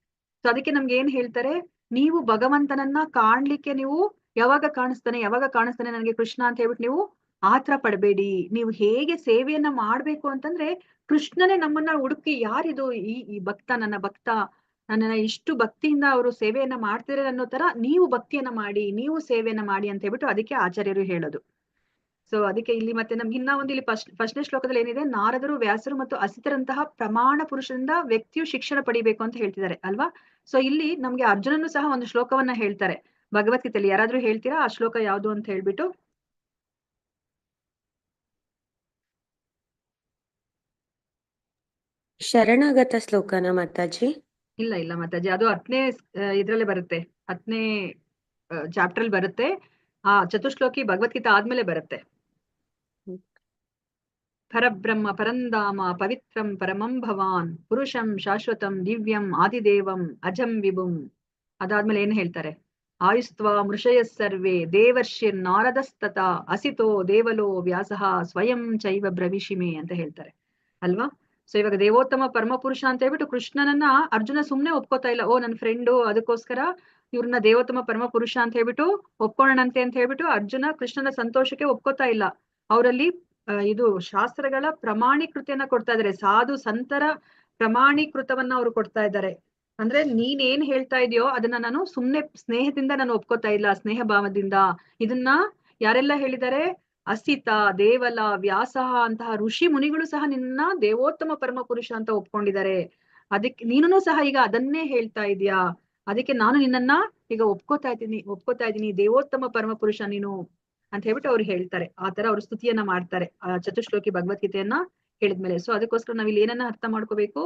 [SPEAKER 1] ಸೊ ಅದಕ್ಕೆ ನಮ್ಗೆ ಏನ್ ಹೇಳ್ತಾರೆ, ನೀವು ಭಗವಂತನನ್ನ ಕಾಣ್ಲಿಕ್ಕೆ ನೀವು ಯಾವಾಗ ಕಾಣಿಸ್ತಾನೆ ನನಗೆ ಕೃಷ್ಣ ಅಂತ ಹೇಳ್ಬಿಟ್ಟು ನೀವು ಆತರ ಪಡಬೇಡಿ. ನೀವು ಹೇಗೆ ಸೇವೆಯನ್ನ ಮಾಡ್ಬೇಕು ಅಂತಂದ್ರೆ ಕೃಷ್ಣನೇ ನಮ್ಮನ್ನ ಹುಡುಕಿ, ಯಾರಿದು ಈ ಭಕ್ತ, ನನ್ನ ಭಕ್ತ, ನನ್ನನ್ನ ಇಷ್ಟು ಭಕ್ತಿಯಿಂದ ಅವರು ಸೇವೆಯನ್ನ ಮಾಡ್ತಿದ್ದಾರೆ ಅನ್ನೋ ತರ ನೀವು ಭಕ್ತಿಯನ್ನ ಮಾಡಿ, ನೀವು ಸೇವೆಯನ್ನ ಮಾಡಿ ಅಂತ ಹೇಳ್ಬಿಟ್ಟು ಅದಕ್ಕೆ ಆಚಾರ್ಯರು ಹೇಳೋದು. ಸೊ ಅದಕ್ಕೆ ಇಲ್ಲಿ ಮತ್ತೆ ನಮ್ಗೆ ಇನ್ನ ಒಂದು ಇಲ್ಲಿ ಫಸ್ಟ್ನೇ ಶ್ಲೋಕದಲ್ಲಿ ಏನಿದೆ, ನಾರದರು, ವ್ಯಾಸರು ಮತ್ತು ಅಸಿತರಂತಹ ಪ್ರಮಾಣ ಪುರುಷರಿಂದ ವ್ಯಕ್ತಿಯು ಶಿಕ್ಷಣ ಪಡಿಬೇಕು ಅಂತ ಹೇಳ್ತಿದ್ದಾರೆ ಅಲ್ವಾ. ಸೊ ಇಲ್ಲಿ ನಮ್ಗೆ ಅರ್ಜುನನು ಸಹ ಒಂದು ಶ್ಲೋಕವನ್ನ ಹೇಳ್ತಾರೆ ಭಗವದ್ಗೀತೆಯಲ್ಲಿ. ಯಾರಾದ್ರೂ ಹೇಳ್ತೀರಾ ಆ ಶ್ಲೋಕ ಯಾವುದು ಅಂತ ಹೇಳ್ಬಿಟ್ಟು?
[SPEAKER 6] ಶರಣಾಗತ ಶ್ಲೋಕನ ಮಾತಾಜಿ?
[SPEAKER 1] ಇಲ್ಲ ಮಾತಾಜಿ, ಅದು 10ನೇ ಇದ್ರಲ್ಲೇ ಬರುತ್ತೆ, 10ನೇ ಚಾಪ್ಟರ್ ಅಲ್ಲಿ ಬರುತ್ತೆ. ಆ ಚತುಶ್ಲೋಕಿ ಭಗವದ್ಗೀತಾ ಆದ್ಮೇಲೆ ಬರುತ್ತೆ. ಪರಬ್ರಹ್ಮ ಪರಂಧಾಮ ಪವಿತ್ರಂ ಪರಮಂ ಭವಾನ್ ಪುರುಷಂ ಶಾಶ್ವತಂ ದಿವ್ಯಂ ಆದಿದೇವಂ ಅಜಂ ವಿಭುಂ. ಅದಾದ್ಮೇಲೆ ಏನ್ ಹೇಳ್ತಾರೆ, ಆಯುಸ್ತ್ವ ಮೃಷಯ ಸರ್ವೇ ದೇವರ್ಷಿರ್ ನಾರದಸ್ತತ ಅಸಿತೋ ದೇವಲೋ ವ್ಯಾಸಃ ಸ್ವಯಂ ಚೈವ ಬ್ರವಿಷಿಮೆ ಅಂತ ಹೇಳ್ತಾರೆ ಅಲ್ವಾ. ಸೊ ಇವಾಗ ದೇವೋತ್ತಮ ಪರಮಪುರುಷ ಅಂತ ಹೇಳ್ಬಿಟ್ಟು ಕೃಷ್ಣನನ್ನ ಅರ್ಜುನ ಸುಮ್ನೆ ಒಪ್ಕೋತಾ ಇಲ್ಲ. ನನ್ನ ಫ್ರೆಂಡು, ಅದಕ್ಕೋಸ್ಕರ ಇವ್ರನ್ನ ದೇವೋತ್ತಮ ಪರಮಪುರುಷ ಅಂತ ಹೇಳ್ಬಿಟ್ಟು ಒಪ್ಕೊಳ್ಳೋಣಂತೆ ಅಂತ ಹೇಳ್ಬಿಟ್ಟು ಅರ್ಜುನ ಕೃಷ್ಣನ ಸಂತೋಷಕ್ಕೆ ಒಪ್ಕೋತಾ ಇಲ್ಲ. ಅವರಲ್ಲಿ ಇದು ಶಾಸ್ತ್ರಗಳ ಪ್ರಮಾಣೀಕೃತಿಯನ್ನ ಕೊಡ್ತಾ ಇದಾರೆ, ಸಾಧು ಸಂತರ ಪ್ರಮಾಣೀಕೃತವನ್ನ ಅವ್ರು ಕೊಡ್ತಾ ಇದ್ದಾರೆ. ಅಂದ್ರೆ ನೀನ್ ಏನ್ ಹೇಳ್ತಾ ಇದೆಯೋ ಅದನ್ನ ನಾನು ಸುಮ್ನೆ ಸ್ನೇಹದಿಂದ ನಾನು ಒಪ್ಕೋತಾ ಇಲ್ಲ, ಸ್ನೇಹ ಭಾವದಿಂದ. ಇದನ್ನ ಯಾರೆಲ್ಲ ಹೇಳಿದ್ದಾರೆ, ಅಸಿತ, ದೇವಲ, ವ್ಯಾಸಃ ಅಂತಹ ಋಷಿ ಮುನಿಗಳು ಸಹ ನಿನ್ನ ದೇವೋತ್ತಮ ಪರಮ ಪುರುಷ ಅಂತ ಒಪ್ಕೊಂಡಿದ್ದಾರೆ. ಅದಕ್ಕೆ ನೀನು ಸಹ ಈಗ ಅದನ್ನೇ ಹೇಳ್ತಾ ಇದೀಯಾ, ಅದಕ್ಕೆ ನಾನು ನಿನ್ನನ್ನ ಈಗ ಒಪ್ಕೋತಾ ಇದ್ದೀನಿ ದೇವೋತ್ತಮ ಪರಮ ಪುರುಷ ನೀನು ಅಂತ ಹೇಳ್ಬಿಟ್ಟು ಅವ್ರು ಹೇಳ್ತಾರೆ. ಆ ತರ ಅವ್ರು ಸ್ತುತಿಯನ್ನ ಮಾಡ್ತಾರೆ ಆ ಚತುಶ್ಲೋಕಿ ಭಗವದ್ಗೀತೆಯನ್ನ ಹೇಳಿದ್ಮೇಲೆ. ಸೊ ಅದಕ್ಕೋಸ್ಕರ ನಾವ್ ಇಲ್ಲಿ ಏನನ್ನ ಅರ್ಥ ಮಾಡ್ಕೋಬೇಕು,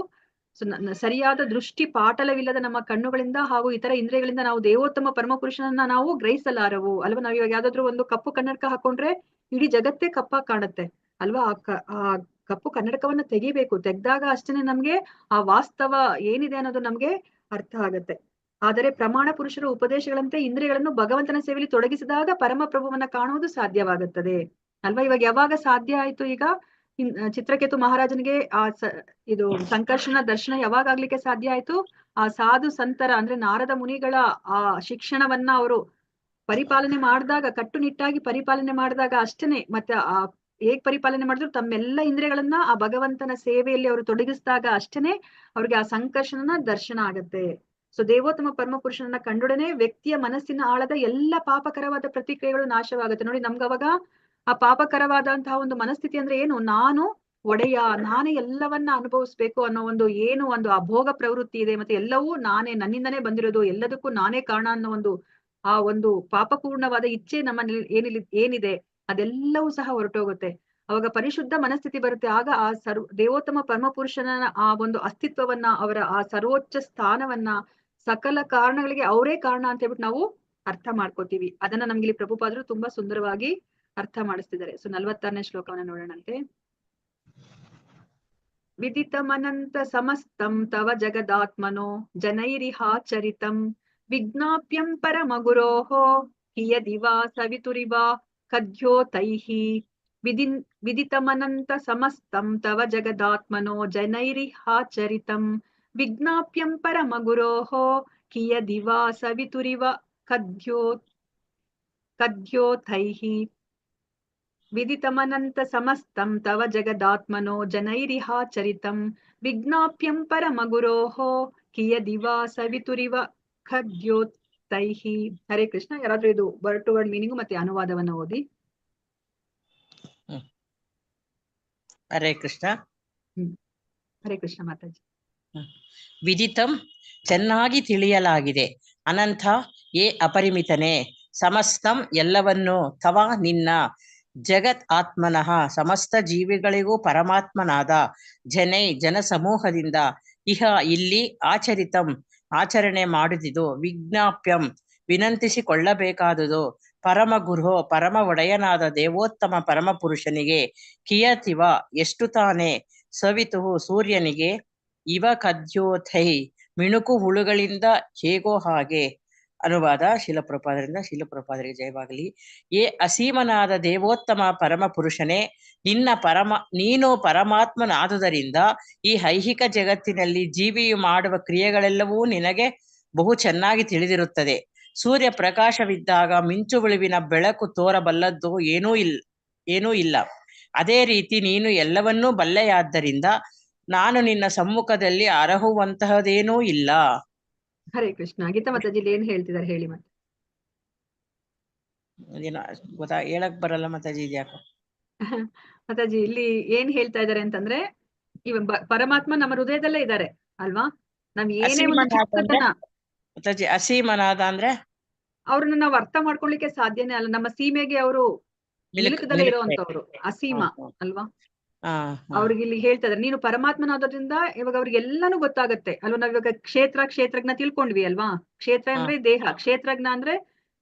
[SPEAKER 1] ಸೊ ಸರಿಯಾದ ದೃಷ್ಟಿ ಪಾಟಲವಿಲ್ಲದ ನಮ್ಮ ಕಣ್ಣುಗಳಿಂದ ಹಾಗೂ ಇತರ ಇಂದ್ರಿಯಗಳಿಂದ ನಾವು ದೇವೋತ್ತಮ ಪರಮಪುರುಷನನ್ನ ನಾವು ಗ್ರಹಿಸಲಾರವು ಅಲ್ವಾ. ನಾವ್ ಇವಾಗ ಯಾವ್ದಾದ್ರು ಒಂದು ಕಪ್ಪು ಕನ್ನಡಕ ಹಾಕೊಂಡ್ರೆ ಇಡೀ ಜಗತ್ತೇ ಕಪ್ಪಾಗಿ ಕಾಣುತ್ತೆ ಅಲ್ವಾ. ಆ ಕಪ್ಪು ಕನ್ನಡಕವನ್ನ ತೆಗಿಬೇಕು, ತೆಗ್ದಾಗ ಅಷ್ಟೇನೆ ನಮ್ಗೆ ಆ ವಾಸ್ತವ ಏನಿದೆ ಅನ್ನೋದು ನಮ್ಗೆ ಅರ್ಥ ಆಗತ್ತೆ. ಆದರೆ ಪ್ರಮಾಣ ಪುರುಷರ ಉಪದೇಶಗಳಂತೆ ಇಂದ್ರಿಯಗಳನ್ನು ಭಗವಂತನ ಸೇವೆಯಲ್ಲಿ ತೊಡಗಿಸಿದಾಗ ಪರಮ ಪ್ರಭುವನ್ನ ಕಾಣುವುದು ಸಾಧ್ಯವಾಗುತ್ತದೆ ಅಲ್ವಾ. ಇವಾಗ ಯಾವಾಗ ಸಾಧ್ಯ ಆಯ್ತು, ಈಗ ಚಿತ್ರಕೇತು ಮಹಾರಾಜನಿಗೆ ಇದು ಸಂಕರ್ಷಣ ದರ್ಶನ ಯಾವಾಗ ಆಗ್ಲಿಕ್ಕೆ ಸಾಧ್ಯ ಆಯ್ತು, ಆ ಸಾಧು ಸಂತರ ಅಂದ್ರೆ ನಾರದ ಮುನಿಗಳ ಆ ಶಿಕ್ಷಣವನ್ನ ಅವರು ಪರಿಪಾಲನೆ ಮಾಡಿದಾಗ, ಕಟ್ಟುನಿಟ್ಟಾಗಿ ಪರಿಪಾಲನೆ ಮಾಡಿದಾಗ ಅಷ್ಟೇನೆ. ಮತ್ತೆ ಆ ಹೇಗ್ ಪರಿಪಾಲನೆ ಮಾಡಿದ್ರು ತಮ್ಮೆಲ್ಲ ಇಂದ್ರಿಯಗಳನ್ನ ಆ ಭಗವಂತನ ಸೇವೆಯಲ್ಲಿ ಅವರು ತೊಡಗಿಸಿದಾಗ ಅಷ್ಟೇನೆ ಅವ್ರಿಗೆ ಆ ಸಂಕರ್ಷಣನ ದರ್ಶನ ಆಗತ್ತೆ. ಸೊ ದೇವೋತ್ತಮ ಪರಮಪುರುಷನನ್ನ ಕಂಡೊಡನೆ ವ್ಯಕ್ತಿಯ ಮನಸ್ಸಿನ ಆಳದ ಎಲ್ಲ ಪಾಪಕರವಾದ ಪ್ರತಿಕ್ರಿಯೆಗಳು ನಾಶವಾಗುತ್ತೆ. ನೋಡಿ, ನಮ್ಗೆ ಅವಾಗ ಆ ಪಾಪಕರವಾದಂತಹ ಒಂದು ಮನಸ್ಥಿತಿ ಅಂದ್ರೆ ಏನು, ನಾನು ಒಡೆಯ, ನಾನೇ ಎಲ್ಲವನ್ನ ಅನುಭವಿಸ್ಬೇಕು ಅನ್ನೋ ಒಂದು ಅಭೋಗ ಪ್ರವೃತ್ತಿ ಇದೆ. ಮತ್ತೆ ಎಲ್ಲವೂ ನಾನೇ, ನನ್ನಿಂದನೇ ಬಂದಿರೋದು, ಎಲ್ಲದಕ್ಕೂ ನಾನೇ ಕಾರಣ ಅನ್ನೋ ಆ ಒಂದು ಪಾಪಪೂರ್ಣವಾದ ಇಚ್ಛೆ ನಮ್ಮಲ್ಲಿ ಏನಿದೆ ಅದೆಲ್ಲವೂ ಸಹ ಹೊರಟೋಗುತ್ತೆ. ಅವಾಗ ಪರಿಶುದ್ಧ ಮನಸ್ಥಿತಿ ಬರುತ್ತೆ. ಆಗ ಆ ದೇವೋತ್ತಮ ಪರಮಪುರುಷನ ಆ ಒಂದು ಅಸ್ತಿತ್ವವನ್ನ, ಅವರ ಆ ಸರ್ವೋಚ್ಚ ಸ್ಥಾನವನ್ನ, ಸಕಲ ಕಾರಣಗಳಿಗೆ ಅವರೇ ಕಾರಣ ಅಂತ ಹೇಳ್ಬಿಟ್ಟು ನಾವು ಅರ್ಥ ಮಾಡ್ಕೋತೀವಿ. ಅದನ್ನ ನಮ್ಗೆ ಇಲ್ಲಿ ಪ್ರಭುಪಾದರು ತುಂಬಾ ಸುಂದರವಾಗಿ ಅರ್ಥ ಮಾಡಿಸ್ತಿದ್ದಾರೆ. ಸೊ 46ನೇ ಶ್ಲೋಕವನ್ನ ನೋಡೋಣಂತೆ. ವಿದಿತಮನಂತ ಸಮಸ್ತಂ ತವ ಜಗದಾತ್ಮನೋ ಜನೈರಿಹಾಚರಿತಂ ವಿಜ್ಞಾಪ್ಯಂ ಪರಮಗುರೋಃ ಹಿಯದಿವಾ ಸವಿತುರಿವಾ ಖದ್ಯೋತೈಃ. ವಿದಿತಮನಂತ ಸಮಸ್ತಂ ತವ ಜಗದಾತ್ಮನೋ ಜನೈರಿಹಾಚರಿತಂ ವಿಜ್ಞಾಪ್ಯಂ ಪರಮಗುರೋಃ ಕಿಯದಿವಾ ಸವಿತುರಿವ ಖದ್ಯೋತೈಃ. ವಿದಿತಮನಂತ ಸಮಸ್ತಂ ತವ ಜಗದಾತ್ಮನೋ ಜನೈರಿಹಾಚರಿತಂ ವಿಜ್ಞಾಪ್ಯಂ ಪರಮಗುರೋಃ ಕಿಯದಿವಾ ಸವಿತುರಿವ ಖದ್ಯೋತೈಃ. ಹರೇ ಕೃಷ್ಣ. ಯಾರಾದ್ರೂ ಇದು ವರ್ಡ್ ಟು ವರ್ಡ್ ಮೀನಿಂಗು ಮತ್ತೆ ಅನುವಾದವನ್ನ ಓದಿ.
[SPEAKER 4] ಹರೇ ಕೃಷ್ಣ.
[SPEAKER 1] ಹರೇ ಕೃಷ್ಣ ಮಾತಾಜಿ.
[SPEAKER 4] ವಿದಿತಂ ಚೆನ್ನಾಗಿ ತಿಳಿಯಲಾಗಿದೆ, ಅನಂತ ಏ ಅಪರಿಮಿತನೇ, ಸಮಸ್ತಂ ಎಲ್ಲವನ್ನೂ ತವ ನಿನ್ನ ಜಗತ್ ಆತ್ಮನಃ ಸಮಸ್ತ ಜೀವಿಗಳಿಗೂ ಪರಮಾತ್ಮನಾದ ಜನಸಮೂಹದಿಂದ ಇಹ ಇಲ್ಲಿ ಆಚರಿತಂ ಆಚರಣೆ ಮಾಡುತ್ತಿದ್ದು ವಿಜ್ಞಾಪ್ಯಂ ವಿನಂತಿಸಿಕೊಳ್ಳಬೇಕಾದುದು ಪರಮ ಗುರು ಪರಮ ಒಡೆಯನಾದ ದೇವೋತ್ತಮ ಪರಮ ಪುರುಷನಿಗೆ ಕಿಯತಿವ ಎಷ್ಟು ತಾನೇ ಸವಿತುವು ಸೂರ್ಯನಿಗೆ ಇವ ಕದ್ಯೋಥೈ ಮಿಣುಕು ಹುಳುಗಳಿಂದ ಹೇಗೋ ಹಾಗೆ. ಅನುವಾದ ಶಿಲಪ್ರಪಾದರಿಗೆ ಜಯವಾಗಲಿ. ಅಸೀಮನಾದ ದೇವೋತ್ತಮ ಪರಮ ಪುರುಷನೇ, ನೀನು ಪರಮಾತ್ಮನಾದುದರಿಂದ ಈ ಐಹಿಕ ಜಗತ್ತಿನಲ್ಲಿ ಜೀವಿಯು ಮಾಡುವ ಕ್ರಿಯೆಗಳೆಲ್ಲವೂ ನಿನಗೆ ಬಹು ಚೆನ್ನಾಗಿ ತಿಳಿದಿರುತ್ತದೆ. ಸೂರ್ಯ ಪ್ರಕಾಶವಿದ್ದಾಗ ಮಿಂಚು ಹುಳುವಿನ ಬೆಳಕು ತೋರಬಲ್ಲದ್ದು ಏನೂ ಇಲ್ಲ. ಅದೇ ರೀತಿ ನೀನು ಎಲ್ಲವನ್ನೂ ಬಲ್ಲೆಯಾದ್ದರಿಂದ ನಾನು ನಿನ್ನ ಸಮ್ಮುಖದಲ್ಲಿ ಅರಹುವಂತಹದೇನೂ ಇಲ್ಲ.
[SPEAKER 1] ಹರೇ ಕೃಷ್ಣ. ಗೀತಾ ಮಾತಾಜಿ ಏನ್ ಹೇಳ್ತಿದ್ದಾರೆ ಹೇಳಿ ಮತ್ತೆ.
[SPEAKER 4] ಗೊತ್ತಾ, ಹೇಳಕ್ ಬರಲ್ಲ ಮಾತಾಜಿ ಇದ್ಯಾಕೋ.
[SPEAKER 1] ಮಾತಾಜಿ ಇಲ್ಲಿ ಏನ್ ಹೇಳ್ತಾ ಇದಾರೆ ಅಂತಂದ್ರೆ, ಪರಮಾತ್ಮ ನಮ್ಮ ಹೃದಯದಲ್ಲೇ ಇದ್ದಾರೆ ಅಲ್ವಾ. ನಾವ್ ಏನೇ ಒಂದು ಚಿಕ್ಕತನ
[SPEAKER 4] ಮಾತಾಜಿ ಅಸೀಮನಾದ ಅಂದ್ರೆ
[SPEAKER 1] ಅವ್ರನ್ನ ನಾವು ಅರ್ಥ ಮಾಡ್ಕೊಳ್ಳಿಕ್ಕೆ ಸಾಧ್ಯನೇ ಅಲ್ಲ. ನಮ್ಮ ಸೀಮೆಗೆ ಅವರು ನಿಲುಕದಲ್ಲೇ ಇರುವಂತವ್ರು ಅಸೀಮ ಅಲ್ವಾ. ಅವ್ರಿಗೆ ಇಲ್ಲಿ ಹೇಳ್ತಾ ಇದಾರೆ, ನೀನು ಪರಮಾತ್ಮನಾದ್ರಿಂದ ಇವಾಗ ಅವ್ರಿಗೆ ಎಲ್ಲಾನು ಗೊತ್ತಾಗತ್ತೆ ಅಲ್ವಾ. ನಾವ್ ಇವಾಗ ಕ್ಷೇತ್ರಜ್ಞ ತಿಳ್ಕೊಂಡ್ವಿ ಅಲ್ವಾ. ಕ್ಷೇತ್ರ ಅಂದ್ರೆ ದೇಹ, ಕ್ಷೇತ್ರಜ್ಞ ಅಂದ್ರೆ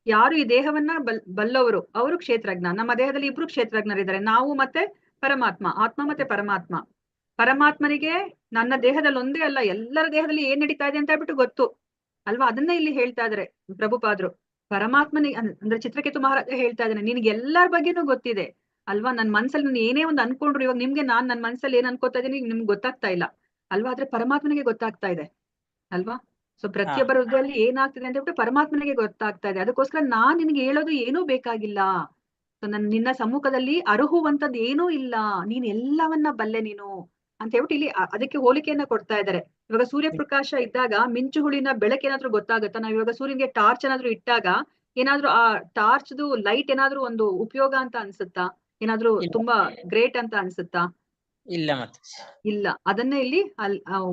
[SPEAKER 1] ಯಾರು ಈ ದೇಹವನ್ನ ಬಲ್ಲವರು ಅವರು ಕ್ಷೇತ್ರಜ್ಞ. ನಮ್ಮ ದೇಹದಲ್ಲಿ ಇಬ್ರು ಕ್ಷೇತ್ರಜ್ಞರಿದ್ದಾರೆ, ನಾವು ಮತ್ತೆ ಪರಮಾತ್ಮ, ಆತ್ಮ ಮತ್ತೆ ಪರಮಾತ್ಮ. ಪರಮಾತ್ಮನಿಗೆ ನನ್ನ ದೇಹದಲ್ಲಿ ಒಂದೇ ಅಲ್ಲ, ಎಲ್ಲರ ದೇಹದಲ್ಲಿ ಏನ್ ನಡೀತಾ ಇದೆ ಅಂತ ಹೇಳ್ಬಿಟ್ಟು ಗೊತ್ತು ಅಲ್ವಾ. ಅದನ್ನ ಇಲ್ಲಿ ಹೇಳ್ತಾ ಇದಾರೆ ಪ್ರಭುಪಾದ್ರು. ಪರಮಾತ್ಮನಿಗೆ ಅಂದ್ರೆ ಚಿತ್ರಕೇತು ಮಹಾರಾಜ ಹೇಳ್ತಾ ಇದ್ದಾನೆ, ನಿನ್ಗೆ ಎಲ್ಲರ ಬಗ್ಗೆನೂ ಗೊತ್ತಿದೆ ಅಲ್ವಾ. ನನ್ ಮನ್ಸಲ್ಲಿ ನಾನು ಏನೇ ಒಂದು ಅನ್ಕೊಂಡ್ರು, ಇವಾಗ ನಿಮ್ಗೆ ನಾನ್ ನನ್ ಮನ್ಸಲ್ಲಿ ಏನ್ ಅನ್ಕೋತಾ ಇದೀನಿ ನಿಮ್ಗೆ ಗೊತ್ತಾಗ್ತಾ ಇಲ್ಲ ಅಲ್ವಾ. ಆದ್ರೆ ಪರಮಾತ್ಮನಿಗೆ ಗೊತ್ತಾಗ್ತಾ ಇದೆ ಅಲ್ವಾ. ಸೊ ಪ್ರತಿಯೊಬ್ಬರ ಹೃದಯದಲ್ಲಿ ಏನಾಗ್ತಿದೆ ಅಂತ ಹೇಳ್ಬಿಟ್ಟು ಪರಮಾತ್ಮನಿಗೆ ಗೊತ್ತಾಗ್ತಾ ಇದೆ. ಅದಕ್ಕೋಸ್ಕರ ನಾನ್ ನಿನ್ಗೆ ಹೇಳೋದು ಏನೂ ಬೇಕಾಗಿಲ್ಲ. ಸೊ ನಿನ್ನ ಸಮ್ಮುಖದಲ್ಲಿ ಅರುಹುವಂತದ್ದು ಏನೂ ಇಲ್ಲ, ನೀನ್ ಎಲ್ಲವನ್ನ ಬಲ್ಲೆ ನೀನು ಅಂತ ಹೇಳ್ಬಿಟ್ಟು ಇಲ್ಲಿ ಅದಕ್ಕೆ ಹೋಲಿಕೆಯನ್ನ ಕೊಡ್ತಾ ಇದ್ದಾರೆ. ಇವಾಗ ಸೂರ್ಯಪ್ರಕಾಶ ಇದ್ದಾಗ ಮಿಂಚು ಹುಳಿನ ಬೆಳಕೇನಾದ್ರೂ ಗೊತ್ತಾಗತ್ತಾ. ನಾವ್ ಇವಾಗ ಸೂರ್ಯನಿಗೆ ಟಾರ್ಚ್ ಏನಾದ್ರು ಇಟ್ಟಾಗ ಏನಾದ್ರೂ ಆ ಟಾರ್ಚ್ದು ಲೈಟ್ ಏನಾದ್ರೂ ಒಂದು ಉಪಯೋಗ ಅಂತ ಅನ್ಸುತ್ತಾ, ಏನಾದ್ರೂ ತುಂಬಾ ಗ್ರೇಟ್ ಅಂತ ಅನ್ಸುತ್ತಾ?
[SPEAKER 4] ಇಲ್ಲ
[SPEAKER 1] ಇಲ್ಲ. ಅದನ್ನೇ ಇಲ್ಲಿ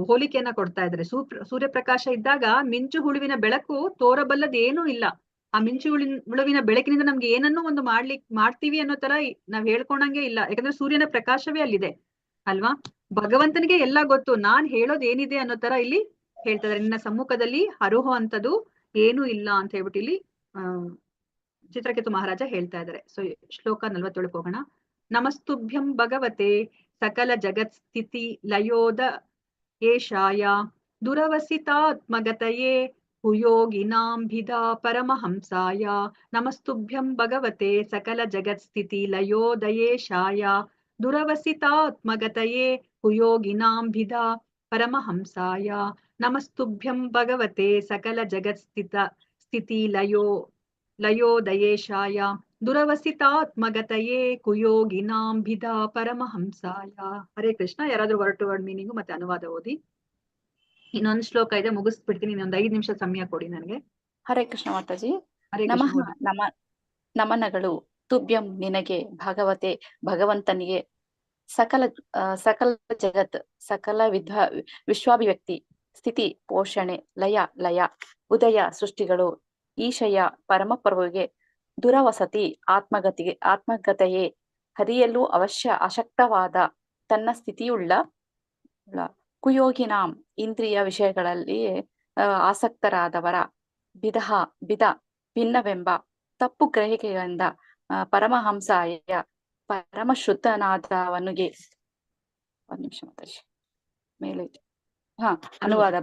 [SPEAKER 1] ಹೋಲಿಕೆಯನ್ನ ಕೊಡ್ತಾ ಇದ್ದಾರೆ. ಸೂರ್ಯಪ್ರಕಾಶ ಇದ್ದಾಗ ಮಿಂಚು ಹುಳುವಿನ ಬೆಳಕು ತೋರಬಲ್ಲದ ಏನೂ ಇಲ್ಲ. ಆ ಮಿಂಚು ಹುಳುವಿನ ಬೆಳಕಿನಿಂದ ನಮ್ಗೆ ಏನನ್ನೂ ಒಂದು ಮಾಡ್ತೀವಿ ಅನ್ನೋ ತರ ನಾವ್ ಹೇಳ್ಕೊಂಡಂಗೆ ಇಲ್ಲ, ಯಾಕಂದ್ರೆ ಸೂರ್ಯನ ಪ್ರಕಾಶವೇ ಅಲ್ಲಿದೆ ಅಲ್ವಾ. ಭಗವಂತನಿಗೆ ಎಲ್ಲ ಗೊತ್ತು, ನಾನ್ ಹೇಳೋದ್ ಏನಿದೆ ಅನ್ನೋ ತರ ಇಲ್ಲಿ ಹೇಳ್ತಾ ಇದ್ದಾರೆ. ನಿನ್ನ ಸಮ್ಮುಖದಲ್ಲಿ ಅರುಹುವಂತದ್ದು ಏನೂ ಇಲ್ಲ ಅಂತ ಹೇಳ್ಬಿಟ್ಟು ಇಲ್ಲಿ ಚಿತ್ರಕೇತು ಮಹಾರಾಜ ಹೇಳ್ತಾ ಇದ್ದಾರೆ. ಸೊ ಶ್ಲೋಕ 47 ಹೋಗೋಣ. ನಮಸ್ತುಭ್ಯಂ ಭಗವತೆ ಸಕಲ ಜಗತ್ ಸ್ಥಿತಿ ಲಯೋದ ಏಷಾಯ ದುರವಸಿತಾತ್ಮಗತಯೇ ಹುಯೋಗಿನಾಂಭಿಧ ಪರಮಹಂಸಾಯ. ನಮಸ್ತುಭ್ಯಂ ಭಗವತೆ ಸಕಲ ಜಗತ್ ಸ್ಥಿತಿ ಲಯೋದಯೇಶಾಯ ದುರವಸಿತಾತ್ಮಗತಯೇ ಹುಯೋಗಿನಾಂಭಿಧ ಪರಮಹಂಸಾಯ. ನಮಸ್ತುಭ್ಯಂ ಭಗವತೆ ಸಕಲ ಜಗತ್ ಸ್ಥಿತಿ ಲಯೋದಯೇಶಾಯ ದುರವಸಿತಾತ್ಮಗತಯೇ ಕುಯೋಗಿನಾಂಭಿಧ ಪರಮಹಂಸಾಯ. ಹರೇ ಕೃಷ್ಣ. ಯಾರಾದ್ರೂ ವರ್ಡ್ ಟು ವರ್ಡ್ ಮೀನಿಂಗು ಮತ್ತೆ ಅನುವಾದ ಓದಿ. ಇನ್ನೊಂದು ಶ್ಲೋಕ ಇದೆ, ಮುಗಿಸ್ಬಿಡ್ತೀನಿ. ಇನ್ನೊಂದು 5 ನಿಮಿಷ ಸಮಯ ಕೊಡಿ ನನಗೆ.
[SPEAKER 3] ಹರೇ ಕೃಷ್ಣ ಮಾತಾಜಿ.
[SPEAKER 1] ಹರೇ
[SPEAKER 3] ನಮಃ
[SPEAKER 1] ಕೃಷ್ಣ.
[SPEAKER 3] ನಮನಗಳು ತುಭ್ಯಂ ನಿನಗೆ ಭಗವತೆ ಭಗವಂತನಿಗೆ ಸಕಲ ಜಗತ್ ಸಕಲ ವಿಶ್ವಾಭಿವ್ಯಕ್ತಿ ಸ್ಥಿತಿ ಪೋಷಣೆ ಲಯ ಉದಯ ಸೃಷ್ಟಿಗಳು ಈಶಯ ಪರಮಪ್ರಭುವಿಗೆ ದುರವಸತಿ ಆತ್ಮಗತೆಯೇ ಹರಿಯಲು ಅವಶ್ಯ ಅಶಕ್ತವಾದ ತನ್ನ ಸ್ಥಿತಿಯುಳ್ಳ ಕುಯೋಗಿನಾಂ ಇಂದ್ರಿಯ ವಿಷಯಗಳಲ್ಲಿ ಆಸಕ್ತರಾದವರ ಭಿನ್ನವೆಂಬ ತಪ್ಪು ಗ್ರಹಿಕೆಗಳಿಂದ ಪರಮಹಂಸಾಯ ಪರಮಶುದ್ಧನಾದವನಿಗೆ. ಒಂದ್ ನಿಮಿಷ ಮಾತಾಜಿ ಮೇಲೆ ಅನುವಾದ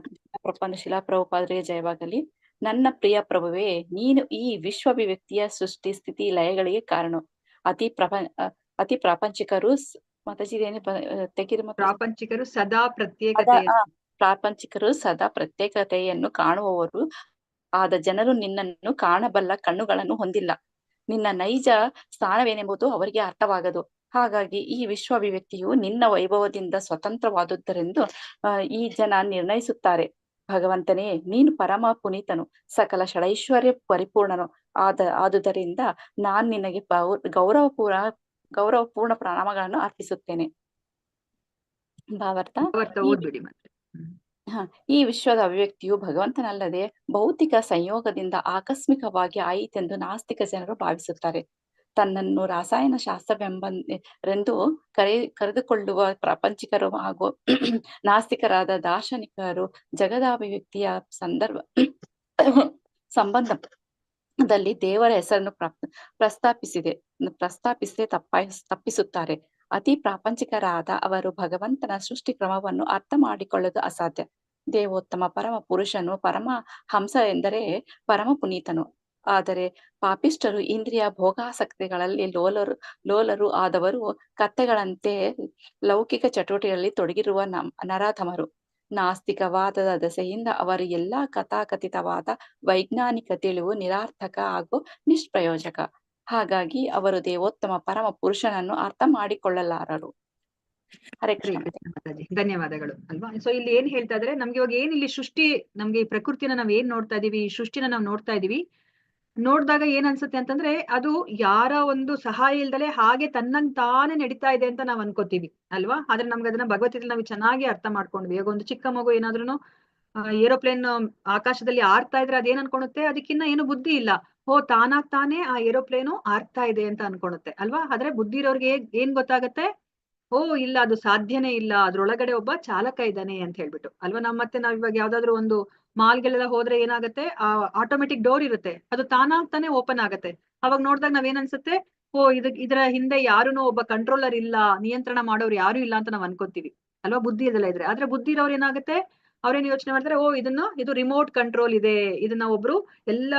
[SPEAKER 3] ಶಿಲಾ ಪ್ರಭುಪಾದರಿಗೆ ಜಯವಾಗಲಿ. ನನ್ನ ಪ್ರಿಯ ಪ್ರಭುವೇ, ನೀನು ಈ ವಿಶ್ವಾಭಿವ್ಯಕ್ತಿಯ ಸೃಷ್ಟಿ ಸ್ಥಿತಿ ಲಯಗಳಿಗೆ ಕಾರಣ. ಅತಿ ಪ್ರಾಪಂಚಿಕರು ಮಾತಾಜಿ ಪ್ರಾಪಂಚಿಕರು ಸದಾ ಪ್ರತ್ಯೇಕತೆಯನ್ನು ಕಾಣುವವರು ಆದ ಜನರು ನಿನ್ನನ್ನು ಕಾಣಬಲ್ಲ ಕಣ್ಣುಗಳನ್ನು ಹೊಂದಿಲ್ಲ. ನಿನ್ನ ನೈಜ ಸ್ಥಾನವೇನೆಂಬುದು ಅವರಿಗೆ ಅರ್ಥವಾಗದು. ಹಾಗಾಗಿ ಈ ವಿಶ್ವಾಭಿವ್ಯಕ್ತಿಯು ನಿನ್ನ ವೈಭವದಿಂದ ಸ್ವತಂತ್ರವಾದುದರೆಂದು ಈ ಜನ ನಿರ್ಣಯಿಸುತ್ತಾರೆ. ಭಗವಂತನೇ, ನೀನು ಪರಮ ಪುನೀತನು, ಸಕಲ ಷಡೈಶ್ವರ್ಯ ಪರಿಪೂರ್ಣನು ಆದುದರಿಂದ ನಾನ್ ನಿನಗೆ ಗೌರವಪೂರ್ಣ ಪ್ರಣಾಮಗಳನ್ನು ಅರ್ಪಿಸುತ್ತೇನೆ. ಭಾವಾರ್ಥ.
[SPEAKER 1] ಓದ್ಬಿಡಿ ಮತ್ತೆ.
[SPEAKER 3] ಈ ವಿಶ್ವದ ಅಭಿವ್ಯಕ್ತಿಯು ಭಗವಂತನಲ್ಲದೆ ಭೌತಿಕ ಸಂಯೋಗದಿಂದ ಆಕಸ್ಮಿಕವಾಗಿ ಆಯಿತೆಂದು ನಾಸ್ತಿಕ ಜನರು ಭಾವಿಸುತ್ತಾರೆ. ತನ್ನನ್ನು ರಾಸಾಯನ ಶಾಸ್ತ್ರವೆಂಬರೆಂದು ಕರೆದುಕೊಳ್ಳುವ ಪ್ರಾಪಂಚಿಕರು ಹಾಗೂ ನಾಸ್ತಿಕರಾದ ದಾರ್ಶನಿಕರು ಜಗದಾಭಿವ್ಯಕ್ತಿಯ ಸಂಬಂಧದಲ್ಲಿ ದೇವರ ಹೆಸರನ್ನು ಪ್ರಸ್ತಾಪಿಸದೆ ತಪ್ಪಿಸುತ್ತಾರೆ. ಅತಿ ಪ್ರಾಪಂಚಿಕರಾದ ಅವರು ಭಗವಂತನ ಸೃಷ್ಟಿ ಕ್ರಮವನ್ನು ಅರ್ಥ ಮಾಡಿಕೊಳ್ಳಲು ಅಸಾಧ್ಯ. ದೇವೋತ್ತಮ ಪರಮ ಪುರುಷನು ಪರಮ ಹಂಸ ಎಂದರೆ ಪರಮ ಪುನೀತನು. ಆದರೆ ಪಾಪಿಷ್ಠರು ಇಂದ್ರಿಯ ಭೋಗಾಸಕ್ತಿಗಳಲ್ಲಿ ಲೋಲರು ಆದವರು ಕತ್ತೆಗಳಂತೆ ಲೌಕಿಕ ಚಟುವಟಿಕೆಗಳಲ್ಲಿ ತೊಡಗಿರುವ ನರಾಧಮರು. ನಾಸ್ತಿಕವಾದದ ದೆಸೆಯಿಂದ ಅವರು ಎಲ್ಲಾ ಕಥಾಕಥಿತವಾದ ವೈಜ್ಞಾನಿಕ ತಿಳಿವು ನಿರಾರ್ಥಕ ಹಾಗೂ ನಿಷ್ಪ್ರಯೋಜಕ. ಹಾಗಾಗಿ ಅವರು ದೇವೋತ್ತಮ ಪರಮ ಪುರುಷನನ್ನು ಅರ್ಥ ಮಾಡಿಕೊಳ್ಳಲಾರರು. ಹರೇ ಕೃಷ್ಣ
[SPEAKER 1] ಮಾತಾಜಿ, ಧನ್ಯವಾದಗಳು ಅಲ್ವಾ. ಸೊ ಇಲ್ಲಿ ಏನ್ ಹೇಳ್ತಾ ಇದ್ರೆ, ನಮ್ಗೆ ಇವಾಗ ಏನ್ ಇಲ್ಲಿ ಸೃಷ್ಟಿ, ನಮ್ಗೆ ಈ ಪ್ರಕೃತಿನ ನಾವ್ ಏನ್ ನೋಡ್ತಾ ಇದೀವಿ, ಈ ಸೃಷ್ಟಿನ ನಾವ್ ನೋಡ್ತಾ ಇದೀವಿ. ನೋಡ್ದಾಗ ಏನ್ ಅನ್ಸುತ್ತೆ ಅಂತಂದ್ರೆ, ಅದು ಯಾರ ಒಂದು ಸಹಾಯ ಇಲ್ದಲೆ ಹಾಗೆ ತನ್ನಂಗ್ ತಾನೇ ನಡೀತಾ ಇದೆ ಅಂತ ನಾವ್ ಅನ್ಕೋತೀವಿ ಅಲ್ವಾ. ಆದ್ರೆ ನಮ್ಗೆ ಅದನ್ನ ಭಗವದ್ಗೀತೆಯಲ್ಲಿ ನಾವು ಚೆನ್ನಾಗಿ ಅರ್ಥ ಮಾಡ್ಕೊಂಡ್ವಿ. ಈಗ ಒಂದು ಚಿಕ್ಕ ಮಗು ಏನಾದ್ರೂ ಏರೋಪ್ಲೇನ್ ಆಕಾಶದಲ್ಲಿ ಆರ್ತಾ ಇದ್ರೆ ಅದೇನ್ ಅನ್ಕೊಳುತ್ತೆ, ಅದಕ್ಕಿನ್ನ ಏನು ಬುದ್ಧಿ ಇಲ್ಲ. ತಾನಾಗ್ ತಾನೇ ಆ ಏರೋಪ್ಲೇನು ಆರ್ತಾ ಇದೆ ಅಂತ ಅನ್ಕೊಳುತ್ತೆ ಅಲ್ವಾ. ಆದ್ರೆ ಬುದ್ಧಿ ಇರೋರ್ಗೆ ಏನ್ ಗೊತ್ತಾಗತ್ತೆ, ಇಲ್ಲ ಅದು ಸಾಧ್ಯನೇ ಇಲ್ಲ, ಅದ್ರೊಳಗಡೆ ಒಬ್ಬ ಚಾಲಕ ಇದ್ದಾನೆ ಅಂತ ಹೇಳ್ಬಿಟ್ಟು ಅಲ್ವಾ. ನಾವ್ ಇವಾಗ ಯಾವ್ದಾದ್ರು ಒಂದು ಮಾಲ್ಗಳೆಲ್ಲ ಹೋದ್ರೆ ಏನಾಗುತ್ತೆ, ಆಟೋಮೆಟಿಕ್ ಡೋರ್ ಇರುತ್ತೆ, ಅದು ತಾನಾಗ್ತಾನೆ ಓಪನ್ ಆಗತ್ತೆ. ಅವಾಗ ನೋಡಿದಾಗ ನಾವೇನ್ ಅನ್ಸುತ್ತೆ, ಇದರ ಹಿಂದೆ ಯಾರುನೋ ಒಬ್ಬ ಕಂಟ್ರೋಲರ್ ಇಲ್ಲ, ನಿಯಂತ್ರಣ ಮಾಡೋರು ಯಾರು ಇಲ್ಲ ಅಂತ ನಾವ್ ಅನ್ಕೋತೀವಿ ಅಲ್ವಾ, ಬುದ್ಧಿ ಇದೆಲ್ಲ ಇದ್ರೆ. ಆದ್ರೆ ಬುದ್ಧಿ ಇರೋರು ಏನಾಗುತ್ತೆ, ಅವ್ರೇನ್ ಯೋಚನೆ ಮಾಡ್ತಾರೆ, ಇದು ರಿಮೋಟ್ ಕಂಟ್ರೋಲ್ ಇದೆ, ಇದನ್ನ ಒಬ್ರು ಎಲ್ಲ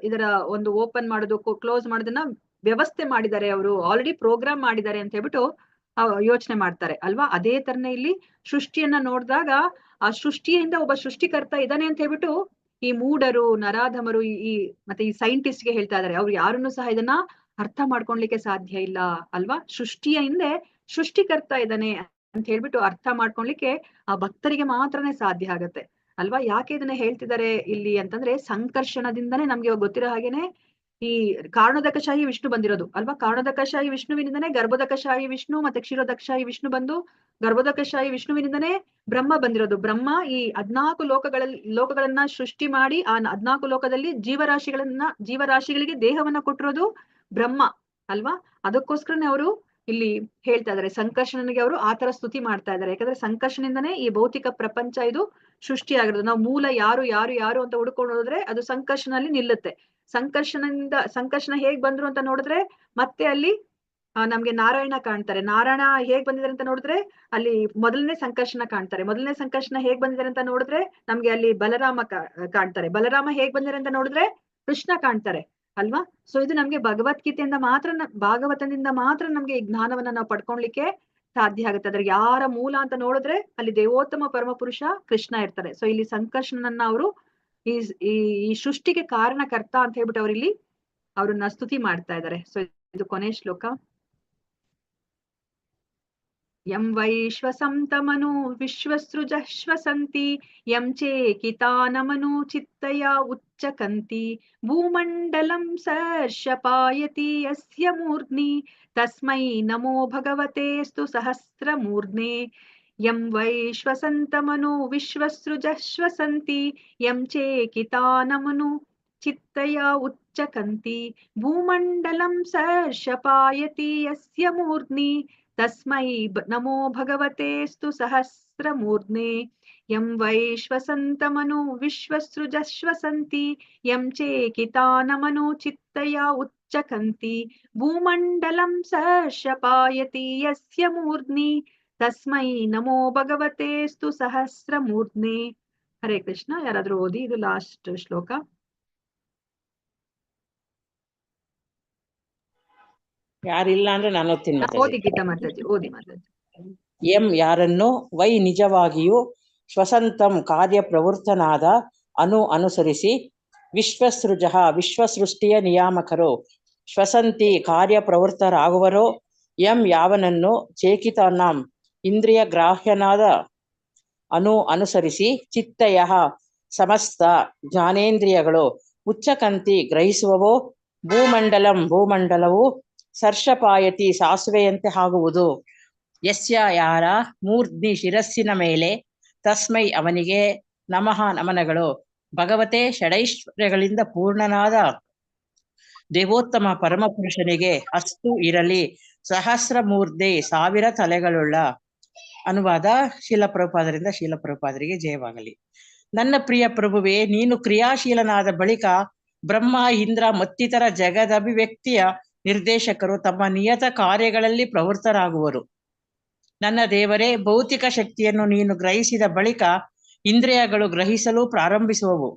[SPEAKER 1] ಇದರ ಒಂದು ಓಪನ್ ಮಾಡೋದು ಕ್ಲೋಸ್ ಮಾಡೋದನ್ನ ವ್ಯವಸ್ಥೆ ಮಾಡಿದ್ದಾರೆ, ಅವರು ಆಲ್ರೆಡಿ ಪ್ರೋಗ್ರಾಮ್ ಮಾಡಿದ್ದಾರೆ ಅಂತ ಹೇಳ್ಬಿಟ್ಟು ಯೋಚನೆ ಮಾಡ್ತಾರೆ ಅಲ್ವಾ. ಅದೇ ತರನೇ ಇಲ್ಲಿ ಸೃಷ್ಟಿಯನ್ನ ನೋಡಿದಾಗ ಆ ಸೃಷ್ಟಿಯಿಂದ ಒಬ್ಬ ಸೃಷ್ಟಿಕರ್ತ ಇದ್ದಾನೆ ಅಂತ ಹೇಳ್ಬಿಟ್ಟು ಈ ಮೂಢರು, ನರಾಧಮರು, ಮತ್ತೆ ಈ ಸೈಂಟಿಸ್ಟ್ ಗೆ ಹೇಳ್ತಾ ಇದಾರೆ. ಅವ್ರು ಯಾರನ್ನು ಸಹ ಇದನ್ನ ಅರ್ಥ ಮಾಡ್ಕೊಳ್ಲಿಕ್ಕೆ ಸಾಧ್ಯ ಇಲ್ಲ ಅಲ್ವಾ. ಸೃಷ್ಟಿಯ ಹಿಂದೆ ಸೃಷ್ಟಿಕರ್ತ ಇದ್ದಾನೆ ಅಂತ ಹೇಳ್ಬಿಟ್ಟು ಅರ್ಥ ಮಾಡ್ಕೊಳ್ಲಿಕ್ಕೆ ಆ ಭಕ್ತರಿಗೆ ಮಾತ್ರನೇ ಸಾಧ್ಯ ಆಗತ್ತೆ ಅಲ್ವಾ. ಯಾಕೆ ಇದನ್ನ ಹೇಳ್ತಿದ್ದಾರೆ ಇಲ್ಲಿ ಅಂತಂದ್ರೆ, ಸಂಕರ್ಷಣದಿಂದನೇ ನಮ್ಗೆ ಗೊತ್ತಿರೋ ಹಾಗೇನೆ ಈ ಕಾರಣೋದಕಶಾಹಿ ವಿಷ್ಣು ಬಂದಿರೋದು ಅಲ್ವಾ. ಕಾರಣೋದಕಶಾಹಿ ವಿಷ್ಣುವಿನಿಂದನೇ ಗರ್ಭೋದಕಶಾಹಿ ವಿಷ್ಣು ಮತ್ತೆ ಕ್ಷೀರೋದಕಶಾಹಿ ವಿಷ್ಣು ಬಂದು, ಗರ್ಭೋದಕಶಾಹಿ ವಿಷ್ಣುವಿನಿಂದನೇ ಬ್ರಹ್ಮ ಬಂದಿರೋದು. ಬ್ರಹ್ಮ ಈ 14 ಲೋಕಗಳನ್ನ ಸೃಷ್ಟಿ ಮಾಡಿ ಆ 14 ಲೋಕದಲ್ಲಿ ಜೀವರಾಶಿಗಳಿಗೆ ದೇಹವನ್ನ ಕೊಟ್ಟಿರೋದು ಬ್ರಹ್ಮ ಅಲ್ವಾ. ಅದಕ್ಕೋಸ್ಕರನೇ ಅವರು ಇಲ್ಲಿ ಹೇಳ್ತಾ ಇದಾರೆ, ಸಂಕರ್ಷಣನಿಗೆ ಅವರು ಆತರ ಸ್ತುತಿ ಮಾಡ್ತಾ ಇದಾರೆ. ಯಾಕಂದ್ರೆ ಸಂಕರ್ಷಣೆಯಿಂದನೇ ಈ ಭೌತಿಕ ಪ್ರಪಂಚ ಇದು ಸೃಷ್ಟಿ ಆಗಿರೋದು. ನಾವು ಮೂಲ ಯಾರು ಅಂತ ಹುಡ್ಕೊಂಡು ಹೋದ್ರೆ ಅದು ಸಂಕರ್ಷಣಲ್ಲಿ ನಿಲ್ಲುತ್ತೆ. ಸಂಕರ್ಷಣ ಹೇಗ್ ಬಂದ್ರು ಅಂತ ನೋಡಿದ್ರೆ ಮತ್ತೆ ಅಲ್ಲಿ ನಮ್ಗೆ ನಾರಾಯಣ ಕಾಣ್ತಾರೆ. ನಾರಾಯಣ ಹೇಗ್ ಬಂದಿದ್ದಾರೆ ಅಂತ ನೋಡಿದ್ರೆ ಅಲ್ಲಿ ಮೊದಲನೇ ಸಂಕರ್ಷಣ ಕಾಣ್ತಾರೆ. ಮೊದಲನೇ ಸಂಕರ್ಷಣ ಹೇಗ್ ಬಂದಿದ್ದಾರೆ ಅಂತ ನೋಡಿದ್ರೆ ನಮ್ಗೆ ಅಲ್ಲಿ ಬಲರಾಮ ಕಾಣ್ತಾರೆ. ಬಲರಾಮ ಹೇಗ್ ಬಂದಿದ್ದಾರೆ ಅಂತ ನೋಡಿದ್ರೆ ಕೃಷ್ಣ ಕಾಣ್ತಾರೆ ಅಲ್ವಾ. ಸೊ ಇದು ನಮ್ಗೆ ಭಗವದ್ಗೀತೆಯಿಂದ ಮಾತ್ರ, ಭಾಗವತದಿಂದ ಮಾತ್ರ ನಮ್ಗೆ ಈ ಜ್ಞಾನವನ್ನ ನಾವು ಪಡ್ಕೊಳ್ಲಿಕ್ಕೆ ಸಾಧ್ಯ ಆಗುತ್ತೆ. ಅದ್ರ ಯಾರ ಮೂಲ ಅಂತ ನೋಡಿದ್ರೆ ಅಲ್ಲಿ ದೇವೋತ್ತಮ ಪರಮಪುರುಷ ಕೃಷ್ಣ ಇರ್ತಾರೆ. ಸೊ ಇಲ್ಲಿ ಸಂಕರ್ಷಣನ್ನ ಅವರು ಈ ಸೃಷ್ಟಿಗೆ ಕಾರಣಕರ್ತ ಅಂತ ಹೇಳ್ಬಿಟ್ಟು ಅವ್ರಿಲ್ಲಿ ಅವ್ರನ್ನ ಸ್ತುತಿ ಮಾಡ್ತಾ ಇದ್ದಾರೆ. ಸೊ ಇದು ಕೊನೆ ಶ್ಲೋಕ. ಯಂ ವೈಶ್ವಸಂತಮನು ವಿಶ್ವಸೃಜ ಶ್ವಸಂತಿ ಯಂ ಚೇಕಿತಾನಮನು ಚಿತ್ತಯ ಉಚ್ಚಕಂತಿ ಭೂಮಂಡಲಂ ಸರ್ಷಪಾಯತಿ ಯಸ್ಯ ಮೂರ್ಧ್ನಿ ತಸ್ಮೈ ನಮೋ ಭಗವತೇಸ್ತು ಸಹಸ್ರಮೂರ್ಧ್ನೇ. ಯಂ ವೈಶ್ವಸಂತಮನು ವಿಶ್ವಸೃಜ ಶ್ವಸಂತಿ ಯಂ ಚೇಕಿತಾನಮನು ಚಿತ್ತಯ ಉಚ್ಚಕಂತಿ ಭೂಮಂಡಲಂ ಸರ್ಷಪಾಯತಿ ಯಸ್ಯ ಮೂರ್ಧ್ನಿ ತಸ್ಮೈ ನಮೋ ಭಗವತೇಸ್ತು ಸಹಸ್ರಮೂರ್ಧ್ನೇ. ಯಂ ವೈಶ್ವಸಂತಮನು ವಿಶ್ವಸೃಜ ಶ್ವಸಂತಿ ಯಂ ಚೇಕಿತಾನಮನು ಚಿತ್ತಯ ಉಚ್ಚಕಂತಿ ಭೂಮಂಡಲಂ ಸರ್ಷಪಾಯತಿ ಯಸ್ಯ ಮೂರ್ಧ್ನಿ ತಸ್ಮೈ ನಮೋ ಭಗವತೇಸ್ತು ಸಹಸ್ರಮೂರ್ಧ್ನೇ. ಹರೇ ಕೃಷ್ಣ. ಯಾರಾದ್ರೂ ಓದಿ, ಇದು ಲಾಸ್ಟ್ ಶ್ಲೋಕ.
[SPEAKER 4] ಯಾರಿಲ್ಲ ಅಂದ್ರೆ ನಾನು ಓದ್ತೀನಿ
[SPEAKER 1] ಓದಿ ಗೀತಾ ಮಾತಾಜಿ, ಓದಿ ಮಾತಾಜಿ.
[SPEAKER 4] ಎಂ ಯಾರನ್ನು, ವೈ ನಿಜವಾಗಿಯೂ, ಶ್ವಸಂತಂ ಕಾರ್ಯ ಪ್ರವೃತ್ತನಾದ, ಅನುಸರಿಸಿ, ವಿಶ್ವಸೃಜ ವಿಶ್ವಸೃಷ್ಟಿಯ ನಿಯಾಮಕರು, ಶ್ವಸಂತಿ ಕಾರ್ಯಪ್ರವೃತ್ತರಾಗುವರೋ, ಎಂ ಯಾವನನ್ನು, ಚೇಕಿತಾನಾಂ ಇಂದ್ರಿಯ ಗ್ರಾಹ್ಯನಾದ, ಅನುಸರಿಸಿ, ಚಿತ್ತಯ ಸಮಸ್ತ ಜ್ಞಾನೇಂದ್ರಿಯಗಳು, ಉಚ್ಚಕಂತಿ ಗ್ರಹಿಸುವವೋ, ಭೂಮಂಡಲವು ಸರ್ಷಪಾಯತಿ ಸಾಸುವೆಯಂತೆ ಆಗುವುದು, ಯಸ್ಯ ಯಾರ, ಮೂರ್ಧ್ನಿ ಶಿರಸ್ಸಿನ ಮೇಲೆ, ತಸ್ಮೈ ಅವನಿಗೆ ನಮಃ ನಮನಗಳು. ಭಗವತೆ ಷಡೈಶ್ವರ್ಯಗಳಿಂದ ಪೂರ್ಣನಾದ ದೇವೋತ್ತಮ ಪರಮಪುರುಷನಿಗೆ ಅಸ್ತು ಇರಲಿ. ಸಹಸ್ರಮೂರ್ಧೆ 1000 ತಲೆಗಳುಳ್ಳ. ಅನುವಾದ ಶೀಲಪ್ರಭುಪಾದರಿಂದ ಶೀಲಪ್ರಭುಪಾದರಿಗೆ ಜಯವಾಗಲಿ. ನನ್ನ ಪ್ರಿಯ ಪ್ರಭುವೇ, ನೀನು ಕ್ರಿಯಾಶೀಲನಾದ ಬಳಿಕ ಬ್ರಹ್ಮ, ಇಂದ್ರ ಮತ್ತಿತರ ಜಗದಭಿವ್ಯಕ್ತಿಯ ನಿರ್ದೇಶಕರು ತಮ್ಮ ನಿಯತ ಕಾರ್ಯಗಳಲ್ಲಿ ಪ್ರವೃತ್ತರಾಗುವರು. ನನ್ನ ದೇವರೇ, ಭೌತಿಕ ಶಕ್ತಿಯನ್ನು ನೀನು ಗ್ರಹಿಸಿದ ಬಳಿಕ ಇಂದ್ರಿಯಗಳು ಗ್ರಹಿಸಲು ಪ್ರಾರಂಭಿಸುವವು.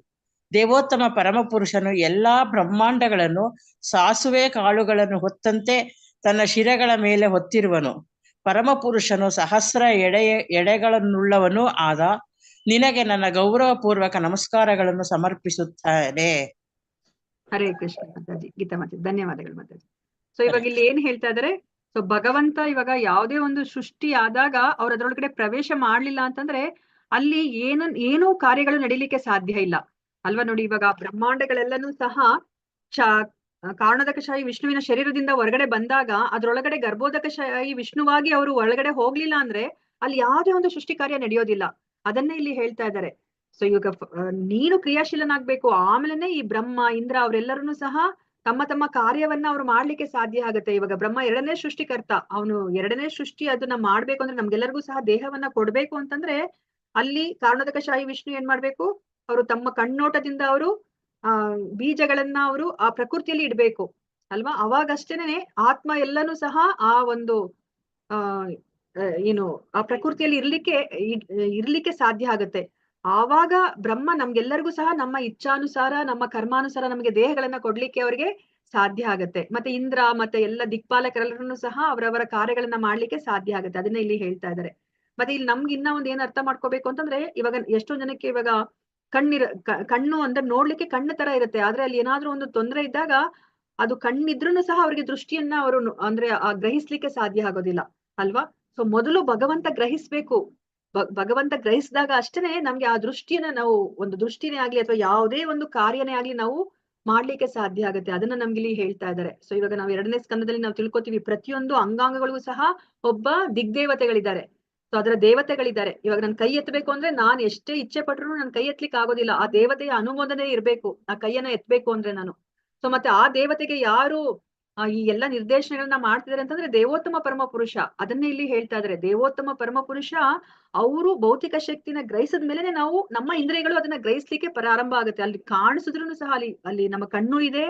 [SPEAKER 4] ದೇವೋತ್ತಮ ಪರಮಪುರುಷನು ಎಲ್ಲಾ ಬ್ರಹ್ಮಾಂಡಗಳನ್ನು ಸಾಸುವೆ ಕಾಳುಗಳನ್ನು ಹೊತ್ತಂತೆ ತನ್ನ ಶಿರಗಳ ಮೇಲೆ ಹೊತ್ತಿರುವನು. ಪರಮಪುರುಷನು ಸಹಸ್ರ ಎಡೆಗಳನ್ನುಳ್ಳವನೂ ಆದ ನಿನಗೆ ನನ್ನ ಗೌರವಪೂರ್ವಕ ನಮಸ್ಕಾರಗಳನ್ನು ಸಮರ್ಪಿಸುತ್ತೇನೆ.
[SPEAKER 1] ಹರೇ ಕೃಷ್ಣ ಮಾತಾಜಿ. ಗೀತಾ ಮಾತಾಜಿ ಧನ್ಯವಾದಗಳು ಮಾತಾಜಿ. ಸೊ ಇವಾಗ ಇಲ್ಲಿ ಏನ್ ಹೇಳ್ತಾ ಇದಾರೆ, ಸೊ ಭಗವಂತ ಇವಾಗ ಯಾವುದೇ ಒಂದು ಸೃಷ್ಟಿ ಆದಾಗ ಅವ್ರ ಅದ್ರೊಳಗಡೆ ಪ್ರವೇಶ ಮಾಡ್ಲಿಲ್ಲ ಅಂತಂದ್ರೆ ಅಲ್ಲಿ ಏನೂ ಕಾರ್ಯಗಳು ನಡೀಲಿಕ್ಕೆ ಸಾಧ್ಯ ಇಲ್ಲ ಅಲ್ವಾ. ನೋಡಿ, ಇವಾಗ ಬ್ರಹ್ಮಾಂಡಗಳೆಲ್ಲನೂ ಸಹ ಕಾರಣೋದಕಶಾಹಿ ವಿಷ್ಣುವಿನ ಶರೀರದಿಂದ ಹೊರಗಡೆ ಬಂದಾಗ ಅದ್ರೊಳಗಡೆ ಗರ್ಭೋದಕಶಾಹಿ ವಿಷ್ಣುವಾಗಿ ಅವರು ಒಳಗಡೆ ಹೋಗ್ಲಿಲ್ಲ ಅಂದ್ರೆ ಅಲ್ಲಿ ಯಾವುದೇ ಒಂದು ಸೃಷ್ಟಿ ಕಾರ್ಯ ನಡೆಯೋದಿಲ್ಲ. ಅದನ್ನೇ ಇಲ್ಲಿ ಹೇಳ್ತಾ ಇದ್ದಾರೆ. ಸೊ ಇವಾಗ ನೀನು ಕ್ರಿಯಾಶೀಲನಾಗ್ಬೇಕು, ಆಮೇಲೆ ಈ ಬ್ರಹ್ಮ, ಇಂದ್ರ ಅವರೆಲ್ಲರೂ ಸಹ ತಮ್ಮ ತಮ್ಮ ಕಾರ್ಯವನ್ನ ಅವ್ರು ಮಾಡ್ಲಿಕ್ಕೆ ಸಾಧ್ಯ ಆಗುತ್ತೆ. ಇವಾಗ ಬ್ರಹ್ಮ 2ನೇ ಸೃಷ್ಟಿಕರ್ತ, ಅವನು 2ನೇ ಸೃಷ್ಟಿ ಅದನ್ನ ಮಾಡ್ಬೇಕು ಅಂದ್ರೆ ನಮ್ಗೆಲ್ಲರಿಗೂ ಸಹ ದೇಹವನ್ನ ಕೊಡ್ಬೇಕು ಅಂತಂದ್ರೆ ಅಲ್ಲಿ ಕಾರಣೋದಕಶಾಹಿ ವಿಷ್ಣು ಏನ್ ಮಾಡ್ಬೇಕು, ಅವರು ತಮ್ಮ ಕಣ್ಣೋಟದಿಂದ ಅವರು ಬೀಜಗಳನ್ನ ಅವರು ಆ ಪ್ರಕೃತಿಯಲ್ಲಿ ಇಡ್ಬೇಕು ಅಲ್ವಾ. ಅವಾಗಷ್ಟೇನೆ ಆತ್ಮ ಎಲ್ಲನೂ ಸಹ ಆ ಒಂದು ಏನು ಆ ಪ್ರಕೃತಿಯಲ್ಲಿ ಇರ್ಲಿಕ್ಕೆ ಸಾಧ್ಯ ಆಗುತ್ತೆ. ಆವಾಗ ಬ್ರಹ್ಮ ನಮ್ಗೆಲ್ಲರಿಗೂ ಸಹ ನಮ್ಮ ಇಚ್ಛಾನುಸಾರ, ನಮ್ಮ ಕರ್ಮಾನುಸಾರ ನಮಗೆ ದೇಹಗಳನ್ನ ಕೊಡ್ಲಿಕ್ಕೆ ಅವರಿಗೆ ಸಾಧ್ಯ ಆಗತ್ತೆ. ಮತ್ತೆ ಇಂದ್ರ ಮತ್ತೆ ಎಲ್ಲ ದಿಕ್ಪಾಲಕರೆಲ್ಲರೂ ಸಹ ಅವರವರ ಕಾರ್ಯಗಳನ್ನ ಮಾಡ್ಲಿಕ್ಕೆ ಸಾಧ್ಯ ಆಗುತ್ತೆ. ಅದನ್ನ ಇಲ್ಲಿ ಹೇಳ್ತಾ ಇದ್ದಾರೆ. ಮತ್ತೆ ಇಲ್ಲಿ ನಮ್ಗೆ ಇನ್ನ ಒಂದ್ ಏನ್ ಅರ್ಥ ಮಾಡ್ಕೋಬೇಕು ಅಂತಂದ್ರೆ, ಇವಾಗ ಎಷ್ಟೋ ಜನಕ್ಕೆ ಇವಾಗ ಕಣ್ಣು ಅಂದ್ರೆ ನೋಡ್ಲಿಕ್ಕೆ ಕಣ್ಣು ತರ ಇರುತ್ತೆ, ಆದ್ರೆ ಅಲ್ಲಿ ಏನಾದ್ರೂ ಒಂದು ತೊಂದರೆ ಇದ್ದಾಗ ಅದು ಕಣ್ಣಿದ್ರೂ ಸಹ ಅವ್ರಿಗೆ ದೃಷ್ಟಿಯನ್ನ ಅವರು ಅಂದ್ರೆ ಗ್ರಹಿಸ್ಲಿಕ್ಕೆ ಸಾಧ್ಯ ಆಗೋದಿಲ್ಲ ಅಲ್ವಾ. ಸೊ ಮೊದಲು ಭಗವಂತ ಗ್ರಹಿಸ್ಬೇಕು. ಭಗವಂತ ಗ್ರಹಿಸಿದಾಗ ಅಷ್ಟೇನೆ ನಮ್ಗೆ ಆ ದೃಷ್ಟಿಯನ್ನ ನಾವು ಒಂದು ದೃಷ್ಟಿನೇ ಆಗ್ಲಿ ಅಥವಾ ಯಾವುದೇ ಒಂದು ಕಾರ್ಯನೇ ಆಗ್ಲಿ ನಾವು ಮಾಡ್ಲಿಕ್ಕೆ ಸಾಧ್ಯ ಆಗುತ್ತೆ. ಅದನ್ನ ನಮ್ಗೆ ಇಲ್ಲಿ ಹೇಳ್ತಾ ಇದ್ದಾರೆ. ಸೊ ಇವಾಗ ನಾವು 2ನೇ ಸ್ಕಂದದಲ್ಲಿ ನಾವು ತಿಳ್ಕೊತೀವಿ, ಪ್ರತಿಯೊಂದು ಅಂಗಾಂಗಗಳಿಗೂ ಸಹ ಒಬ್ಬ ದಿಗ್ದೇವತೆಗಳಿದ್ದಾರೆ. ಸೊ ಅದರ ದೇವತೆಗಳಿದ್ದಾರೆ. ಇವಾಗ ನನ್ ಕೈ ಎತ್ತಬೇಕು ಅಂದ್ರೆ ನಾನ್ ಎಷ್ಟೇ ಇಚ್ಛೆ ಪಟ್ರು ನನ್ ಕೈ ಎತ್ತಲಿಕ್ಕೆ ಆಗೋದಿಲ್ಲ. ಆ ದೇವತೆಯ ಅನುಮೋದನೆ ಇರ್ಬೇಕು ಆ ಕೈಯನ್ನ ಎತ್ತಬೇಕು ಅಂದ್ರೆ ನಾನು. ಸೊ ಮತ್ತೆ ಆ ದೇವತೆಗೆ ಯಾರು ಈ ಎಲ್ಲಾ ನಿರ್ದೇಶನಗಳನ್ನ ಮಾಡ್ತಿದ್ದಾರೆ ಅಂತಂದ್ರೆ ದೇವೋತ್ತಮ ಪರಮ ಪುರುಷ. ಅದನ್ನೇ ಇಲ್ಲಿ ಹೇಳ್ತಾ ಇದಾರೆ. ದೇವೋತ್ತಮ ಪರಮ ಪುರುಷ ಅವರು ಭೌತಿಕ ಶಕ್ತಿನ ಗ್ರಹಿಸಿದ ಮೇಲೆ ನಾವು ನಮ್ಮ ಇಂದ್ರಿಯಗಳು ಅದನ್ನ ಗ್ರಹಿಸ್ಲಿಕ್ಕೆ ಪ್ರಾರಂಭ ಆಗುತ್ತೆ. ಅಲ್ಲಿ ಕಾಣಿಸಿದ್ರು ಸಹ ಅಲ್ಲಿ ನಮ್ಮ ಕಣ್ಣು ಇದೆ,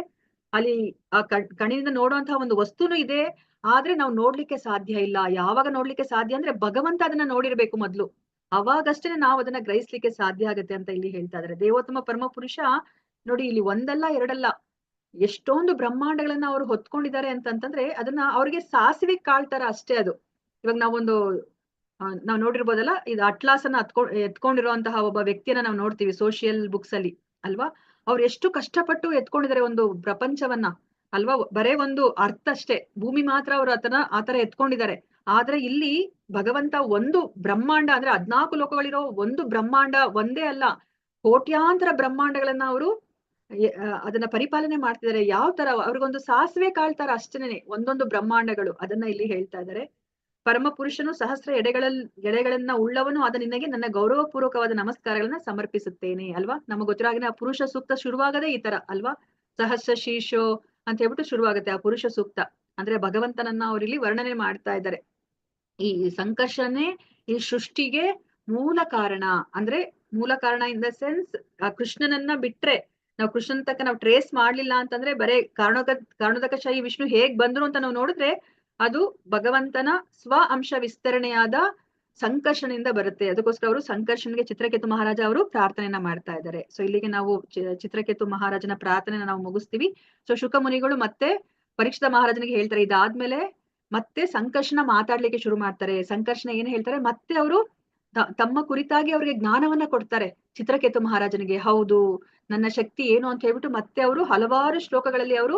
[SPEAKER 1] ಅಲ್ಲಿ ಆ ಕಣ್ಣಿನಿಂದ ನೋಡುವಂತಹ ಒಂದು ವಸ್ತುನು ಇದೆ, ಆದ್ರೆ ನಾವು ನೋಡ್ಲಿಕ್ಕೆ ಸಾಧ್ಯ ಇಲ್ಲ. ಯಾವಾಗ ನೋಡ್ಲಿಕ್ಕೆ ಸಾಧ್ಯ ಅಂದ್ರೆ ಭಗವಂತ ಅದನ್ನ ನೋಡಿರ್ಬೇಕು ಮೊದ್ಲು, ಅವಾಗಷ್ಟೇ ನಾವು ಅದನ್ನ ಗ್ರಹಿಸ್ಲಿಕ್ಕೆ ಸಾಧ್ಯ ಆಗುತ್ತೆ ಅಂತ ಇಲ್ಲಿ ಹೇಳ್ತಾ ಇದಾರೆ. ದೇವೋತ್ತಮ ಪರಮ ಪುರುಷ ನೋಡಿ, ಇಲ್ಲಿ ಒಂದಲ್ಲ ಎರಡಲ್ಲ ಎಷ್ಟೊಂದು ಬ್ರಹ್ಮಾಂಡಗಳನ್ನ ಅವ್ರು ಹೊತ್ಕೊಂಡಿದ್ದಾರೆ ಅಂತಂತಂದ್ರೆ ಅದನ್ನ ಅವ್ರಿಗೆ ಸಾಸಿವೆ ಕಾಳ್ತಾರ ಅಷ್ಟೇ. ಅದು ಇವಾಗ ನಾವ್ ನೋಡಿರ್ಬೋದಲ್ಲ, ಇದು ಅಟ್ಲಾಸ್ ಅನ್ನ ಎತ್ಕೊಂಡಿರುವಂತಹ ಒಬ್ಬ ವ್ಯಕ್ತಿಯನ್ನ ನಾವು ನೋಡ್ತೀವಿ ಸೋಷಿಯಲ್ ಬುಕ್ಸ್ ಅಲ್ಲಿ ಅಲ್ವಾ. ಅವ್ರು ಎಷ್ಟು ಕಷ್ಟಪಟ್ಟು ಎತ್ಕೊಂಡಿದ್ದಾರೆ ಒಂದು ಪ್ರಪಂಚವನ್ನ ಅಲ್ವಾ. ಬರೇ ಒಂದು ಅರ್ಥ ಅಷ್ಟೇ, ಭೂಮಿ ಮಾತ್ರ ಅವ್ರು ಆತರ ಎತ್ಕೊಂಡಿದ್ದಾರೆ. ಆದ್ರೆ ಇಲ್ಲಿ ಭಗವಂತ ಒಂದು ಬ್ರಹ್ಮಾಂಡ ಅಂದ್ರೆ 14 ಲೋಕಗಳಿರೋ ಒಂದು ಬ್ರಹ್ಮಾಂಡ ಒಂದೇ ಅಲ್ಲ, ಕೋಟ್ಯಾಂತರ ಬ್ರಹ್ಮಾಂಡಗಳನ್ನ ಅವರು ಅದನ್ನ ಪರಿಪಾಲನೆ ಮಾಡ್ತಿದ್ದಾರೆ. ಯಾವ ತರ ಅವ್ರಿಗೊಂದು ಸಾಸಿವೆ ಕಾಳ್ತಾರ ಅಷ್ಟೇನೆ ಒಂದೊಂದು ಬ್ರಹ್ಮಾಂಡಗಳು. ಅದನ್ನ ಇಲ್ಲಿ ಹೇಳ್ತಾ ಇದ್ದಾರೆ. ಪರಮ ಪುರುಷನು ಸಹಸ್ರ ಎಡೆಗಳನ್ನ ಉಳ್ಳವನು ಆದ ನಿನಗೆ ನನ್ನ ಗೌರವಪೂರ್ವಕವಾದ ನಮಸ್ಕಾರಗಳನ್ನ ಸಮರ್ಪಿಸುತ್ತೇನೆ ಅಲ್ವಾ. ನಮಗ್ ಗೊತ್ತಿರಾಗಿನ ಆ ಪುರುಷ ಸೂಕ್ತ ಶುರುವಾಗದೇ ಈ ತರ ಅಲ್ವಾ. ಸಹಸ್ರ ಶೀರ್ಷೋ ಅಂತ ಹೇಳ್ಬಿಟ್ಟು ಶುರುವಾಗುತ್ತೆ ಆ ಪುರುಷ ಸೂಕ್ತ. ಅಂದ್ರೆ ಭಗವಂತನನ್ನ ಅವರಿಲ್ಲಿ ವರ್ಣನೆ ಮಾಡ್ತಾ ಇದ್ದಾರೆ. ಈ ಸಂಕರ್ಷಣೆ ಈ ಸೃಷ್ಟಿಗೆ ಮೂಲ ಕಾರಣ. ಅಂದ್ರೆ ಮೂಲ ಕಾರಣ ಇನ್ ದ ಸೆನ್ಸ್ ಕೃಷ್ಣನನ್ನ ಬಿಟ್ರೆ ನಾವು ಕೃಷ್ಣನ್ ತಕ್ಕ ನಾವು ಟ್ರೇಸ್ ಮಾಡ್ಲಿಲ್ಲ ಅಂತಂದ್ರೆ ಬರೇ ಕಾರಣೋದಕಶಾಹಿ ವಿಷ್ಣು ಹೇಗ್ ಬಂದ್ರು ಅಂತ ನಾವು ನೋಡಿದ್ರೆ ಅದು ಭಗವಂತನ ಸ್ವ ಅಂಶ ವಿಸ್ತರಣೆಯಾದ ಸಂಕರ್ಷಣೆಯಿಂದ ಬರುತ್ತೆ. ಅದಕ್ಕೋಸ್ಕರ ಅವರು ಸಂಕರ್ಷಣೆಗೆ ಚಿತ್ರಕೇತು ಮಹಾರಾಜ ಅವರು ಪ್ರಾರ್ಥನೆಯನ್ನ ಮಾಡ್ತಾ ಇದ್ದಾರೆ. ಸೊ ಇಲ್ಲಿಗೆ ನಾವು ಚಿತ್ರಕೇತು ಮಹಾರಾಜನ ಪ್ರಾರ್ಥನೆನ ನಾವು ಮುಗಿಸ್ತೀವಿ. ಸೊ ಶುಕ ಮುನಿಗಳು ಮತ್ತೆ ಪರೀಕ್ಷಿತ ಮಹಾರಾಜನಿಗೆ ಹೇಳ್ತಾರೆ. ಇದಾದ್ಮೇಲೆ ಮತ್ತೆ ಸಂಕರ್ಷಣ ಮಾತಾಡ್ಲಿಕ್ಕೆ ಶುರು ಮಾಡ್ತಾರೆ. ಸಂಕರ್ಷಣ ಏನ್ ಹೇಳ್ತಾರೆ, ಮತ್ತೆ ಅವರು ತಮ್ಮ ಕುರಿತಾಗಿ ಅವ್ರಿಗೆ ಜ್ಞಾನವನ್ನ ಕೊಡ್ತಾರೆ ಚಿತ್ರಕೇತು ಮಹಾರಾಜನಿಗೆ. ಹೌದು, ನನ್ನ ಶಕ್ತಿ ಏನು ಅಂತ ಹೇಳ್ಬಿಟ್ಟು ಮತ್ತೆ ಅವರು ಹಲವಾರು ಶ್ಲೋಕಗಳಲ್ಲಿ ಅವರು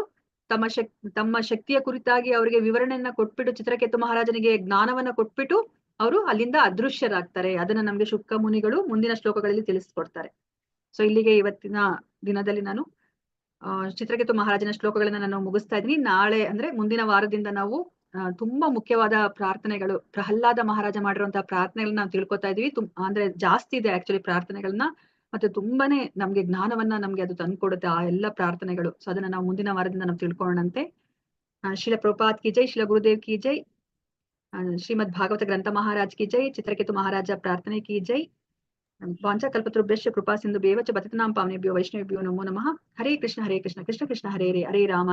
[SPEAKER 1] ತಮ್ಮ ಶಕ್ತಿಯ ಕುರಿತಾಗಿ ಅವರಿಗೆ ವಿವರಣೆಯನ್ನ ಕೊಟ್ಬಿಟ್ಟು ಚಿತ್ರಕೇತು ಮಹಾರಾಜನಿಗೆ ಜ್ಞಾನವನ್ನ ಕೊಟ್ಬಿಟ್ಟು ಅವರು ಅಲ್ಲಿಂದ ಅದೃಶ್ಯರಾಗ್ತಾರೆ. ಅದನ್ನ ನಮ್ಗೆ ಶುಕ ಮುನಿಗಳು ಮುಂದಿನ ಶ್ಲೋಕಗಳಲ್ಲಿ ತಿಳಿಸ್ಕೊಡ್ತಾರೆ. ಸೊ ಇಲ್ಲಿಗೆ ಇವತ್ತಿನ ದಿನದಲ್ಲಿ ನಾನು ಚಿತ್ರಕೇತು ಮಹಾರಾಜನ ಶ್ಲೋಕಗಳನ್ನ ನಾನು ಮುಗಿಸ್ತಾ ಇದ್ದೀನಿ. ನಾಳೆ ಅಂದ್ರೆ ಮುಂದಿನ ವಾರದಿಂದ ನಾವು ತುಂಬಾ ಮುಖ್ಯವಾದ ಪ್ರಾರ್ಥನೆಗಳು, ಪ್ರಹ್ಲಾದ ಮಹಾರಾಜ ಮಾಡಿರುವಂತಹ ಪ್ರಾರ್ಥನೆಗಳನ್ನ ನಾವು ತಿಳ್ಕೊತಾ ಇದೀವಿ. ಅಂದ್ರೆ ಜಾಸ್ತಿ ಇದೆ ಆಕ್ಚುಲಿ ಪ್ರಾರ್ಥನೆಗಳನ್ನ, ಮತ್ತೆ ತುಂಬಾನೇ ನಮ್ಗೆ ಜ್ಞಾನವನ್ನ ನಮ್ಗೆ ಅದು ತಂದ್ಕೊಡುತ್ತೆ ಆ ಎಲ್ಲ ಪ್ರಾರ್ಥನೆಗಳು. ಸೊ ಅದನ್ನ ನಾವು ಮುಂದಿನ ವಾರದಿಂದ ನಾವು ತಿಳ್ಕೊಳ್ಳೋಣಂತೆ. ಶ್ರೀಲ ಪ್ರಭುಪಾದ್ ಕಿ ಜೈ, ಶ್ರೀಲ ಗುರುದೇವ್ ಕಿ ಜೈ, ಶ್ರೀಮದ್ ಭಾಗವತ ಗ್ರಂಥ ಮಹಾರಾಜ್ ಕಿ ಜೈ, ಚಿತ್ರಕೇತು ಮಹಾರಾಜ ಪ್ರಾರ್ಥನೆ ಕಿ ಜೈ. ವಾಂಛಾಕಲ್ಪತರುಭ್ಯಶ್ಚ ಕೃಪಾ ಸಿಂಧು ಬೇವಚ ಪತಿತಾನಾಂ ಪಾವನೇಭ್ಯೋ ವೈಷ್ಣವೇಭ್ಯೋ ನಮೋ ನಮಃ. ಹರೇ ಕೃಷ್ಣ ಕೃಷ್ಣ ಕೃಷ್ಣ ಹರೇ ಹರೇ, ಹರೇ ರಾಮ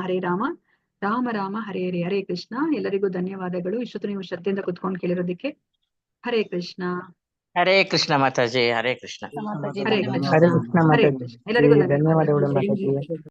[SPEAKER 1] ರಾಮ ರಾಮ ಹರೇ ಹರೇ. ಹರೇ ಕೃಷ್ಣ. ಎಲ್ಲರಿಗೂ ಧನ್ಯವಾದಗಳು ಇಷ್ಟೊತ್ತು ನೀವು ಶ್ರದ್ಧೆಯಿಂದ ಕುತ್ಕೊಂಡು ಕೇಳಿರೋದಕ್ಕೆ. ಹರೇ ಕೃಷ್ಣ.
[SPEAKER 4] ಹರೇ ಕೃಷ್ಣ ಮಾತಾಜಿ, ಹರೇ ಕೃಷ್ಣ.
[SPEAKER 3] ಮಾತಾಜಿ
[SPEAKER 1] ಹರೇ
[SPEAKER 3] ಧನ್ಯವಾದ.
[SPEAKER 1] ಕೃಷ್ಣ.
[SPEAKER 7] ಹರೇ ಕೃಷ್ಣ
[SPEAKER 1] ಹರೇ
[SPEAKER 7] ಮಾತಾಜಿ,
[SPEAKER 1] ಕೃಷ್ಣ. ಎಲ್ಲರಿಗೂ
[SPEAKER 7] ಧನ್ಯವಾದಗಳು
[SPEAKER 1] ಧನ್ಯವಾದಗಳು.
[SPEAKER 7] ಮಾತಾಜಿ.